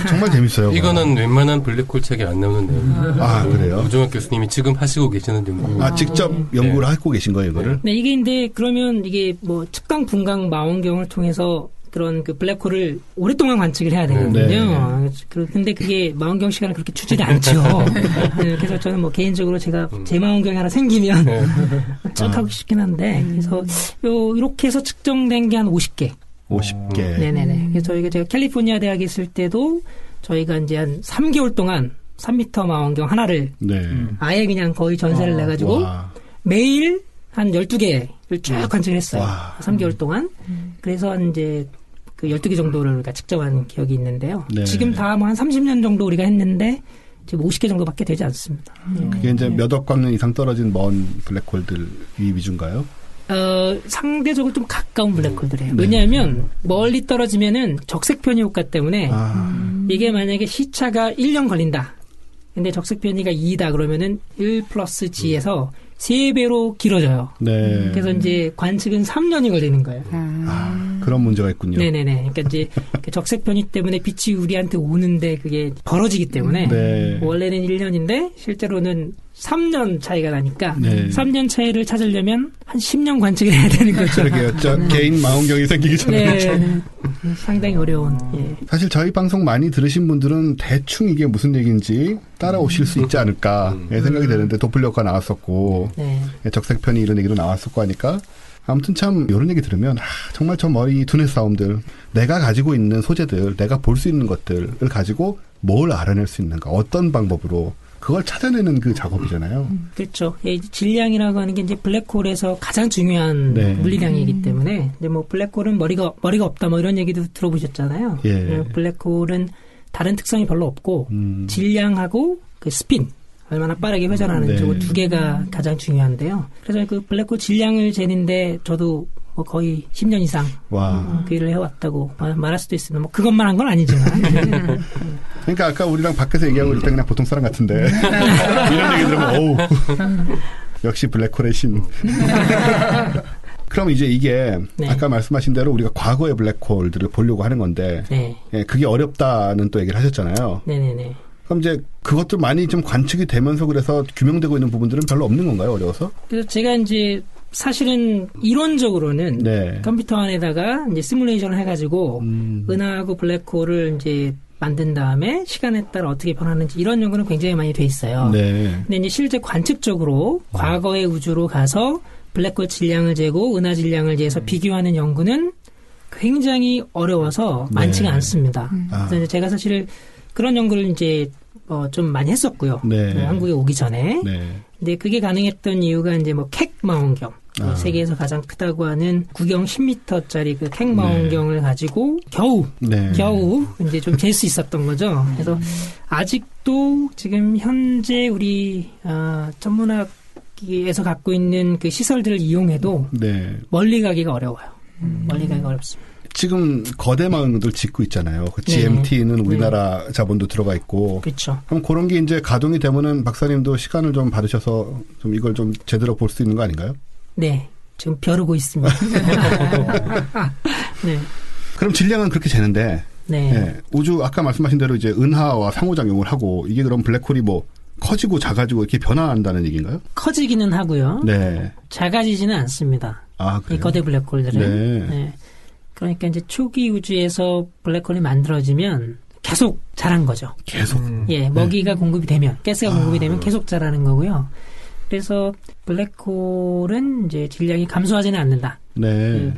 정말 재밌어요. 이거는 웬만한 블랙홀 책에 안 나오는데. 아, 그래요? 우종혁 교수님이 지금 하시고 계시는 연구. 직접 연구를 하고 계신 거예요, 이거를? 네, 이게 근데 그러면 이게 뭐 측강, 분광, 망원경을 통해서 그런 그 블랙홀을 오랫동안 관측을 해야 되거든요. 근데 그게 망원경 시간을 그렇게 주지를 않죠. 그래서 저는 뭐 개인적으로 제가 제 망원경이 하나 생기면 쭉 하고 싶긴 한데, 그래서 이렇게 해서 측정된 게 한 50개. 50개. 네네네. 그래서 제가 캘리포니아 대학에 있을 때도 저희가 이제 한 3개월 동안 3m 망원경 하나를 아예 그냥 거의 전세를 내가지고 매일 한 12개를 쭉 관측을 했어요. 3개월 동안. 그래서 이제 그 12개 정도를 우리가 측정한 기억이 있는데요. 네. 지금 다 뭐 한 30년 정도 우리가 했는데 지금 50개 정도밖에 되지 않습니다. 그게 이제 몇 억 광년 이상 떨어진 먼 블랙홀들이 위주인가요? 상대적으로 좀 가까운 블랙홀들이에요. 왜냐하면 멀리 떨어지면은 적색 편의 효과 때문에 이게 만약에 시차가 1년 걸린다. 근데 적색 편의가 2다 그러면은 1 플러스 G에서 3배로 길어져요. 네. 그래서 이제 관측은 3년이 걸리는 거예요. 그런 문제가 있군요. 네네네. 그러니까 이제 적색 편의 때문에 빛이 우리한테 오는데 그게 벌어지기 때문에 원래는 1년인데 실제로는 3년 차이가 나니까 3년 차이를 찾으려면 한 10년 관측을 해야 되는 거죠. 그러게요. 개인 망원경이 생기기 전에. 상당히 어려운. 사실 저희 방송 많이 들으신 분들은 대충 이게 무슨 얘기인지 따라오실 수 있지 않을까 생각이 되는데 도플러가 나왔었고 적색 편의 이런 얘기도 나왔었고 하니까 아무튼 참 이런 얘기 들으면 정말 저 머리 두뇌 싸움들 내가 가지고 있는 소재들 내가 볼 수 있는 것들을 가지고 뭘 알아낼 수 있는가 어떤 방법으로 그걸 찾아내는 그 작업이잖아요. 그렇죠. 질량이라고 하는 게 이제 블랙홀에서 가장 중요한 물리량이기 때문에 근데 뭐 블랙홀은 머리가 없다 뭐 이런 얘기도 들어보셨잖아요. 블랙홀은 다른 특성이 별로 없고 질량하고 그 스핀 얼마나 빠르게 회전하는지 그 두 개가 가장 중요한데요. 그래서 그 블랙홀 질량을 재는데 저도 뭐 거의 10년 이상 그 일을 해왔다고 말할 수도 있습니다. 뭐 그것만 한 건 아니지만. 그러니까 아까 우리랑 밖에서 얘기하고 있을 때 그냥 보통 사람 같은데 이런 얘기 들으면 어우 역시 블랙홀의 신. 그럼 이제 이게 아까 말씀하신 대로 우리가 과거의 블랙홀들을 보려고 하는 건데 그게 어렵다는 또 얘기를 하셨잖아요. 네네네. 그럼 이제 그것도 많이 좀 관측이 되면서 그래서 규명되고 있는 부분들은 별로 없는 건가요? 어려워서? 그래서 제가 이제 사실은 이론적으로는 컴퓨터 안에다가 이제 시뮬레이션을 해가지고 은하하고 블랙홀을 이제 만든 다음에 시간에 따라 어떻게 변하는지 이런 연구는 굉장히 많이 돼 있어요. 근데 이제 실제 관측적으로 과거의 우주로 가서 블랙홀 질량을 재고 은하 질량을 재서 비교하는 연구는 굉장히 어려워서 많지가 않습니다. 그래서 이제 제가 사실 그런 연구를 이제 좀 많이 했었고요. 한국에 오기 전에. 근데 그게 가능했던 이유가 이제 뭐 캑 망원경, 세계에서 가장 크다고 하는 구경 10m짜리 그 캥망원경을 가지고 겨우 이제 좀 잴 수 있었던 거죠. 그래서 아직도 지금 현재 우리 천문학에서 갖고 있는 그 시설들을 이용해도 멀리 가기가 어려워요. 멀리 가기가 어렵습니다. 지금 거대 마을들 짓고 있잖아요. 그 GMT는 우리나라 자본도 들어가 있고. 그렇죠. 그럼 그런 게 이제 가동이 되면은 박사님도 시간을 좀 받으셔서 좀 이걸 좀 제대로 볼 수 있는 거 아닌가요? 네. 지금 벼르고 있습니다. 네. 그럼 질량은 그렇게 재는데. 네. 우주 아까 말씀하신 대로 이제 은하와 상호작용을 하고 이게 그럼 블랙홀이 뭐 커지고 작아지고 이렇게 변화한다는 얘기인가요? 커지기는 하고요. 네. 작아지지는 않습니다. 아, 그래요? 이 거대 블랙홀들은. 네. 그러니까 이제 초기 우주에서 블랙홀이 만들어지면 계속 자란 거죠. 계속. 예, 먹이가 공급이 되면, 가스가 공급이 되면 계속 자라는 거고요. 그래서 블랙홀은 이제 질량이 감소하지는 않는다. 네.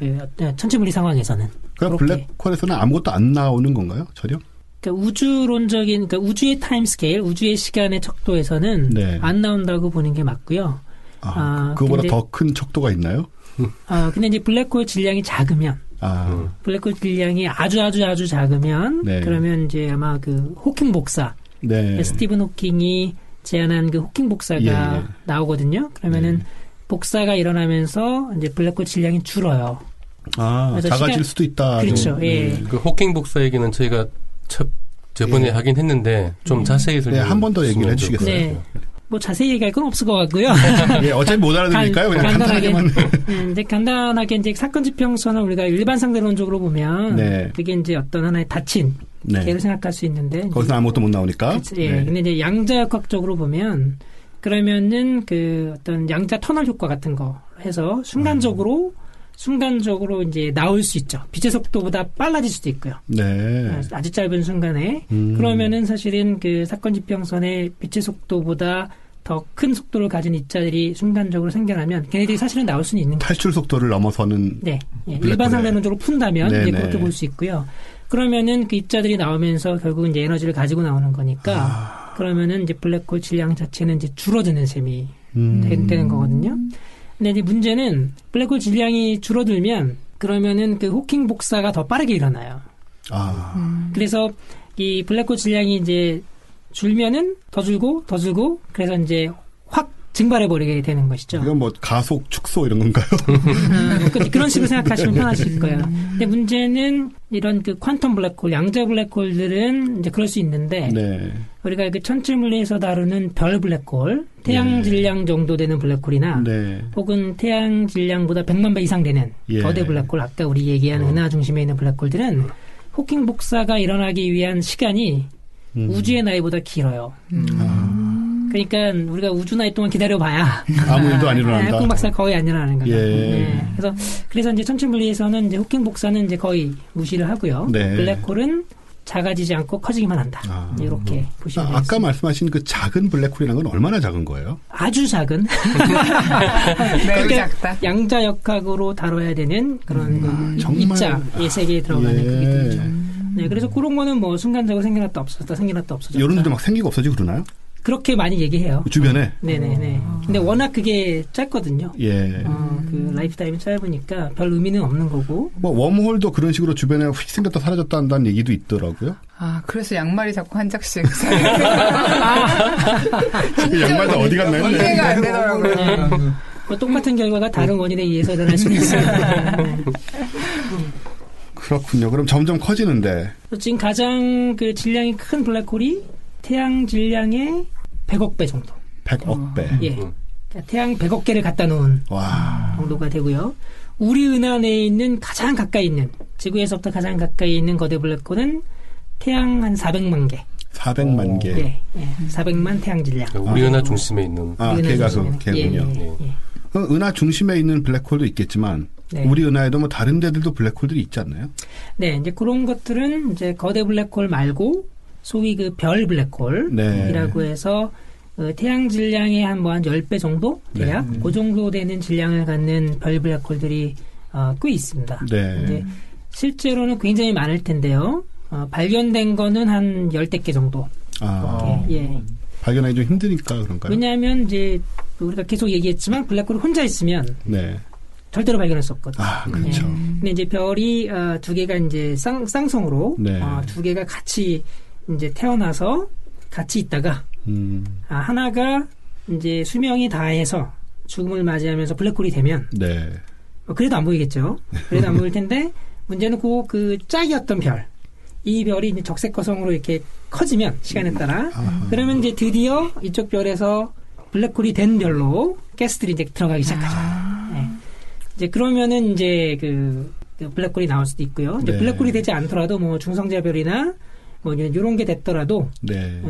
천체물리 상황에서는. 그럼 블랙홀에서는 아무것도 안 나오는 건가요? 전혀? 그러니까 우주론적인, 그러니까 우주의 타임스케일, 우주의 시간의 척도에서는 안 나온다고 보는 게 맞고요. 그거보다 더 큰 척도가 있나요? 근데 이제 블랙홀 질량이 작으면, 블랙홀 질량이 아주 작으면, 그러면 이제 아마 그 호킹 복사, 스티븐 호킹이 제안한 그 호킹 복사가 나오거든요. 그러면은 복사가 일어나면서 이제 블랙홀 질량이 줄어요. 작아질 수도 있다. 그렇죠. 예. 그 호킹 복사 얘기는 저희가 저번에 하긴 했는데 좀 자세히 설명. 한 번 더 얘기를 해주시겠어요? 네. 뭐 자세히 얘기할 건 없을 것 같고요. 어차피 못 알아들으니까요. 그냥 간단하게만. 이제 간단하게 이제 사건 지평선을 우리가 일반 상대론적으로 보면 그게 이제 어떤 하나의 닫힌 개로 생각할 수 있는데 거기서 아무것도 못 나오니까. 근데 이제 양자역학적으로 보면 그러면은 그 어떤 양자 터널 효과 같은 거 해서 순간적으로 이제 나올 수 있죠. 빛의 속도보다 빨라질 수도 있고요. 아주 짧은 순간에. 그러면은 사실은 그 사건 지평선의 빛의 속도보다 더 큰 속도를 가진 입자들이 순간적으로 생겨나면 걔네들이 사실은 나올 수는 있는 거죠. 탈출 속도를 넘어서는. 일반 상대론적으로 푼다면 이제 그렇게 볼 수 있고요. 그러면은 그 입자들이 나오면서 결국 이제 에너지를 가지고 나오는 거니까 그러면은 이제 블랙홀 질량 자체는 이제 줄어드는 셈이 되는 거거든요. 근데 이제 문제는 블랙홀 질량이 줄어들면 그러면은 그 호킹 복사가 더 빠르게 일어나요. 그래서 이 블랙홀 질량이 이제 줄면은 더 줄고 그래서 이제 확 증발해버리게 되는 것이죠. 이건 뭐 가속, 축소 이런 건가요? 그런 식으로 생각하시면 편하실 거예요. 근데 문제는 이런 그 퀀텀 블랙홀, 양자 블랙홀들은 이제 그럴 수 있는데 우리가 그 천체물리에서 다루는 별 블랙홀, 태양 질량 정도 되는 블랙홀이나 혹은 태양 질량보다 100만 배 이상 되는 거대 블랙홀, 아까 우리 얘기한 은하 중심에 있는 블랙홀들은 호킹 복사가 일어나기 위한 시간이 우주의 나이보다 길어요. 그러니까 우리가 우주 나이 동안 기다려봐야 아무 일도 안 일어난다. 호킹 복사 거의 안 일어나는 거죠. 그래서 이제 천체물리에서는 이제 호킹 복사는 이제 거의 무시를 하고요. 블랙홀은 작아지지 않고 커지기만 한다. 이렇게 보시면 되겠습니다. 아까 말씀하신 그 작은 블랙홀이라는 건 얼마나 작은 거예요? 아주 작은. 매우 작다. 양자역학으로 다뤄야 되는 그런 입자의 세계에 들어가는 크기들이죠. 그래서 그런 거는 뭐 순간적으로 생겨났다 없어졌다. 이런 데도 막 생기고 없어지고 그러나요? 그렇게 많이 얘기해요. 주변에? 네네네. 근데 워낙 그게 짧거든요. 그 라이프 타임이 짧으니까 별 의미는 없는 거고. 뭐 웜홀도 그런 식으로 주변에 휙 생겼다 사라졌다 한다는 얘기도 있더라고요. 그래서 양말이 자꾸 한 짝씩. 그 양말도 어디 갔나요? 이해가 안 되더라고요. 뭐 똑같은 결과가 다른 원인에 의해서 일어날 수는 있어요. 그렇군요. 그럼 점점 커지는데. 지금 가장 그 질량이 큰 블랙홀이 태양 질량의 100억 배 정도. 100억 배. 그러니까 태양 100억 개를 갖다 놓은 정도가 되고요. 우리 은하 내에 있는 가장 가까이 있는, 지구에서부터 가장 가까이 있는 거대 블랙홀은 태양 한 400만 개. 400만 개. 400만 태양 질량. 우리 은하 중심에 있는. 걔가 걔군요. 은하 중심에 있는 블랙홀도 있겠지만 우리 은하에도 뭐 다른 데들도 블랙홀들이 있지 않나요? 네, 이제 그런 것들은 이제 거대 블랙홀 말고 소위 그 별 블랙홀이라고 해서 태양 질량의 한 10배 정도 대략 그 정도 되는 질량을 갖는 별 블랙홀들이 꽤 있습니다. 근데 실제로는 굉장히 많을 텐데요. 발견된 거는 한 10대 개 정도. 발견하기 좀 힘드니까 그런가요? 왜냐하면 이제 우리가 계속 얘기했지만 블랙홀이 혼자 있으면 네. 절대로 발견할 수 없거든요. 아, 그렇죠. 근데 이제 별이 두 개가 이제 쌍성으로 네. 두 개가 같이 이제 태어나서 같이 있다가 하나가 이제 수명이 다해서 죽음을 맞이하면서 블랙홀이 되면 네. 그래도 안 보이겠죠. 그래도 안 보일 텐데 문제는 그 짝이었던 별. 이 별이 이제 적색거성으로 이렇게 커지면 시간에 따라 그러면 이제 드디어 이쪽 별에서 블랙홀이 된 별로 가스들이 이제 들어가기 시작하죠. 네. 이제 그러면은 이제 그 블랙홀이 나올 수도 있고요. 이제 네. 블랙홀이 되지 않더라도 뭐 중성자별이나 뭐 이런 게 됐더라도 네.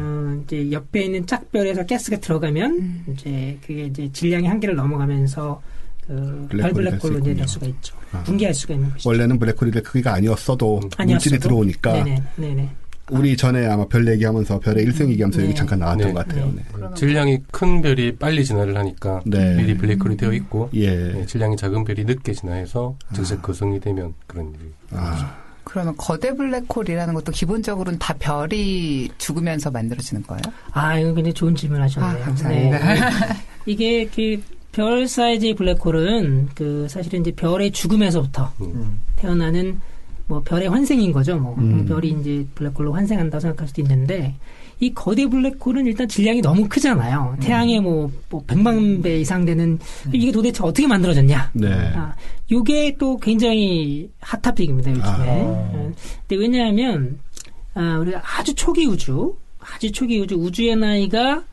이제 옆에 있는 짝별에서 가스가 들어가면 이제 그게 이제 질량의 한계를 넘어가면서 별 블랙홀로 이제 될 수가 있죠. 붕괴할 수가 있는 것이죠. 원래는 블랙홀의 크기가 아니었어도 물질이 들어오니까. 네네. 우리 전에 아마 별 얘기하면서 별의 일생 얘기하면서 여기 잠깐 나왔던 것 같아요. 네. 질량이 큰 별이 빨리 진화를 하니까 네. 미리 블랙홀이 되어 있고 예. 질량이 작은 별이 늦게 진화해서 적색 거성이 되면 그런 일이. 그러면 거대 블랙홀이라는 것도 기본적으로는 다 별이 죽으면서 만들어지는 거예요? 이거 굉장히 좋은 질문 하셨네요. 감사합니다. 네. 이게 별 사이즈의 블랙홀은 사실은 이제 별의 죽음에서부터 태어나는 뭐 별의 환생인 거죠. 별이 이제 블랙홀로 환생한다고 생각할 수도 있는데 이 거대 블랙홀은 일단 질량이 너무 크잖아요. 태양의 뭐 100만 배 이상 되는 이게 도대체 어떻게 만들어졌냐. 네. 이게 또 굉장히 핫토픽입니다. 요즘에. 근데 왜냐하면 우리가 아주 초기 우주의 나이가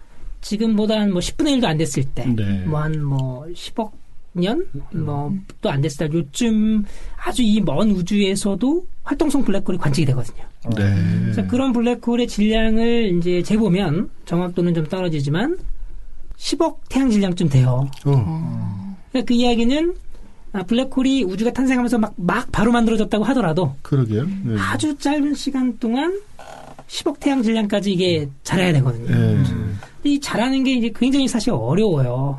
지금보다 한 10분의 1도 안 됐을 때, 네. 10억 년? 또 안 됐을 때, 요즘 아주 이 먼 우주에서도 활동성 블랙홀이 관측이 되거든요. 네. 그래서 그런 블랙홀의 질량을 이제 재보면, 정확도는 좀 떨어지지만, 10억 태양 질량쯤 돼요. 그러니까 그 이야기는, 블랙홀이 우주가 탄생하면서 막 바로 만들어졌다고 하더라도, 그러게요. 네. 아주 짧은 시간 동안 10억 태양 질량까지 이게 자라야 되거든요. 이 자라는 게 이제 굉장히 사실 어려워요.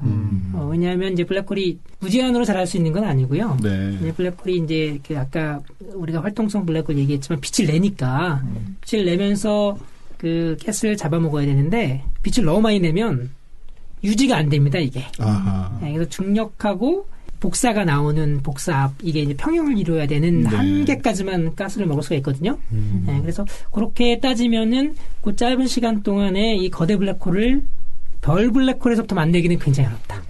왜냐하면 이제 블랙홀이 무제한으로 자랄 수 있는 건 아니고요. 네. 이제 블랙홀이 이제 아까 우리가 활동성 블랙홀 얘기했지만 빛을 내니까 빛을 내면서 그 가스를 잡아먹어야 되는데 빛을 너무 많이 내면 유지가 안 됩니다, 이게. 네, 그래서 중력하고 복사가 나오는 복사압, 이게 이제 평형을 이루어야 되는 한계까지만 가스를 먹을 수가 있거든요. 네, 그래서 그렇게 따지면은 그 짧은 시간 동안에 이 거대 블랙홀을 별 블랙홀에서부터 만들기는 굉장히 어렵다.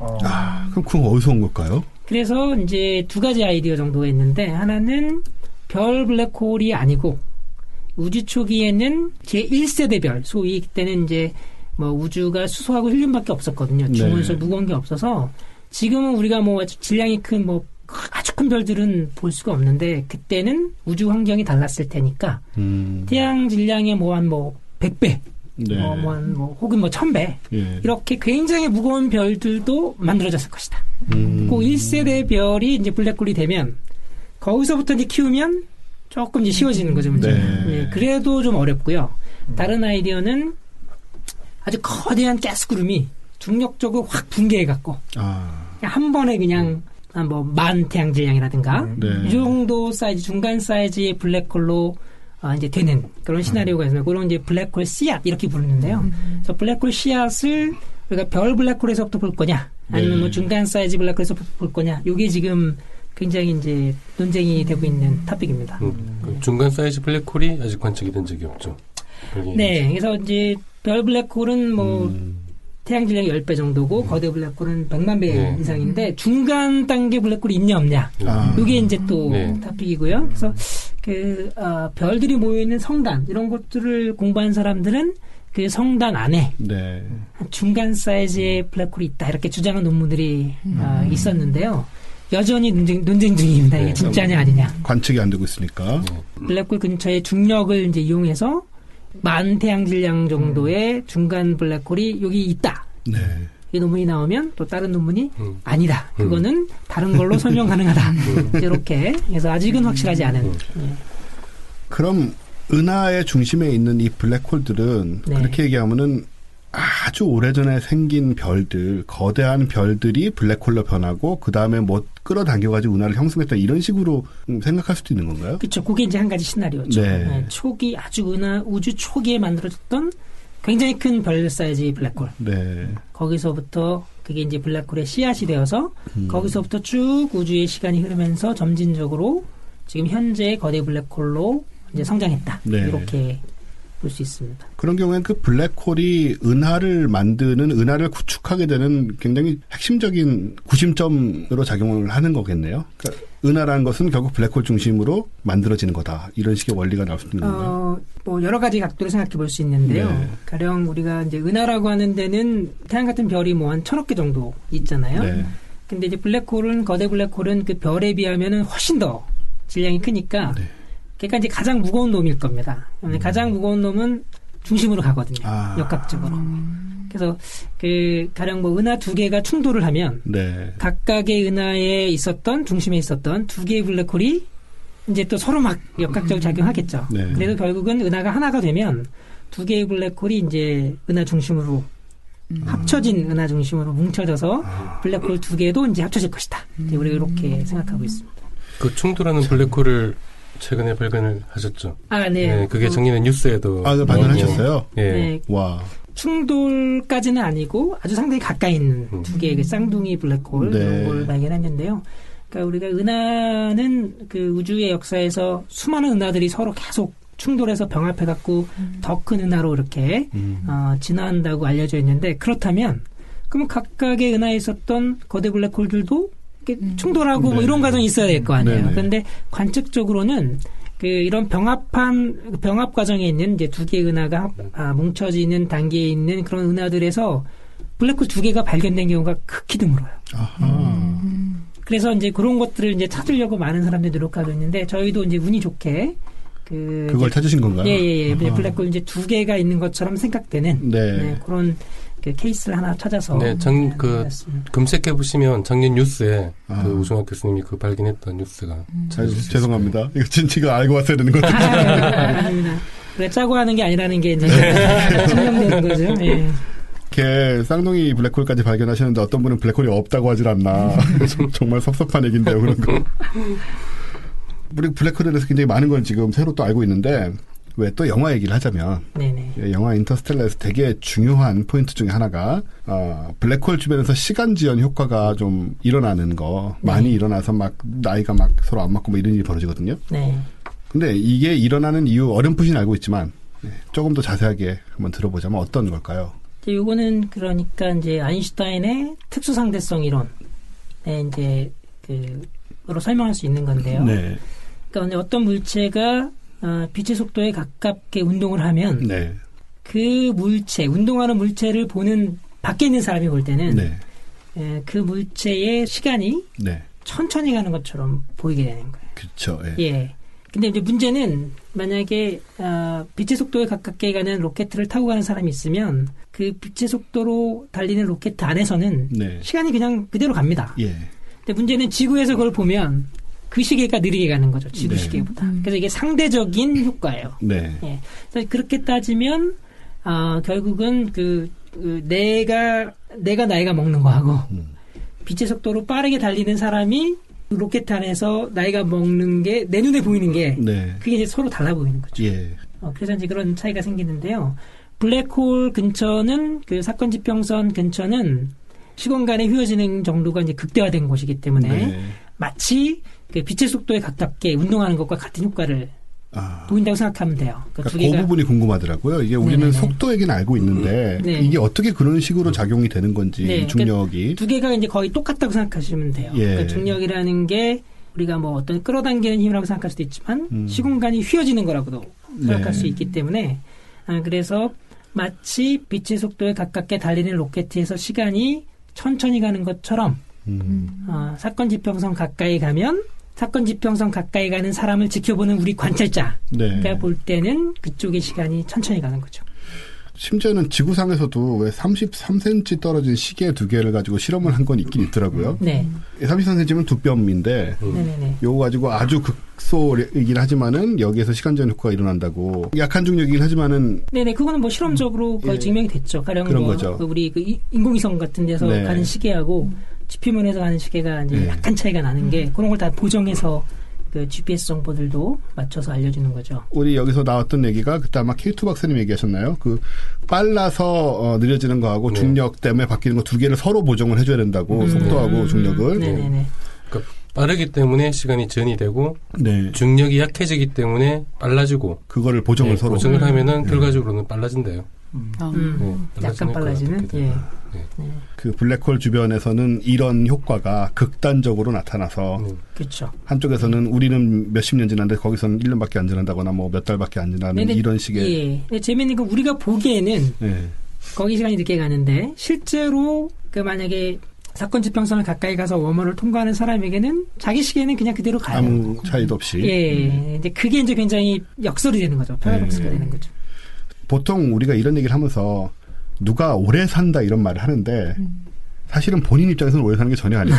그럼 그건 어디서 온 걸까요? 그래서 이제 두 가지 아이디어 정도가 있는데, 하나는 별 블랙홀이 아니고 우주 초기에는 제1세대 별, 소위 그때는 이제 뭐 우주가 수소하고 헬륨밖에 없었거든요. 중원에서 무거운 게 없어서 지금은 우리가 뭐 질량이 큰 뭐 아주 큰 별들은 볼 수가 없는데, 그때는 우주 환경이 달랐을 테니까 태양 질량의 한 100배, 네. 혹은 1000배 예. 이렇게 굉장히 무거운 별들도 만들어졌을 것이다. 그 1세대 별이 이제 블랙홀이 되면 거기서부터 이제 키우면 조금 이제 쉬워지는 거죠. 문제는. 네. 예, 그래도 좀 어렵고요. 다른 아이디어는 아주 거대한 가스 구름이 중력적으로 확 붕괴해갖고 한 번에 그냥 만 태양 질량이라든가 이 정도 사이즈, 중간 사이즈의 블랙홀로 이제 되는 그런 시나리오가 있습니다. 그런 이제 블랙홀 씨앗 이렇게 부르는데요. 그래서 블랙홀 씨앗을 우리가 별 블랙홀에서부터 볼 거냐, 아니면 뭐 중간 사이즈 블랙홀에서부터 볼 거냐, 이게 지금 굉장히 이제 논쟁이 되고 있는 토픽입니다. 중간 사이즈 블랙홀이 아직 관측이 된 적이 없죠. 네, 그래서 이제 별 블랙홀은 태양 질량이 10배 정도고 거대 블랙홀은 100만 배 이상인데 중간 단계 블랙홀이 있냐 없냐, 이게 이제 또 토픽이고요. 그래서 별들이 모여 있는 성단 이런 것들을 공부한 사람들은 그 성단 안에 중간 사이즈의 블랙홀이 있다 이렇게 주장한 논문들이 있었는데요. 여전히 논쟁 중입니다. 이게 진짜냐 아니냐. 관측이 안 되고 있으니까. 블랙홀 근처에 중력을 이제 이용해서 만 태양 질량 정도의 중간 블랙홀이 여기 있다. 네. 이 논문이 나오면 또 다른 논문이 아니다. 그거는 다른 걸로 설명 가능하다. 이렇게. 그래서 아직은 확실하지 않은. 그럼 은하의 중심에 있는 이 블랙홀들은 그렇게 얘기하면은 아주 오래전에 생긴 별들, 거대한 별들이 블랙홀로 변하고 그 다음에 뭐 끌어당겨가지고 은하를 형성했다 이런 식으로 생각할 수도 있는 건가요? 그렇죠. 그게 이제 한 가지 시나리오죠. 네. 초기 아주 우주 초기에 만들어졌던 굉장히 큰 별 사이즈의 블랙홀. 네. 거기서부터 그게 이제 블랙홀의 씨앗이 되어서 거기서부터 쭉 우주의 시간이 흐르면서 점진적으로 지금 현재의 거대 블랙홀로 이제 성장했다. 네. 이렇게 볼 수 있습니다. 그런 경우에는 그 블랙홀이 은하를 구축하게 되는 굉장히 핵심적인 구심점으로 작용을 하는 거겠네요. 그러니까 은하라는 것은 결국 블랙홀 중심으로 만들어지는 거다. 이런 식의 원리가 나올 수 있는 건가요? 뭐 여러 가지 각도로 생각해 볼 수 있는데요. 네. 가령 우리가 이제 은하라고 하는 데는 태양 같은 별이 뭐 한 1000억 개 정도 있잖아요. 네. 근데 이제 거대 블랙홀은 그 별에 비하면은 훨씬 더 질량이 크니까 네. 그러니까 이제 가장 무거운 놈일 겁니다. 가장 무거운 놈은 중심으로 가거든요. 역학적으로. 그래서 가령 뭐 은하 두 개가 충돌을 하면 네. 각각의 은하에 있었던 중심에 있었던 두 개의 블랙홀이 이제 또 서로 막 역학적으로 작용하겠죠. 네. 그래도 결국은 은하가 하나가 되면 두 개의 블랙홀이 이제 은하 중심으로 합쳐진 은하 중심으로 뭉쳐져서 블랙홀 두 개도 이제 합쳐질 것이다. 이제 우리가 이렇게 생각하고 있습니다. 그 충돌하는 블랙홀을 최근에 발견을 하셨죠? 아, 네. 네, 그게 작년에 뉴스에도. 발견하셨어요? 네. 네. 와. 충돌까지는 아니고 아주 상당히 가까이 있는 두 개의 그 쌍둥이 블랙홀 네. 이런 걸 발견했는데요. 그러니까 우리가 은하는 그 우주의 역사에서 수많은 은하들이 서로 계속 충돌해서 병합해갖고 더 큰 은하로 이렇게 진화한다고 알려져 있는데 그렇다면 그러면 각각의 은하에 있었던 거대 블랙홀들도 충돌하고 뭐 이런 과정이 있어야 될 거 아니에요. 그런데 관측적으로는 이런 병합 과정에 있는 이제 두 개의 은하가 뭉쳐지는 단계에 있는 그런 은하들에서 블랙홀 두 개가 발견된 경우가 극히 드물어요. 그래서 이제 그런 것들을 이제 찾으려고 많은 사람들이 노력하고 있는데 저희도 이제 운이 좋게 그걸 찾으신 건가요? 예. 블랙홀 이제 두 개가 있는 것처럼 생각되는 네. 그런 케이스를 하나 찾아서 네, 검색해 보시면 작년 뉴스에 그 우종학 교수님이 그 발견했던 뉴스가 죄송합니다. 이거 진치가 알고 왔어야 되는 거죠. 아닙니다. 그래 짜고 하는 게 아니라는 게 이제 증명되는 거죠. 예. 이렇게 쌍둥이 블랙홀까지 발견하시는데 어떤 분은 블랙홀이 없다고 하질 않나. 정말 섭섭한 얘기인데요, 그런 거. 우리 블랙홀에 대해서 굉장히 많은 걸 지금 새로 또 알고 있는데 왜 또 영화 얘기를 하자면 네네. 영화 인터스텔라에서 되게 중요한 포인트 중에 하나가 블랙홀 주변에서 시간 지연 효과가 좀 일어나는 거 많이 일어나서 막 나이가 막 서로 안 맞고 뭐 이런 일이 벌어지거든요. 네. 근데 이게 일어나는 이유 어렴풋이는 알고 있지만 조금 더 자세하게 한번 들어보자면 어떤 걸까요? 이거는 그러니까 이제 아인슈타인의 특수상대성 이론에 이제 그로 설명할 수 있는 건데요. 네. 그러니까 어떤 물체가 빛의 속도에 가깝게 운동을 하면 네. 그 운동하는 물체를 보는 밖에 있는 사람이 볼 때는 네. 그 물체의 시간이 네. 천천히 가는 것처럼 보이게 되는 거예요. 그렇죠. 예. 근데 이제 문제는 만약에 빛의 속도에 가깝게 가는 로켓을 타고 가는 사람이 있으면 그 빛의 속도로 달리는 로켓 안에서는 네. 시간이 그냥 그대로 갑니다. 예. 근데 문제는 지구에서 그걸 보면 그 시계가 느리게 가는 거죠. 지구 네. 시계보다. 그래서 이게 상대적인 효과예요. 네. 예. 그래서 그렇게 따지면 결국은 내가 나이가 먹는 거하고 빛의 속도로 빠르게 달리는 사람이 로켓 안에서 나이가 먹는 게 내 눈에 보이는 게 네. 그게 이제 서로 달라 보이는 거죠. 예. 그래서 이제 그런 차이가 생기는데요. 블랙홀 근처는 그 사건 지평선 근처는 시공간의 휘어지는 정도가 이제 극대화된 곳이기 때문에 네. 마치 그 빛의 속도에 가깝게 운동하는 것과 같은 효과를 보인다고 생각하면 돼요. 그러니까 그 부분이 궁금하더라고요. 이게 우리는 네네네. 속도 얘기는 알고 있는데 네. 이게 어떻게 그런 식으로 작용이 되는 건지 네, 중력이. 그러니까 두 개가 이제 거의 똑같다고 생각하시면 돼요. 예. 그러니까 중력이라는 게 우리가 뭐 어떤 끌어당기는 힘이라고 생각할 수도 있지만 시공간이 휘어지는 거라고도 생각할 네. 수 있기 때문에 그래서 마치 빛의 속도에 가깝게 달리는 로켓에서 시간이 천천히 가는 것처럼 사건 지평선 가까이 가면 사건 지평선 가까이 가는 사람을 지켜보는 우리 관찰자가 네. 볼 때는 그쪽의 시간이 천천히 가는 거죠. 심지어는 지구상에서도 왜 33cm 떨어진 시계 두 개를 가지고 실험을 한 건 있긴 있더라고요. 네. 33cm면 두 뼘인데 네네네. 요거 가지고 아주 극소이긴 하지만은 여기에서 시간전 효과가 일어난다고. 약한 중력이긴 하지만은 네네. 그거는 뭐 실험적으로 거의 예. 증명이 됐죠. 가령 그런 뭐 거죠. 우리 인공위성 같은 데서 네. 가는 시계하고 지표면에서 가는 시계가 이제 네. 약간 차이가 나는 게 그런 걸 다 보정해서 그 GPS 정보들도 맞춰서 알려주는 거죠. 우리 여기서 나왔던 얘기가 그때 아마 K2 박사님 얘기하셨나요? 그 빨라서 느려지는 거하고 네. 중력 때문에 바뀌는 거 두 개를 서로 보정을 해줘야 된다고 속도하고 중력을. 네네네. 그러니까 빠르기 때문에 시간이 전이 되고 네. 중력이 약해지기 때문에 빨라지고 그거를 보정을 네, 서로. 보정을 하면은 결과적으로는 빨라지는데요. 약간 빨라지는. 것 예. 같아요. 그 블랙홀 주변에서는 이런 효과가 극단적으로 나타나서 그렇죠. 한쪽에서는 우리는 몇십 년 지났는데 거기서는 1년밖에 안 지난다거나 뭐 몇 달밖에 안 지나는 이런 식의. 예. 근데 재미있는 건 우리가 보기에는 네. 거기 시간이 늦게 가는데 실제로 그 만약에 사건 지평선을 가까이 가서 웜홀을 통과하는 사람에게는 자기 시계는 그냥 그대로 가요. 아무 차이도 없이. 예. 근데 그게 이제 굉장히 역설이 되는 거죠. 패러독스가 되는 거죠. 보통 우리가 이런 얘기를 하면서 누가 오래 산다 이런 말을 하는데 사실은 본인 입장에서는 오래 사는 게 전혀 아니고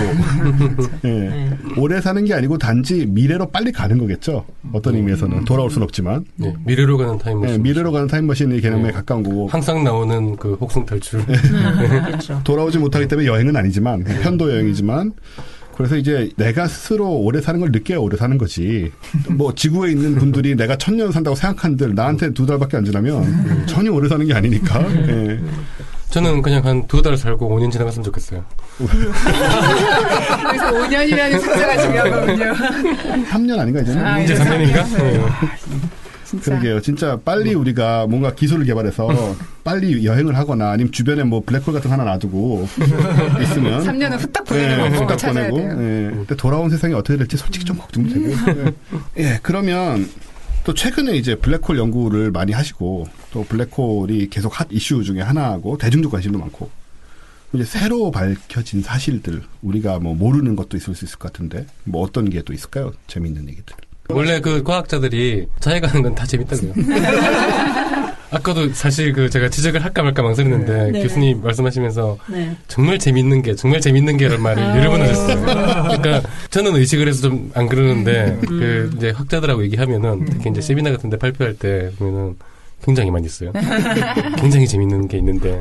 예. 오래 사는 게 아니고 단지 미래로 빨리 가는 거겠죠. 어떤 의미에서는 돌아올 수는 없지만 네, 미래로 가는 타임머신. 예, 미래로 가는 타임머신의 개념에 가까운 거고 항상 나오는 그 혹성 탈출. 그렇죠. 돌아오지 못하기 때문에 여행은 아니지만 편도 여행이지만 그래서 이제 내가 스스로 오래 사는 걸 느껴야 오래 사는 거지. 뭐 지구에 있는 분들이 내가 1000년 산다고 생각한들 나한테 2달밖에 안 지나면 전혀 오래 사는 게 아니니까. 예. 저는 그냥 한 2달 살고 5년 지나갔으면 좋겠어요. 그래서 5년이라는 숫자가 중요하거든요. 3년 아닌가 이제는? 이제 3년인가? 진짜. 그러게요. 진짜 빨리 우리가 뭔가 기술을 개발해서 빨리 여행을 하거나 아니면 주변에 뭐 블랙홀 같은 거 하나 놔두고 있으면 3년은 후딱 보내는 방법을 후딱 찾아야 보내고. 돼요. 예. 근데 돌아온 세상이 어떻게 될지 솔직히 좀 걱정도 되고요. 예. 그러면 또 최근에 이제 블랙홀 연구를 많이 하시고 또 블랙홀이 계속 핫 이슈 중에 하나고 대중적 관심도 많고 이제 새로 밝혀진 사실들 우리가 뭐 모르는 것도 있을 수 있을 것 같은데 뭐 어떤 게 또 있을까요? 재미있는 얘기들. 원래 그 과학자들이 자해가 하는 건 다 재밌다고요. 아까도 사실 그 제가 지적을 할까 말까 망설였는데 네. 교수님 말씀하시면서 네. 정말 재밌는 게라는 말을 여러 번 하셨어요. 그러니까 저는 의식을 해서 좀 안 그러는데 그 이제 학자들하고 얘기하면은 특히 이제 세미나 같은데 발표할 때 보면은 굉장히 많이 있어요. 굉장히 재밌는 게 있는데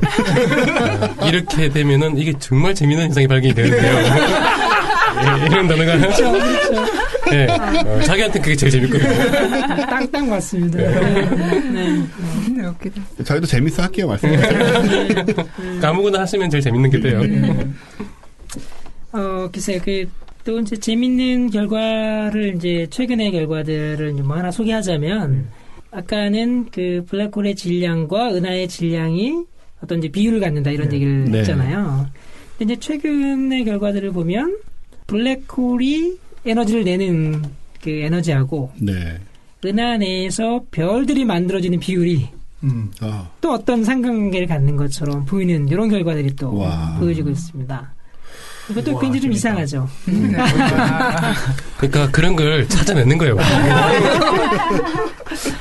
이렇게 되면은 이게 정말 재밌는 현상이 발견이 되는데요. 예, 이런 단어가 그렇죠. 네, 자기한테 그게 제일 재밌거든요. 땅땅 맞습니다. 네, 웃기다. 저희도 재밌어 할게요 말씀해주세요. 그러니까 아무거나 하시면 제일 재밌는 게 돼요. 글쎄요, 또 이제 재밌는 결과를 이제 최근의 결과들을 뭐 하나 소개하자면 아까는 그 블랙홀의 질량과 은하의 질량이 어떤 이제 비율을 갖는다 이런 얘기를 네. 했잖아요. 근데 이제 최근의 결과들을 보면 블랙홀이 에너지를 내는 그 에너지하고 네. 은하 내에서 별들이 만들어지는 비율이 또 어떤 상관관계를 갖는 것처럼 보이는 이런 결과들이 또 와. 보여지고 있습니다. 이것도 굉장히 좀 이상하죠. 그러니까 그런 걸 찾아내는 거예요.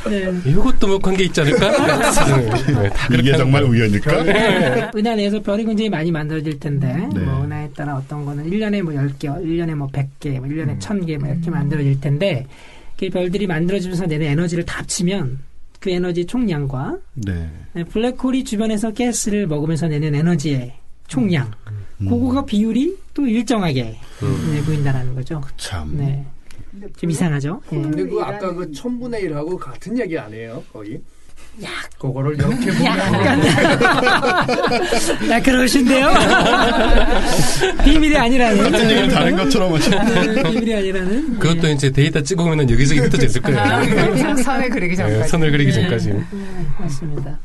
네. 이것도 뭐 관계 있지 않을까? 네, 다 그렇게 이게 하는 정말 거예요. 우연일까? 은하 내에서 별이 굉장히 많이 만들어질 텐데 네. 뭐 은하에 따라 어떤 거는 1년에 뭐 10개, 1년에 뭐 100개, 뭐 1년에 1000개 뭐 이렇게 만들어질 텐데 그 별들이 만들어지면서 내는 에너지를 다 합치면 그 에너지 총량과 네. 블랙홀이 주변에서 가스를 먹으면서 내는 에너지의 총량 그거가 비율이 또 일정하게 보인다라는 거죠. 참. 네. 좀 이상하죠. 예. 근데 그 아까 그 1000분의 1하고 같은 얘기 아니에요? 거의? 그거를 이렇게 보면 야, 그러신데요? 비밀이 아니라는. 같은 얘기는 다른 것처럼 하시네. 네, 비밀이 아니라는. 그것도 이제 데이터 찍어보면 여기저기 흩어져 있을 거예요. 선을 그리기 네, 전까지. 선을 그리기 전까지. 네, 맞습니다.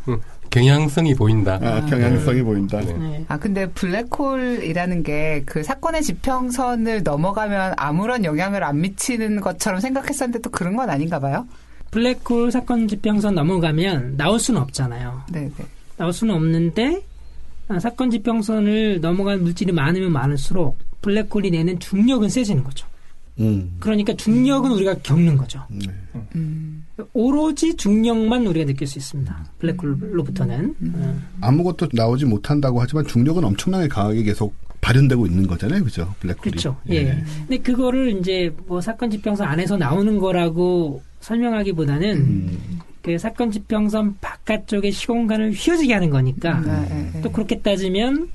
경향성이 보인다. 아, 경향성이 보인다. 네. 근데 블랙홀이라는 게 그 사건의 지평선을 넘어가면 아무런 영향을 안 미치는 것처럼 생각했었는데 또 그런 건 아닌가 봐요? 블랙홀 사건 지평선 넘어가면 나올 수는 없잖아요. 네. 나올 수는 없는데 사건 지평선을 넘어간 물질이 많으면 많을수록 블랙홀이 내는 중력은 세지는 거죠. 그러니까 중력은 우리가 겪는 거죠. 오로지 중력만 우리가 느낄 수 있습니다. 블랙홀로부터는. 아무것도 나오지 못한다고 하지만 중력은 엄청나게 강하게 계속 발현되고 있는 거잖아요. 그죠? 블랙홀이. 그렇죠. 예. 근데 그거를 이제 뭐 사건 지평선 안에서 나오는 거라고 설명하기보다는 그 사건 지평선 바깥쪽의 시공간을 휘어지게 하는 거니까 또 그렇게 따지면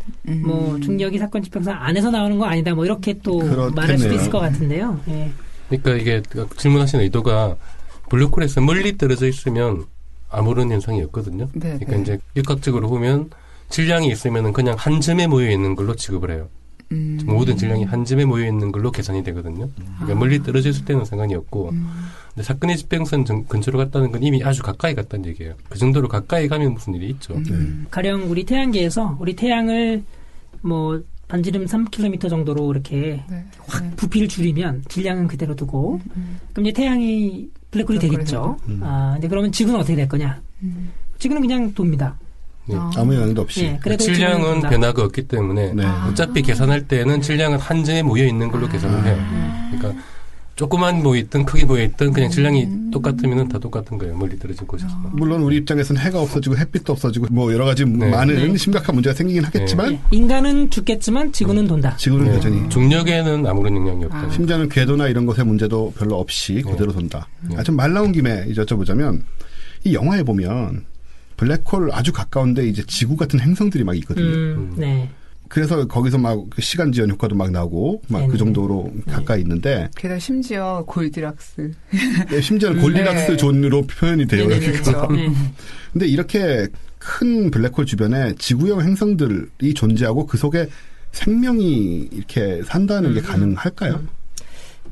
뭐 중력이 사건 지평선 안에서 나오는 거 아니다 뭐 이렇게 또 그렇겠네요. 말할 수도 있을 것 같은데요. 예. 그러니까 이게 질문하신 의도가 블랙홀에서 멀리 떨어져 있으면 아무런 현상이 없거든요. 네, 그러니까 네. 이제 육각적으로 보면 질량이 있으면은 그냥 한 점에 모여 있는 걸로 취급을 해요. 모든 질량이 한 점에 모여 있는 걸로 계산이 되거든요. 그러니까 멀리 떨어져 있을 때는 상관이 없고, 근데 사건의 집행선 근처로 갔다는 건 이미 아주 가까이 갔다는 얘기예요. 그 정도로 가까이 가면 무슨 일이 있죠. 가령 우리 태양계에서 우리 태양을 뭐 반지름 3km 정도로 이렇게 네. 확 부피를 줄이면 질량은 그대로 두고 그럼 이제 태양이 블랙홀이 되겠죠. 근데 그러면 지구는 어떻게 될 거냐? 지구는 그냥 돕니다. 네. 아무 영향도 없이. 예, 그래도 질량은 지구는 돈다. 변화가 없기 때문에 네. 어차피 계산할 때는 질량은 한 점에 모여 있는 걸로 계산을 해요. 그러니까 조그만 모여 있든 크게 모여 있든 그냥 질량이 똑같으면 다 똑같은 거예요. 멀리 떨어진 곳에서. 물론 우리 입장에서는 해가 없어지고 햇빛도 없어지고 뭐 여러 가지 네. 많은 네. 심각한 문제가 생기긴 하겠지만 예, 인간은 죽겠지만 지구는 돈다. 지구는 네. 여전히 중력에는 아무런 영향이 없다. 심지어는 궤도나 이런 것의 문제도 별로 없이 그대로 돈다. 좀 말 나온 김에 이제 여쭤보자면 이 영화에 보면 블랙홀 아주 가까운데 이제 지구 같은 행성들이 막 있거든요. 네. 그래서 거기서 막그 시간 지연 효과도 막 나고 막 그 네네. 정도로 가까이 있는데 게다가 심지어 골디락스. 심지어는 골디락스 네. 존으로 표현이 돼요. 네네, 여기가. 그렇죠. 네. 근데 이렇게 큰 블랙홀 주변에 지구형 행성들이 존재하고 그 속에 생명이 이렇게 산다는 게 가능할까요?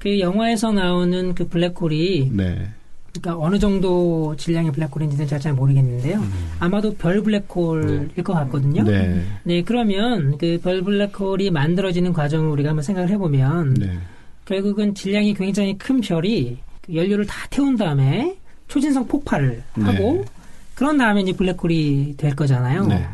그 영화에서 나오는 그 블랙홀이 네. 그러니까 어느 정도 질량의 블랙홀인지는 제가 잘 모르겠는데요. 아마도 별 블랙홀일 것 같거든요. 네. 네, 그러면 그 별 블랙홀이 만들어지는 과정을 우리가 한번 생각을 해보면 네. 결국은 질량이 굉장히 큰 별이 그 연료를 다 태운 다음에 초진성 폭발을 하고 네. 그런 다음에 이제 블랙홀이 될 거잖아요. 네.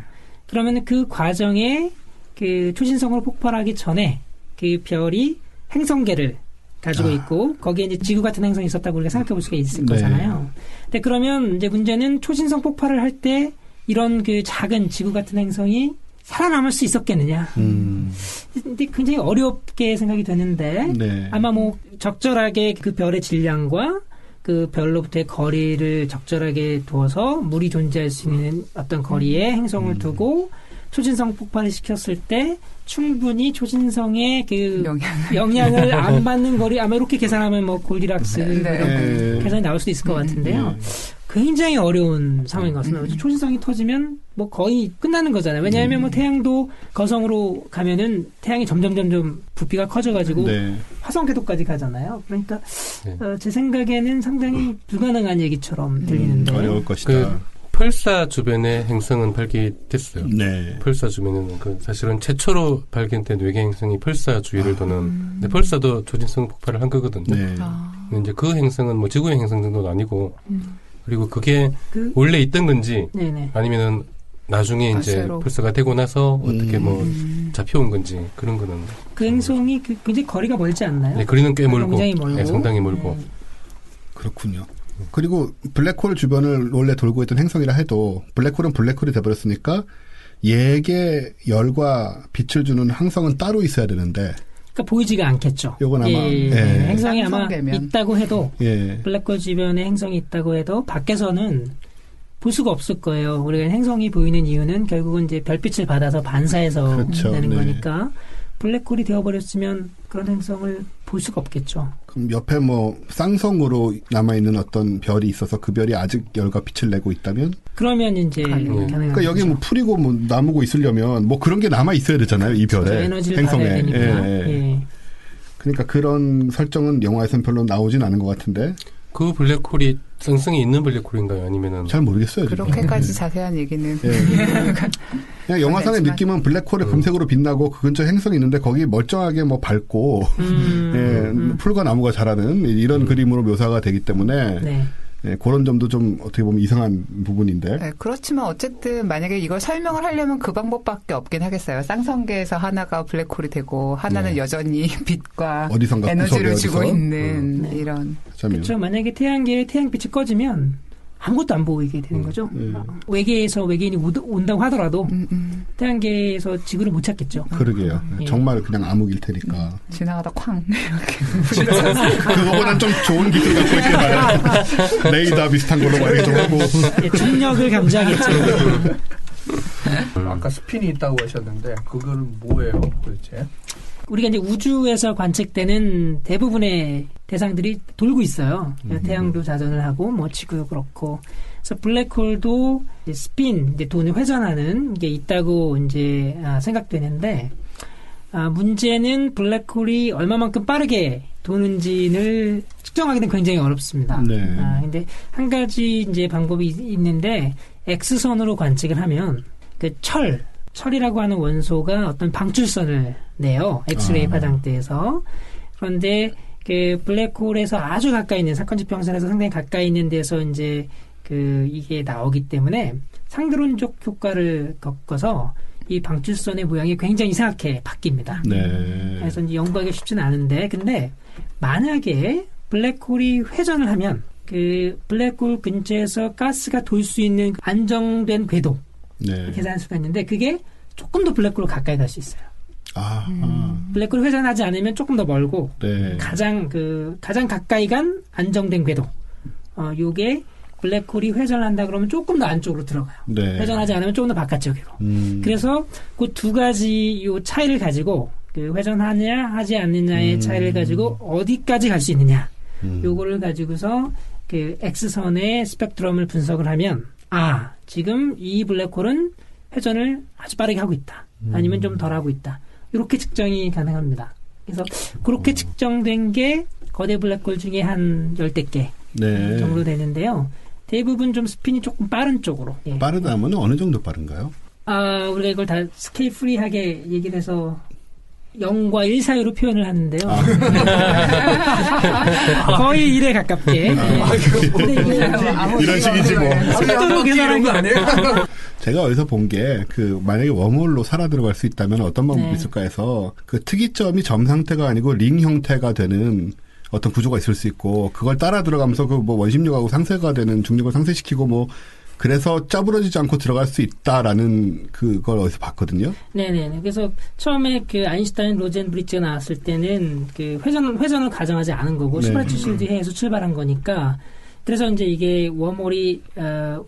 그러면 그 과정에 그 초진성으로 폭발하기 전에 그 별이 행성계를 가지고 있고 거기에 이제 지구 같은 행성이 있었다고 우리가 생각해 볼 수가 있을 네. 거잖아요. 근데 그러면 이제 문제는 초신성 폭발을 할 때 이런 그 작은 지구 같은 행성이 살아남을 수 있었겠느냐. 근데 굉장히 어렵게 생각이 되는데 네. 아마 뭐 적절하게 그 별의 질량과 그 별로부터의 거리를 적절하게 두어서 물이 존재할 수 있는 어떤 거리에 행성을 두고 초신성 폭발을 시켰을 때 충분히 초신성의 그 영향을 안 받는 거리 아마 이렇게 계산하면 뭐 골디락스 네. 계산이 나올 수도 있을 것 같은데요. 굉장히 어려운 상황인 것 같습니다. 초신성이 터지면 뭐 거의 끝나는 거잖아요. 왜냐하면 뭐 태양도 거성으로 가면은 태양이 점점 부피가 커져가지고 네. 화성 궤도까지 가잖아요. 그러니까 네. 제 생각에는 상당히 불가능한 얘기처럼 들리는데 어려울 것이다. 펄사 주변의 행성은 발견됐어요. 네. 펄사 주변에는 그 사실은 최초로 발견된 외계 행성이 펄사 주위를 도는. 근데 펄사도 초진성 폭발을 한 거거든요. 네. 근데 이제 그 행성은 뭐 지구의 행성 정도는 아니고, 그리고 그게 원래 있던 건지 네네. 아니면은 나중에 이제 새로. 펄사가 되고 나서 어떻게 뭐 잡혀온 건지 그런 거는. 그 행성이 굉장히 거리가 멀지 않나요? 네, 거리는 꽤 멀고, 굉장히 멀고. 네, 상당히 멀고. 네. 그렇군요. 그리고 블랙홀 주변을 원래 돌고 있던 행성이라 해도 블랙홀은 블랙홀이 돼버렸으니까 얘게 열과 빛을 주는 항성은 따로 있어야 되는데 그러니까 보이지가 않겠죠. 요건 아마 예. 예. 행성이 아마 상성되면. 있다고 해도 예. 블랙홀 주변에 행성이 있다고 해도 밖에서는 볼 수가 없을 거예요. 우리가 행성이 보이는 이유는 결국은 이제 별빛을 받아서 반사해서 그렇죠. 되는 네. 거니까 블랙홀이 되어버렸으면 그런 행성을 볼 수가 없겠죠. 그럼 옆에 뭐 쌍성으로 남아있는 어떤 별이 있어서 그 별이 아직 열과 빛을 내고 있다면 그러면 이제 가능한 그러니까 여기 거죠. 뭐 풀이고 뭐 나무고 있으려면 뭐 그런 게 남아 있어야 되잖아요. 이 별에 에너지를 행성에. 받아야 되니까. 예. 그러니까 그런 설정은 영화에서는 별로 나오진 않은 것 같은데 그 블랙홀이 성성이 있는 블랙홀인가요? 아니면은 잘 모르겠어요. 지금. 그렇게까지 자세한 얘기는 그냥 영화상의 알지만. 느낌은 블랙홀이 금색으로 빛나고 그 근처에 행성이 있는데 거기 멀쩡하게 뭐 밝고 풀과 나무가 자라는 이런 그림으로 묘사가 되기 때문에 네. 예, 그런 점도 좀 어떻게 보면 이상한 부분인데. 네, 그렇지만 어쨌든 만약에 이걸 설명을 하려면 그 방법밖에 없긴 하겠어요. 쌍성계에서 하나가 블랙홀이 되고 하나는 여전히 빛과 어디선가 에너지를 구석에 주고 어디서? 있는 이런. 그렇죠. 만약에 태양계에 태양빛이 꺼지면 아무것도 안 보이게 되는 거죠. 외계에서 외계인이 온다고 하더라도 태양계에서 지구를 못 찾겠죠. 그러게요. 예. 정말 그냥 암흑일 테니까. 지나가다 쾅 이렇게. 그거보단 좀 좋은 기술 갖고 있게 봐요. 레이더 비슷한 걸로 말이 좀 하고. 예, 중력을 감지하겠죠. 아까 스핀이 있다고 하셨는데 그거는 뭐예요 도대체? 우리가 이제 우주에서 관측되는 대부분의 대상들이 돌고 있어요. 태양도 자전을 하고 뭐 지구도 그렇고. 그래서 블랙홀도 스핀, 이제 돈을 회전하는 게 있다고 이제 생각되는데 문제는 블랙홀이 얼마만큼 빠르게 도는지를 측정하기는 굉장히 어렵습니다. 네. 근데 한 가지 이제 방법이 있는데 X선으로 관측을 하면 그 철이라고 하는 원소가 어떤 방출선을 내요. 엑스레이 파장대에서. 그런데 그 블랙홀에서 아주 가까이 있는 사건 지평선에서 상당히 가까이 있는 데서 이제 그 이게 나오기 때문에 상드론적 효과를 겪어서 이 방출선의 모양이 굉장히 이상하게 바뀝니다. 네. 그래서 이제 연구하기 쉽지는 않은데, 근데 만약에 블랙홀이 회전을 하면 그 블랙홀 근처에서 가스가 돌 수 있는 안정된 궤도 네. 계산할 수가 있는데 그게 조금 더 블랙홀로 가까이 갈 수 있어요. 블랙홀이 회전하지 않으면 조금 더 멀고 네. 가장 가까이 간 안정된 궤도. 요게 블랙홀이 회전한다 그러면 조금 더 안쪽으로 들어가요. 네. 회전하지 않으면 조금 더 바깥쪽으로. 그래서 그 두 가지 요 차이를 가지고 그 회전하냐 하지 않느냐의 차이를 가지고 어디까지 갈 수 있느냐. 요거를 가지고서 그 X선의 스펙트럼을 분석을 하면 지금 이 블랙홀은 회전을 아주 빠르게 하고 있다. 아니면 좀 덜 하고 있다. 이렇게 측정이 가능합니다. 그래서 그렇게 측정된 게 거대 블랙홀 중에 한 10개 네. 정도 되는데요. 대부분 좀 스핀이 조금 빠른 쪽으로. 예. 빠르다면 어느 정도 빠른가요? 우리가 이걸 다 스케일 프리하게 얘기를 해서 0과 1 사이로 표현을 하는데요. 거의 1에 가깝게. 이런 식이지 뭐. 속도로 계산한 거 아니에요? 제가 어디서 본 게 만약에 웜홀로 살아 들어갈 수 있다면 어떤 방법이 있을까 해서 그 특이점이 점 상태가 아니고 링 형태가 되는 어떤 구조가 있을 수 있고 그걸 따라 들어가면서 그 뭐 원심력하고 상쇄가 되는 중력을 상쇄시키고 뭐 그래서 짜부러지지 않고 들어갈 수 있다라는 그걸 어디서 봤거든요. 네네. 그래서 처음에 그 아인슈타인 로젠 브릿지가 나왔을 때는 그 회전을 가정하지 않은 거고 슈바르츠실드 해에서 출발한 거니까 그래서 이제 이게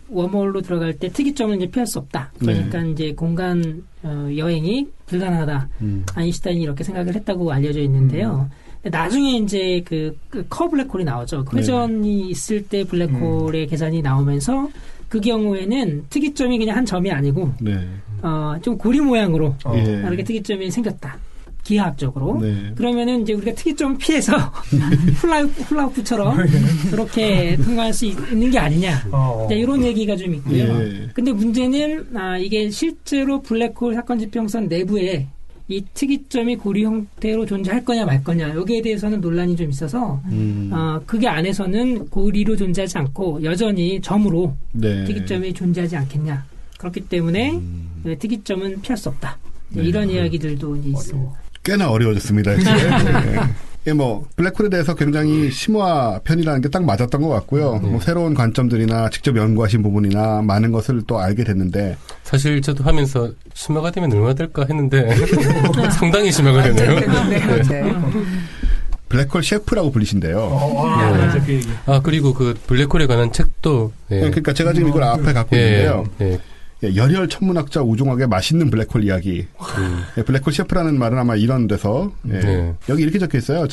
웜홀로 들어갈 때 특이점을 이제 피할 수 없다. 그러니까 이제 공간 여행이 불가능하다. 아인슈타인이 이렇게 생각을 했다고 알려져 있는데요. 나중에 이제 그 커 블랙홀이 나오죠. 회전이 있을 때 블랙홀의 계산이 나오면서 그 경우에는 특이점이 그냥 한 점이 아니고 좀 고리 모양으로 이렇게 특이점이 생겼다. 기하학적으로. 그러면은 이제 우리가 특이점 피해서 훌라후프처럼 그렇게 통과할 수 있는 게 아니냐. 이런 얘기가 좀 있고요. 근데 문제는 이게 실제로 블랙홀 사건 지평선 내부에 이 특이점이 고리 형태로 존재할 거냐 말 거냐 여기에 대해서는 논란이 좀 있어서 그게 안에서는 고리로 존재하지 않고 여전히 점으로 특이점이 존재하지 않겠냐. 그렇기 때문에 특이점은 피할 수 없다. 이런 이야기들도 이제 있습니다. 꽤나 어려워졌습니다. 뭐 블랙홀에 대해서 굉장히 심화 편이라는 게 딱 맞았던 것 같고요. 뭐 새로운 관점들이나 직접 연구하신 부분이나 많은 것을 또 알게 됐는데 사실 저도 하면서 심화가 되면 얼마나 될까 했는데 상당히 심화가 되네요. 블랙홀 셰프라고 불리신데요. 그리고 그 블랙홀에 관한 책도 그러니까 제가 지금 이걸 앞에 갖고 있는데요. 열혈 천문학자 우종학의 맛있는 블랙홀 이야기. 블랙홀 셰프라는 말은 아마 이런 데서 여기 이렇게 적혀 있어요.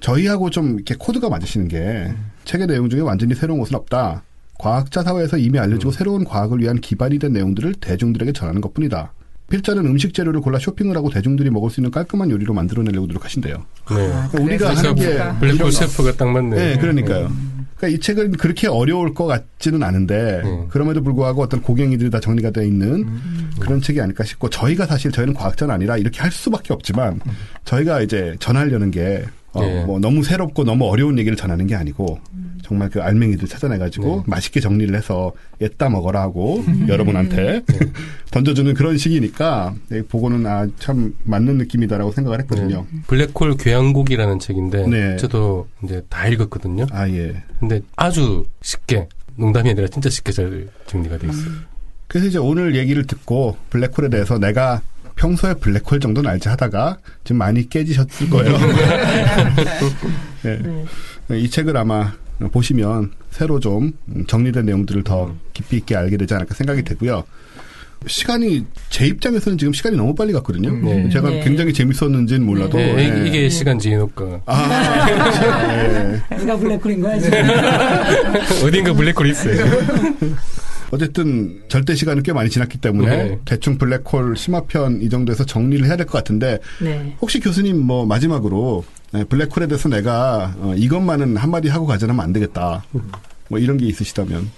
저희하고 좀 이렇게 코드가 맞으시는 게 책의 내용 중에 완전히 새로운 것은 없다. 과학자 사회에서 이미 알려지고 새로운 과학을 위한 기반이 된 내용들을 대중들에게 전하는 것뿐이다. 필자는 음식 재료를 골라 쇼핑을 하고 대중들이 먹을 수 있는 깔끔한 요리로 만들어내려고 노력하신대요. 우리가 하는 게 블랙홀 셰프가 딱 맞네요. 네, 그러니까요. 그러니까 이 책은 그렇게 어려울 것 같지는 않은데 그럼에도 불구하고 어떤 고갱이들이 다 정리가 되어 있는 그런 책이 아닐까 싶고 저희는 과학자는 아니라 이렇게 할 수밖에 없지만 저희가 이제 전하려는 게 뭐 너무 새롭고 너무 어려운 얘기를 전하는 게 아니고 정말 그 알맹이들 찾아내가지고 맛있게 정리를 해서 얘따 먹어라 하고 여러분한테 던져주는 그런 식이니까 보고는 참 맞는 느낌이다라고 생각을 했거든요. 블랙홀 교양곡이라는 책인데 저도 이제 다 읽었거든요. 근데 아주 쉽게 농담이 아니라 진짜 쉽게 잘 정리가 돼 있어요. 그래서 이제 오늘 얘기를 듣고 블랙홀에 대해서 내가 평소에 블랙홀 정도는 알지 하다가 지금 많이 깨지셨을 거예요. 이 책을 아마 보시면 새로 좀 정리된 내용들을 더 깊이 있게 알게 되지 않을까 생각이 되고요. 시간이 제 입장에서는 지금 시간이 너무 빨리 갔거든요. 네. 제가 네. 굉장히 재밌었는지는 몰라도 네, 이게 시간 지혜효과. 누가 블랙홀인 거야 지금? 어딘가 블랙홀이 있어요. 어쨌든 절대 시간은 꽤 많이 지났기 때문에 네. 대충 블랙홀 심화편 이 정도에서 정리를 해야 될 것 같은데 네. 혹시 교수님 뭐 마지막으로 블랙홀에 대해서 내가 이것만은 한마디 하고 가자면 안 되겠다. 뭐 이런 게 있으시다면.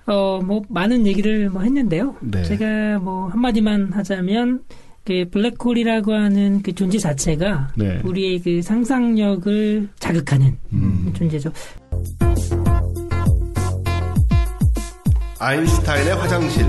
뭐 많은 얘기를 뭐 했는데요. 네. 제가 뭐 한마디만 하자면 그 블랙홀이라고 하는 그 존재 자체가 네. 우리의 그 상상력을 자극하는 존재죠. 아인슈타인의 화장실.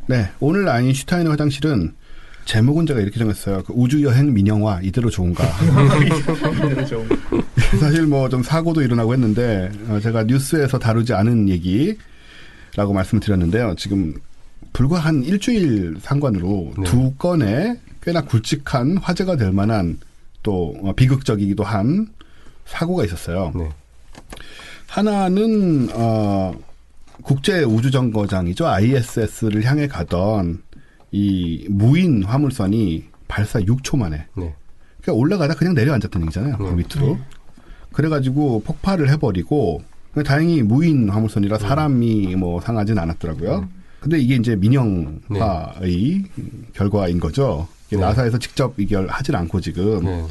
네, 오늘 아인슈타인의 화장실은 제목은 제가 이렇게 정했어요. 그 우주여행 민영화 이대로 좋은가. 사실 뭐 좀 사고도 일어나고 했는데 제가 뉴스에서 다루지 않은 얘기라고 말씀을 드렸는데요. 지금 불과 한 일주일 상관으로 네. 두 건의 꽤나 굵직한 화제가 될 만한 또 비극적이기도 한 사고가 있었어요. 네. 하나는 국제우주정거장이죠. ISS를 향해 가던 이 무인 화물선이 발사 6초 만에 네. 그러니까 올라가다 그냥 내려앉았던 얘기잖아요. 그 밑으로. 그래가지고 폭발을 해버리고 다행히 무인 화물선이라 사람이 뭐 상하진 않았더라고요. 근데 이게 이제 민영화의 결과인 거죠. 이게 네. 나사에서 직접 이걸 하진 않고 지금 네.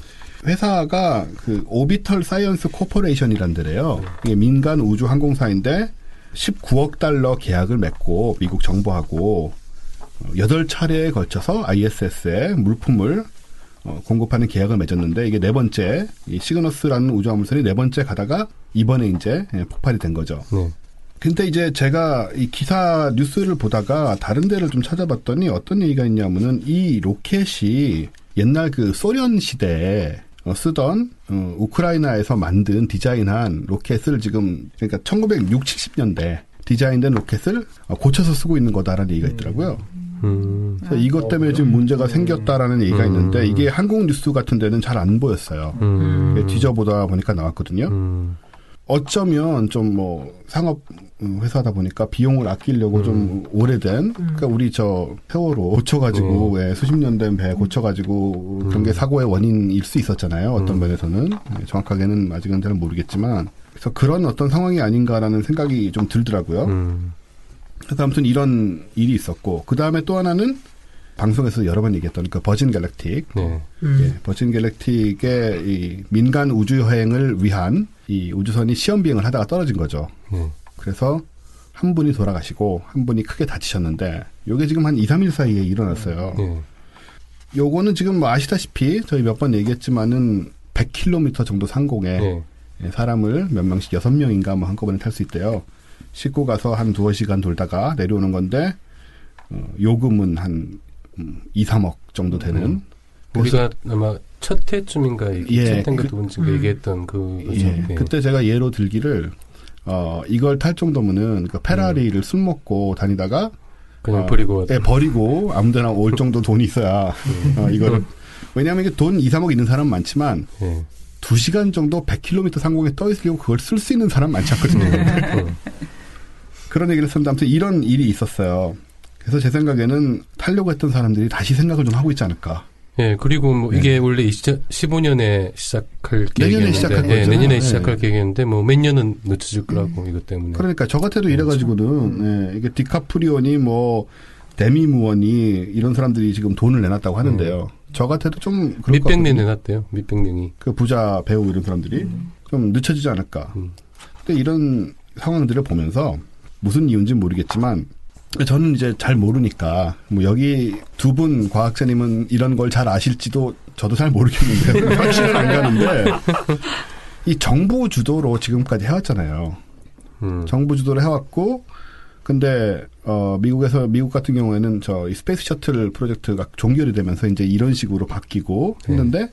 회사가 그 오비털 사이언스 코퍼레이션이란 데래요. 이게 민간 우주 항공사인데 19억 달러 계약을 맺고 미국 정부하고 8차례에 걸쳐서 ISS에 물품을 공급하는 계약을 맺었는데 이게 네 번째 이 시그너스라는 우주화물선이 네 번째 가다가 이번에 이제 폭발이 된 거죠. 네. 근데 이제 제가 이 기사 뉴스를 보다가 다른 데를 좀 찾아봤더니 어떤 얘기가 있냐면은 이 로켓이 옛날 그 소련 시대에 쓰던 우크라이나에서 만든 디자인한 로켓을 지금 그러니까 1960, 70년대 디자인된 로켓을 고쳐서 쓰고 있는 거다라는 얘기가 있더라고요. 그래서 이것 때문에 지금 문제가 생겼다라는 얘기가 있는데 이게 한국 뉴스 같은 데는 잘 안 보였어요. 뒤져보다 보니까 나왔거든요. 어쩌면 좀 뭐 상업 회사다 보니까 비용을 아끼려고 좀 오래된 그러니까 우리 저 세월호 고쳐가지고 왜 수십 년 된 배 고쳐가지고 그런 게 사고의 원인일 수 있었잖아요. 어떤 면에서는 정확하게는 아직은 잘 모르겠지만 그래서 그런 어떤 상황이 아닌가라는 생각이 좀 들더라고요. 그래서 아무튼 이런 일이 있었고 그 다음에 또 하나는 방송에서 여러 번 얘기했던 그 버진 갤럭틱, 네. 예, 버진 갤럭틱의 이 민간 우주 여행을 위한 이 우주선이 시험 비행을 하다가 떨어진 거죠. 네. 그래서 한 분이 돌아가시고 한 분이 크게 다치셨는데 요게 지금 한 2, 3일 사이에 일어났어요. 네. 요거는 지금 뭐 아시다시피 저희 몇 번 얘기했지만은 100km 정도 상공에 네. 사람을 몇 명씩 6명인가 뭐 한꺼번에 탈 수 있대요. 싣고 가서 한 2-3시간 돌다가 내려오는 건데 요금은 한 2, 3억 정도 되는. 우리가 아마 첫 해쯤인가 예, 첫 해인가 두 번째인가 얘기했던 그거죠. 예, 네. 그때 제가 예로 들기를 이걸 탈 정도면은 그 페라리를 술 먹고 다니다가 그냥 버리고 예, 버리고 아무데나 올 정도 돈이 있어야 이거를 왜냐하면 이게 돈 2, 3억 있는 사람 많지만 네. 2시간 정도 100km 상공에 떠 있으려고 그걸 쓸 수 있는 사람 많지 않거든요. 그런 얘기를 했었는데 아무튼 이런 일이 있었어요. 그래서 제 생각에는 타려고 했던 사람들이 다시 생각을 좀 하고 있지 않을까. 예, 그리고 뭐 이게 원래 15년에 시작할 내년에 계획이었는데, 시작할 예, 거죠. 내년에 네. 시작할 계획이었는데 뭐 몇 년은 늦춰질 거라고 이것 때문에. 그러니까 저 같아도 이래가지고는 예, 이게 디카프리오니 뭐 데미 무어니 이런 사람들이 지금 돈을 내놨다고 하는데요. 저 같아도 좀 그럴 것 몇백 년 같거든요. 내놨대요. 몇백 명이. 그 부자 배우 이런 사람들이 좀 늦춰지지 않을까. 근데 이런 상황들을 보면서 무슨 이유인지는 모르겠지만 저는 이제 잘 모르니까 뭐 여기 두 분 과학자님은 이런 걸 잘 아실지도 저도 잘 모르겠는데 확신은 안 가는데 이 정부 주도로 지금까지 해왔잖아요. 정부 주도로 해왔고 근데 미국 같은 경우에는 이 스페이스 셔틀 프로젝트가 종결이 되면서 이제 이런 식으로 바뀌고 했는데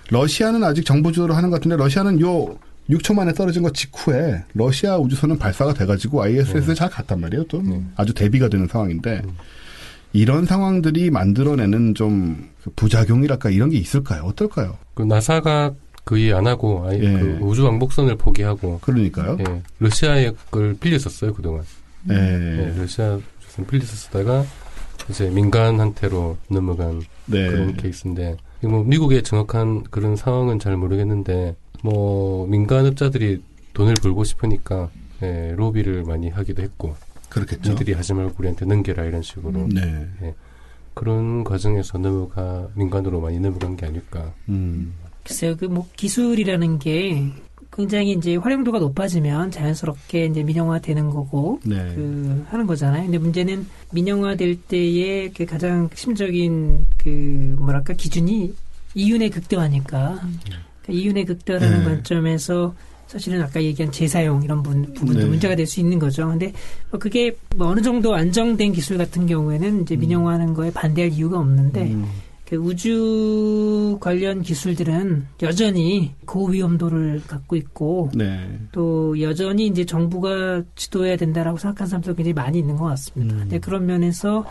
러시아는 아직 정부 주도로 하는 것 같은데 러시아는 요 6초 만에 떨어진 것 직후에 러시아 우주선은 발사가 돼가지고 ISS에 잘 갔단 말이에요. 또 아주 대비가 되는 상황인데 이런 상황들이 만들어내는 좀 부작용이랄까 이런 게 있을까요? 어떨까요? 그 나사가 거의 안 하고 아예 예. 그 우주 왕복선을 포기하고 그러니까요. 예, 러시아의 걸 빌렸었어요 그동안. 예. 예, 러시아 우주선 빌렸었다가 이제 민간한테로 넘어간 네. 그런 케이스인데 뭐 미국의 정확한 그런 상황은 잘 모르겠는데 뭐 민간업자들이 돈을 벌고 싶으니까 예, 로비를 많이 하기도 했고 그렇겠죠. 니들이 하지 말고 우리한테 넘겨라 이런 식으로 네. 예, 그런 과정에서 민간으로 많이 넘어간 게 아닐까. 글쎄요, 그 뭐 기술이라는 게 굉장히 이제 활용도가 높아지면 자연스럽게 이제 민영화되는 거고 네. 그 하는 거잖아요. 근데 문제는 민영화될 때의 그 가장 핵심적인 그 뭐랄까 기준이 이윤의 극대화니까 그러니까 이윤의 극대화라는 네. 관점에서 사실은 아까 얘기한 재사용 이런 부분도 네. 문제가 될 수 있는 거죠. 근데 뭐 그게 뭐 어느 정도 안정된 기술 같은 경우에는 이제 민영화하는 거에 반대할 이유가 없는데 그 우주 관련 기술들은 여전히 고위험도를 갖고 있고 네. 또 여전히 이제 정부가 지도해야 된다라고 생각하는 사람도 굉장히 많이 있는 것 같습니다. 근데 그런 면에서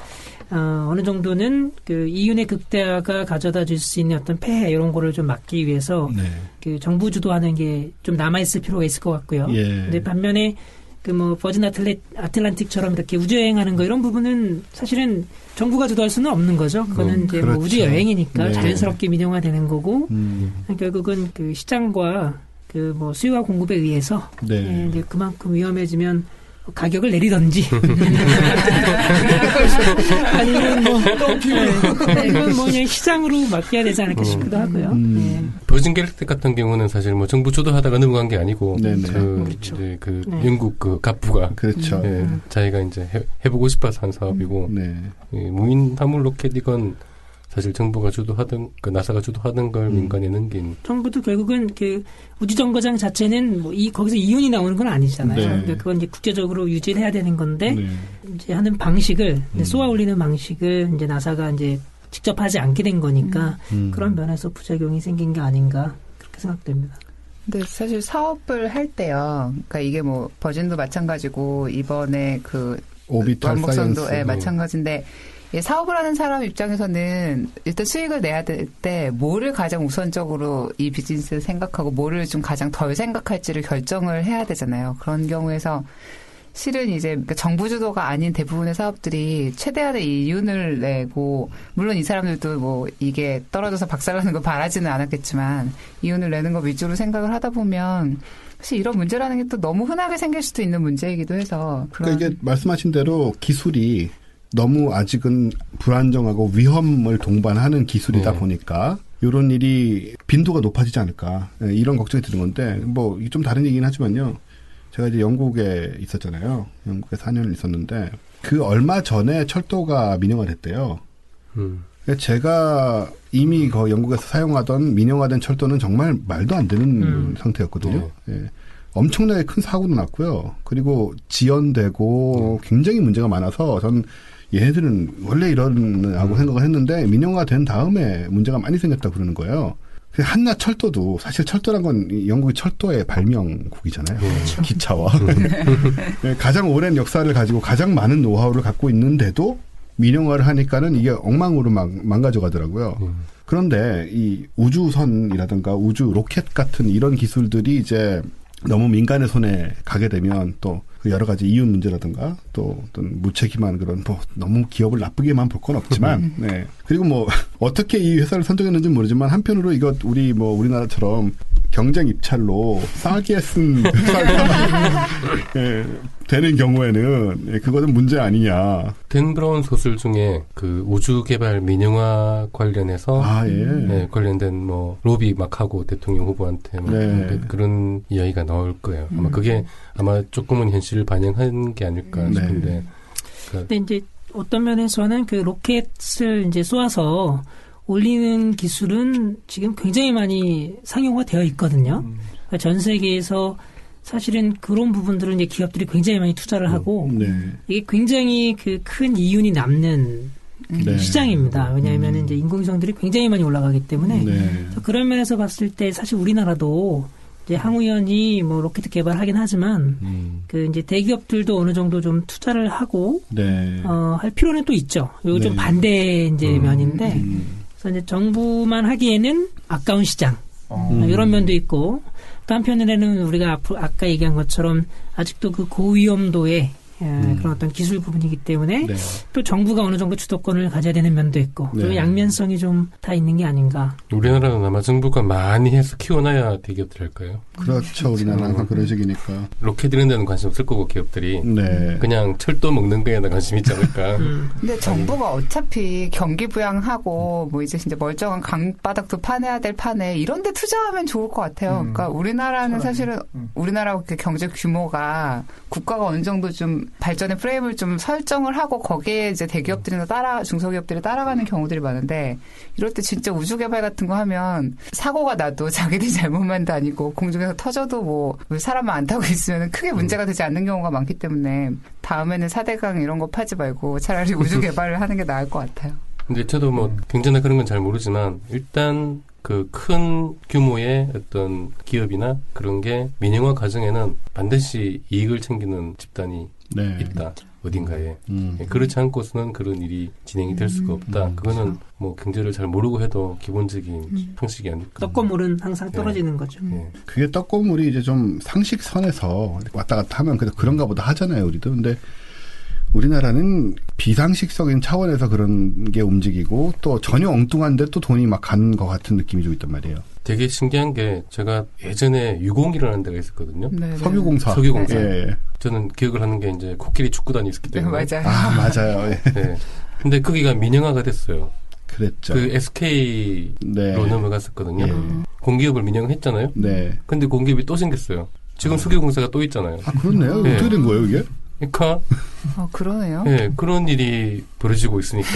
어느 정도는 그 이윤의 극대화가 가져다 줄 수 있는 어떤 폐해 이런 거를 좀 막기 위해서 네. 그 정부 주도하는 게 좀 남아 있을 필요가 있을 것 같고요. 예. 근데 반면에 그 뭐 버진 아틀란틱처럼 이렇게 우주 여행하는 거 이런 부분은 사실은 정부가 주도할 수는 없는 거죠. 그거는 이제 그렇죠. 뭐 우주 여행이니까 네. 자연스럽게 민영화되는 거고 결국은 그 시장과 그 뭐 수요와 공급에 의해서 네. 예, 이제 그만큼 위험해지면 가격을 내리든지 아니면 뭐 이건 뭐 그냥 시장으로 맡겨야 되지 않을까 싶기도 하고요. 예. 버진 갤럭틱 같은 경우는 사실 뭐 정부 주도하다가 넘어간 게 아니고 네네. 그렇죠. 이제 그 네. 영국 그 갑부가 그렇죠. 예, 자기가 이제 해보고 싶어서 한 사업이고 네. 무인 화물 로켓 이건 사실 정부가 주도하던 그 나사가 주도하던 걸 민간에 넘긴 정부도 결국은 그 우주정거장 자체는 뭐 거기서 이윤이 나오는 건 아니잖아요. 네. 그러니까 그건 이제 국제적으로 유지를 해야 되는 건데 네. 이제 하는 방식을 이제 쏘아 올리는 방식을 이제 나사가 이제 직접 하지 않게 된 거니까 그런 면에서 부작용이 생긴 게 아닌가 그렇게 생각됩니다. 근데 사실 사업을 할 때요. 그러니까 이게 뭐 버진도 마찬가지고 이번에 그 오비탈 왕복선도 사이언스. 마찬가지인데 사업을 하는 사람 입장에서는 일단 수익을 내야 될 때 뭐를 가장 우선적으로 이 비즈니스를 생각하고 뭐를 좀 가장 덜 생각할지를 결정을 해야 되잖아요. 그런 경우에서 실은 이제 정부 주도가 아닌 대부분의 사업들이 최대한의 이윤을 내고 물론 이 사람들도 뭐 이게 떨어져서 박살나는 거 바라지는 않았겠지만 이윤을 내는 거 위주로 생각을 하다 보면 사실 이런 문제라는 게 또 너무 흔하게 생길 수도 있는 문제이기도 해서 그러니까 이게 말씀하신 대로 기술이 너무 아직은 불안정하고 위험을 동반하는 기술이다 보니까 이런 일이 빈도가 높아지지 않을까 이런 걱정이 드는 건데 뭐 이게 좀 다른 얘기긴 하지만요. 제가 이제 영국에 있었잖아요. 영국에 4년을 있었는데 그 얼마 전에 철도가 민영화됐대요. 제가 이미 영국에서 사용하던 민영화된 철도는 정말 말도 안 되는 상태였거든요. 예. 엄청나게 큰 사고도 났고요. 그리고 지연되고 굉장히 문제가 많아서 전 얘네들은 원래 이러라고 생각을 했는데 민영화된 다음에 문제가 많이 생겼다고 그러는 거예요. 한낱 철도도 사실 철도란 건 영국의 철도의 발명국이잖아요. 그렇죠. 기차와. 가장 오랜 역사를 가지고 가장 많은 노하우를 갖고 있는데도 민영화를 하니까는 이게 엉망으로 망가져 가더라고요. 그런데 이 우주선이라든가 우주 로켓 같은 이런 기술들이 이제 너무 민간의 손에 가게 되면 또 여러 가지 이윤 문제라든가 또 어떤 무책임한 그런 뭐 너무 기업을 나쁘게만 볼 건 없지만 네. 그리고 뭐 어떻게 이 회사를 선정했는지 모르지만 한편으로 이것 우리나라처럼 경쟁 입찰로 싸게 쓴 회사가 네, 되는 경우에는 그것은 문제 아니냐. 댄 브라운 소설 중에 그 우주 개발 민영화 관련해서 네, 관련된 뭐 로비 막 하고 대통령 후보한테 막 그런 이야기가 나올 거예요. 아마 그게 아마 조금은 현실을 반영한 게 아닐까 싶은데. 근데 이제 어떤 면에서는 그 로켓을 이제 쏘아서 올리는 기술은 지금 굉장히 많이 상용화되어 있거든요. 그러니까 전 세계에서 사실은 그런 부분들은 이제 기업들이 굉장히 많이 투자를 하고 이게 굉장히 그 큰 이윤이 남는 시장입니다. 왜냐하면 이제 인공위성들이 굉장히 많이 올라가기 때문에 그런 면에서 봤을 때 사실 우리나라도 이제 항우연이 뭐 로켓 개발하긴 하지만 그 이제 대기업들도 어느 정도 좀 투자를 하고 네. 할 필요는 또 있죠. 이거 좀 네. 반대 이제 면인데 그래서 이제 정부만 하기에는 아까운 시장 이런 면도 있고 또 한편으로는 우리가 아까 얘기한 것처럼 아직도 그 고위험도의 그런 어떤 기술 부분이기 때문에 네. 또 정부가 어느 정도 주도권을 가져야 되는 면도 있고 네. 그 양면성이 좀 다 있는 게 아닌가. 우리나라는 아마 정부가 많이 해서 키워놔야 대기업들 할까요? 그렇죠. 우리나라는 항상 그런 식이니까. 로켓 이런 데는 관심 없을 거고 기업들이 네. 그냥 철도 먹는 거에다 관심 있지 않을까. 근데 정부가 어차피 경기 부양하고 뭐 이제 진짜 멀쩡한 강바닥도 파내야 될 판에 이런 데 투자하면 좋을 것 같아요. 그러니까 우리나라는 사실은 우리나라 그 경제 규모가 국가가 어느 정도 좀 발전의 프레임을 좀 설정을 하고 거기에 이제 대기업들이나 중소기업들이 따라가는 경우들이 많은데 이럴 때 진짜 우주 개발 같은 거 하면 사고가 나도 자기들이 잘못만도 아니고 공중에서 터져도 뭐 사람만 안 타고 있으면 크게 문제가 되지 않는 경우가 많기 때문에 다음에는 4대강 이런 거 파지 말고 차라리 우주 개발을 하는 게 나을 것 같아요. 근데 저도 뭐 경제나 그런 건 잘 모르지만 일단 그 큰 규모의 어떤 기업이나 그런 게 민영화 과정에는 반드시 이익을 챙기는 집단이 네. 있다. 어딘가에. 그렇지 않고서는 그런 일이 진행이 될 수가 없다. 그거는 뭐 경제를 잘 모르고 해도 기본적인 상식이 아닐까. 떡고물은 항상 떨어지는 거죠. 그게 떡고물이 이제 좀 상식선에서 왔다 갔다 하면 그런가 보다 하잖아요, 우리도. 근데 우리나라는 비상식적인 차원에서 그런 게 움직이고 또 전혀 엉뚱한데 또 돈이 막 가는 것 같은 느낌이 좀 있단 말이에요. 되게 신기한 게 제가 예전에 유공이라는 데가 있었거든요. 네, 석유공사. 석유공사. 예. 저는 기억을 하는 게 이제 코끼리 축구단이 있었기 네, 때문에. 맞아요. 아, 맞아요. 예. 네. 근데 거기가 민영화가 됐어요. 그랬죠. 그 SK로 네. 넘어갔었거든요. 예. 공기업을 민영화했잖아요. 네. 근데 공기업이 또 생겼어요. 지금 석유공사가 또 있잖아요. 아, 그렇네요. 네. 어떻게 된 거예요, 이게? 그러니까 그러네요. 네, 그런 일이 벌어지고 있으니까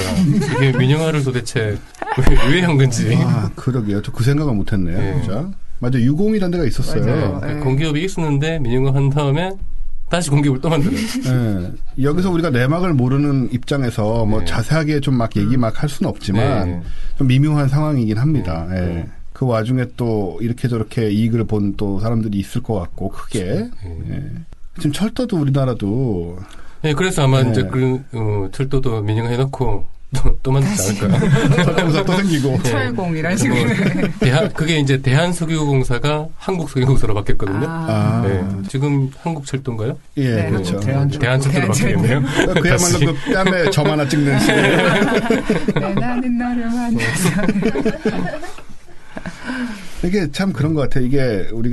이게 민영화를 도대체 왜 한 건지. 아, 그러게요. 저 그 생각을 못 했네요. 네. 진짜. 맞아, 유공이라는 데가 있었어요. 맞아요. 그러니까 공기업이 있었는데 민영화 한 다음에 다시 공기업을 또 만들어요. 네. 여기서 우리가 내막을 모르는 입장에서 뭐 네. 자세하게 좀 막 얘기 막 할 수는 없지만 네. 좀 미묘한 상황이긴 합니다. 네. 예. 그 와중에 또 이렇게 저렇게 이익을 본 또 사람들이 있을 것 같고 크게. 네. 예. 지금 철도도 우리나라도 네, 그래서 아마 네. 이제 철도도 민영화 해놓고 또 만들지 않을까. 철도공사 또 생기고. 철공이라는 식으로. 그게 이제 대한석유공사가 한국석유공사로 바뀌었거든요. 네. 지금 한국철도인가요? 예, 네. 그렇죠. 대한철도로 바뀌었네요. 그야말로 그 뺨에 점 하나 찍는 시대. 네, 나는 너를 만나서. 이게 참 그런 것 같아요. 이게 우리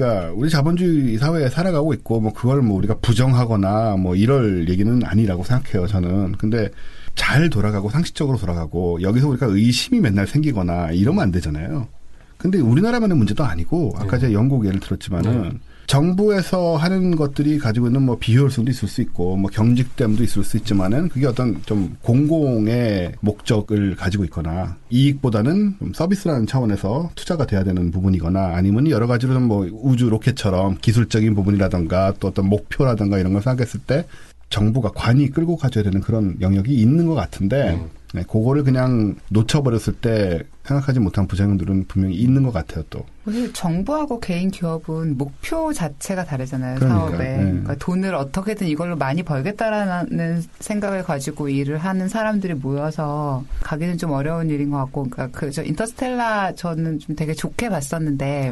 자본주의 사회에 살아가고 있고 뭐 그걸 뭐 우리가 부정하거나 뭐 이럴 얘기는 아니라고 생각해요. 저는. 근데 잘 돌아가고 상식적으로 돌아가고 여기서 우리가 의심이 맨날 생기거나 이러면 안 되잖아요. 근데 우리나라만의 문제도 아니고 아까 제가 영국 예를 들었지만은 정부에서 하는 것들이 가지고 있는 뭐 비효율성도 있을 수 있고 뭐 경직됨도 있을 수 있지만은 그게 어떤 좀 공공의 목적을 가지고 있거나 이익보다는 좀 서비스라는 차원에서 투자가 돼야 되는 부분이거나 아니면 여러 가지로 좀 뭐 우주 로켓처럼 기술적인 부분이라든가 또 어떤 목표라든가 이런 걸 생각했을 때 정부가 관이 끌고 가져야 되는 그런 영역이 있는 것 같은데 네, 그거를 그냥 놓쳐버렸을 때 생각하지 못한 부작용들은 분명히 있는 것 같아요, 또. 사실 정부하고 개인 기업은 목표 자체가 다르잖아요, 그러니까, 사업에. 네. 그러니까 돈을 어떻게든 이걸로 많이 벌겠다라는 생각을 가지고 일을 하는 사람들이 모여서 가기는 좀 어려운 일인 것 같고, 그러니까 저 인터스텔라 저는 좀 되게 좋게 봤었는데,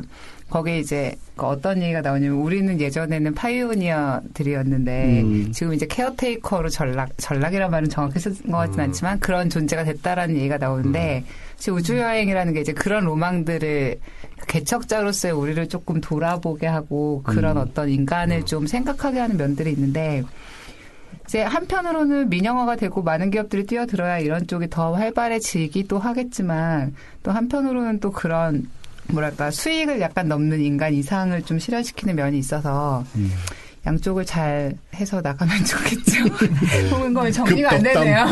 거기에 이제 어떤 얘기가 나오냐면 우리는 예전에는 파이오니어들이었는데 지금 이제 케어테이커로 전락이라는 말은 정확히 쓴 것 같지는 않지만 그런 존재가 됐다라는 얘기가 나오는데 지금 우주여행이라는 게 이제 그런 로망들을 개척자로서의 우리를 조금 돌아보게 하고 그런 어떤 인간을 좀 생각하게 하는 면들이 있는데 이제 한편으로는 민영화가 되고 많은 기업들이 뛰어들어야 이런 쪽이 더 활발해지기도 하겠지만 또 한편으로는 또 그런 뭐랄까 수익을 약간 넘는 인간 이상을 좀 실현시키는 면이 있어서 양쪽을 잘 해서 나가면 좋겠죠. 혹은 거의 정리가 안 되네요.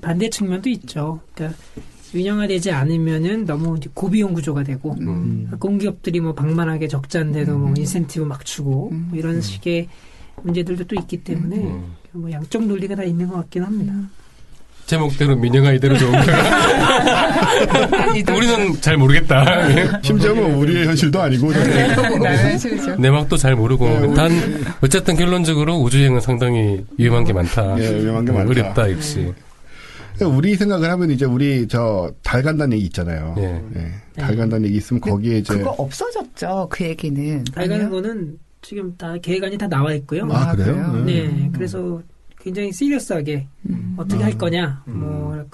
반대 측면도 있죠. 그러니까 민영화되지 않으면은 너무 이제 고비용 구조가 되고 공기업들이 뭐 방만하게 적자인데도 뭐 인센티브 막 주고 뭐 이런 식의 문제들도 또 있기 때문에 뭐 양쪽 논리가 다 있는 것 같긴 합니다. 제목대로 민영아 이대로 좋은 거야. 우리는 잘 모르겠다. 심지어 뭐 우리의 현실도 아니고 내막도 잘 모르고 단 어쨌든 결론적으로 우주여행은 상당히 위험한 게 많다. 예, 위험한 게 많다. 어렵다 역시. 우리 생각을 하면 이제 우리 저 달 간다는 얘기 있잖아요. 예. 예. 달 간다는 얘기 있으면 거기에 이제 그거 없어졌죠. 그 얘기는. 달 가는 거는 지금 다 계획안이 다 나와 있고요. 아, 그래요? 네. 그래서 굉장히 시리어스하게 어떻게 할 거냐, 뭐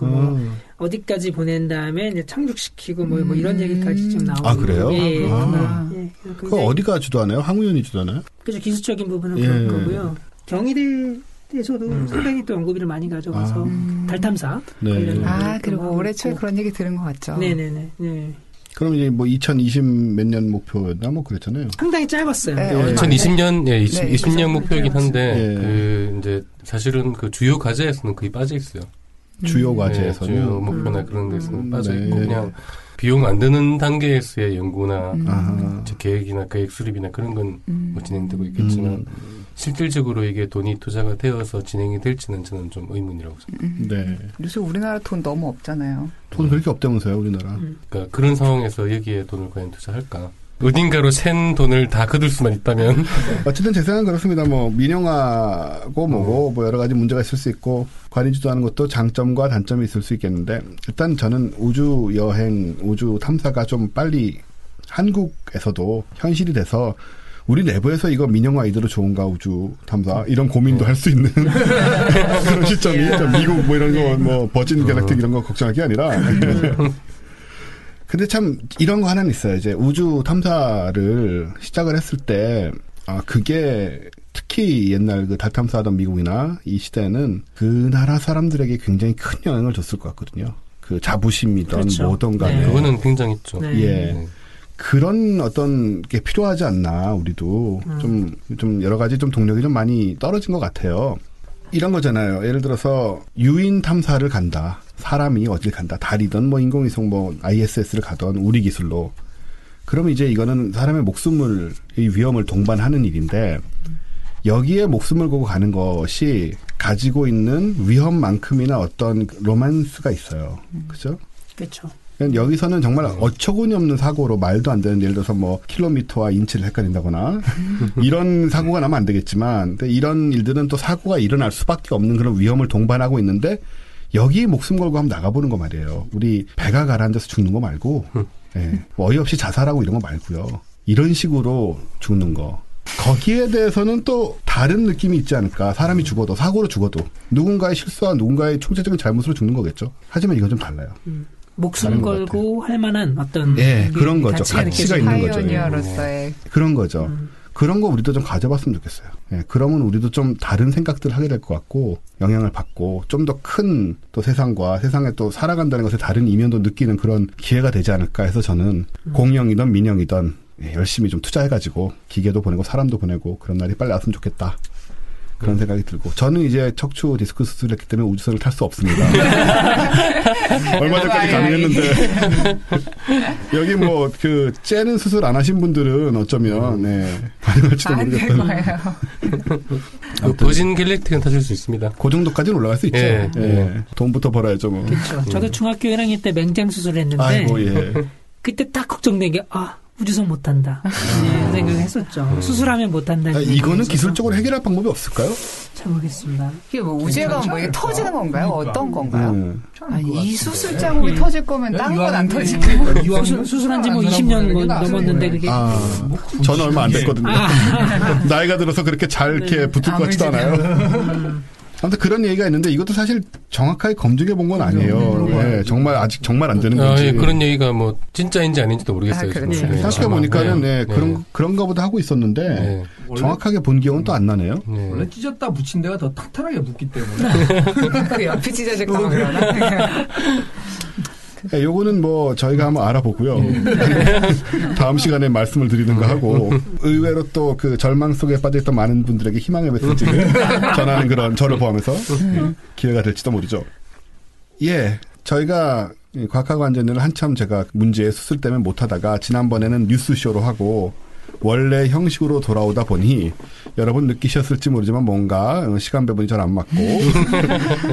어디까지 보낸 다음에 이제 착륙시키고 뭐 이런 얘기까지 좀 나오고. 아, 그래요? 예. 예. 그거 어디가 주도하나요? 항우연이 주도하나요? 그죠. 기술적인 부분은 그런 거고요. 경희대에서도 상당히 또 연구비를 많이 가져가서 달 탐사. 네. 그리고 올해 초에 그런 얘기 들은 것 같죠. 네네네. 네. 그럼 이제 뭐 2020 몇 년 목표였나 뭐 그랬잖아요. 상당히 짧았어요. 네, 2020년, 예, 20년 목표이긴 한데, 예. 그, 이제, 사실은 그 주요 과제에서는 거의 빠져 있어요. 주요 과제에서는. 네, 주요 목표나 그런 데서는 빠져 있고, 네. 그냥 비용 안 드는 단계에서의 연구나, 아하. 계획이나 계획 수립이나 그런 건 뭐 진행되고 있겠지만, 실질적으로 이게 돈이 투자가 되어서 진행이 될지는 저는 좀 의문이라고 생각합니다. 네. 요새 우리나라 돈 너무 없잖아요. 돈 그렇게 없다면서요, 우리나라. 그러니까 그런 상황에서 여기에 돈을 과연 투자할까? 어딘가로 샌 돈을 다 거둘 수만 있다면. 어쨌든 제 생각은 그렇습니다. 뭐 민영화고 뭐고 뭐 여러 가지 문제가 있을 수 있고 관이 주도하는 것도 장점과 단점이 있을 수 있겠는데 일단 저는 우주 여행, 우주 탐사가 좀 빨리 한국에서도 현실이 돼서 우리 내부에서 이거 민영화 이대로 좋은가 우주 탐사 이런 고민도 할 수 있는 그런 시점이 미국 뭐 이런 거 뭐 버진 갤럭틱 이런 거 걱정할 게 아니라 근데 참 이런 거 하나는 있어요. 이제 우주 탐사를 시작을 했을 때 그게 특히 옛날 그 달 탐사하던 미국이나 이 시대는 그 나라 사람들에게 굉장히 큰 영향을 줬을 것 같거든요. 그 자부심이든 그렇죠. 뭐든 간에. 네. 그거는 굉장했죠. 네. 예. 네. 그런 어떤 게 필요하지 않나, 우리도. 좀 여러 가지 좀 동력이 좀 많이 떨어진 것 같아요. 이런 거잖아요. 예를 들어서 유인 탐사를 간다. 사람이 어딜 간다. 달이든 뭐 인공위성 뭐 ISS를 가던 우리 기술로. 그러면 이제 이거는 사람의 목숨을, 이 위험을 동반하는 일인데 여기에 목숨을 걸고 가는 것이 가지고 있는 위험만큼이나 어떤 로맨스가 있어요. 그죠? 그렇죠. 여기서는 정말 어처구니 없는 사고로 말도 안 되는 예를 들어서 뭐 킬로미터와 인치를 헷갈린다거나 이런 사고가 나면 안 되겠지만 근데 이런 일들은 또 사고가 일어날 수밖에 없는 그런 위험을 동반하고 있는데 여기에 목숨 걸고 한번 나가보는 거 말이에요. 우리 배가 가라앉아서 죽는 거 말고 예, 뭐 어이없이 자살하고 이런 거 말고요. 이런 식으로 죽는 거. 거기에 대해서는 또 다른 느낌이 있지 않을까. 사람이 죽어도 사고로 죽어도 누군가의 실수와 누군가의 총체적인 잘못으로 죽는 거겠죠. 하지만 이건 좀 달라요. 목숨 걸고 할 만한 어떤 그런 거죠. 가치가 있는 거죠. 파이오니어로서의 그런 거죠. 그런 거 우리도 좀 가져봤으면 좋겠어요. 예, 그러면 우리도 좀 다른 생각들을 하게 될 것 같고 영향을 받고 좀 더 큰 또 세상과 세상에 또 살아간다는 것의 다른 이면도 느끼는 그런 기회가 되지 않을까 해서 저는 공영이든 민영이든 열심히 좀 투자해가지고 기계도 보내고 사람도 보내고 그런 날이 빨리 왔으면 좋겠다. 그런 생각이 들고 저는 이제 척추 디스크 수술을 했기 때문에 우주선을 탈 수 없습니다. 얼마 전까지 가능했는데 여기 뭐 그 째는 수술 안 하신 분들은 어쩌면 가능할지도 모르겠다. 버진 갤럭틱은 타실 수 있습니다. 그 정도까지는 올라갈 수 있죠. 돈부터 벌어야죠 뭐. 그렇죠. 저도 중학교 1학년 때 맹장 수술을 했는데 아이고, 그때 딱 걱정된 게 우주선 못한다. 생각을 했었죠. 수술하면 못한다. 이거는 기술적으로 해결할 방법이 없을까요? 잘 모르겠습니다. 이게 뭐 우주에 가면 뭐 이게 터지는 건가요? 어떤 건가요? 이 수술 자국이 터질 거면 딴 건 안 터질까요? 수술한 지 뭐 20년 넘었는데 그게. 저는 얼마 안 됐거든요. 나이가 들어서 그렇게 잘 이렇게 붙을 것 같지도 않아요. 아무튼 그런 얘기가 있는데 이것도 사실 정확하게 검증해 본 건 아니에요. 정말 아직 정말 안 되는 건지. 그런 얘기가 뭐 진짜인지 아닌지도 모르겠어요. 생각해 보니까는 그런가 보다 하고 있었는데 정확하게 본 기억은 또 안 나네요. 원래 찢었다 붙인 데가 더 탄탄하게 붙기 때문에. 그 옆에 찢어질까 그러나. 요거는 뭐 저희가 한번 알아보고요. 다음 시간에 말씀을 드리는가 하고 의외로 또 그 절망 속에 빠져있던 많은 분들에게 희망의 메시지를 전하는 그런 저를 포함해서 기회가 될지도 모르죠. 저희가 과학하고 안전을 한참 제가 문제 수술 때문에 못하다가 지난번에는 뉴스쇼로 하고 원래 형식으로 돌아오다 보니 여러분 느끼셨을지 모르지만 뭔가 시간 배분이 잘 안 맞고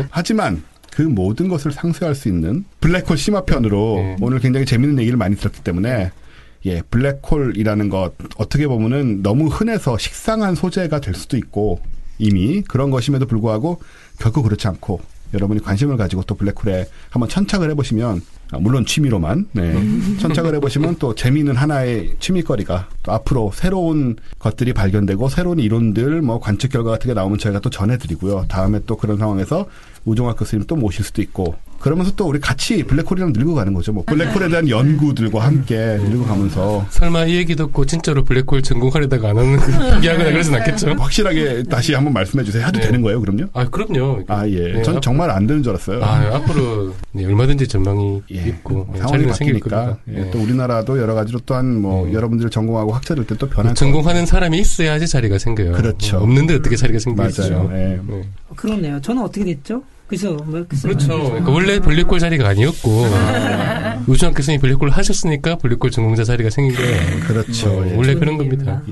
하지만 그 모든 것을 상쇄할 수 있는 블랙홀 심화편으로 오늘 굉장히 재밌는 얘기를 많이 들었기 때문에 예, 블랙홀이라는 것 어떻게 보면은 너무 흔해서 식상한 소재가 될 수도 있고 이미 그런 것임에도 불구하고 결코 그렇지 않고 여러분이 관심을 가지고 또 블랙홀에 한번 천착을 해보시면 물론 취미로만 천착을 해보시면 또 재미있는 하나의 취미거리가 또 앞으로 새로운 것들이 발견되고 새로운 이론들 뭐 관측 결과 같은 게 나오면 저희가 또 전해드리고요. 다음에 또 그런 상황에서 우종학 교수님 또 모실 수도 있고 그러면서 또 우리 같이 블랙홀이랑 늙어가는 거죠. 뭐 블랙홀에 대한 연구들과 함께 늙어가면서 설마 이 얘기 듣고 진짜로 블랙홀 전공하려다가 안 하는 포기하거나 그러진 않겠죠? 확실하게 다시 한번 말씀해 주세요. 해도 되는 거예요, 그럼요? 아, 그럼요. 아, 예. 네, 전 정말 안 되는 줄 알았어요. 아, 앞으로 얼마든지 전망이 있고 상황이 바뀌니까 또 우리나라도 여러 가지로 또한 뭐 여러분들 전공하고 학자들 때 또 변할 전공하는 사람이 있어야지 자리가 생겨요. 그렇죠. 없는데 어떻게 자리가 생기겠어요? 맞아요. 그렇네요. 저는 어떻게 됐죠? 그래서 그렇죠. 그러니까 원래 블랙홀 자리가 아니었고 우주학 교수님이 블랙홀을 하셨으니까 블랙홀 전공자 자리가 생긴 거예요. 그렇죠. 원래 그런 겁니다.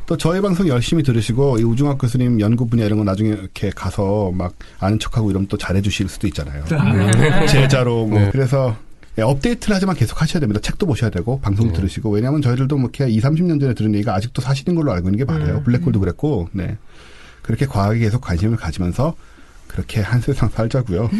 또 저희 방송 열심히 들으시고 이 우주학 교수님 연구 분야 이런 거 나중에 이렇게 가서 막 아는 척하고 이러면 또 잘해주실 수도 있잖아요. 제자로 뭐 그래서 업데이트를 하지만 계속 하셔야 됩니다. 책도 보셔야 되고 방송도 들으시고 왜냐하면 저희들도 뭐 이렇게 20-30년 전에 들은 얘기가 아직도 사실인 걸로 알고 있는 게 많아요. 블랙홀도 그랬고 그렇게 과학에 계속 관심을 가지면서 그렇게 한 세상 살자고요.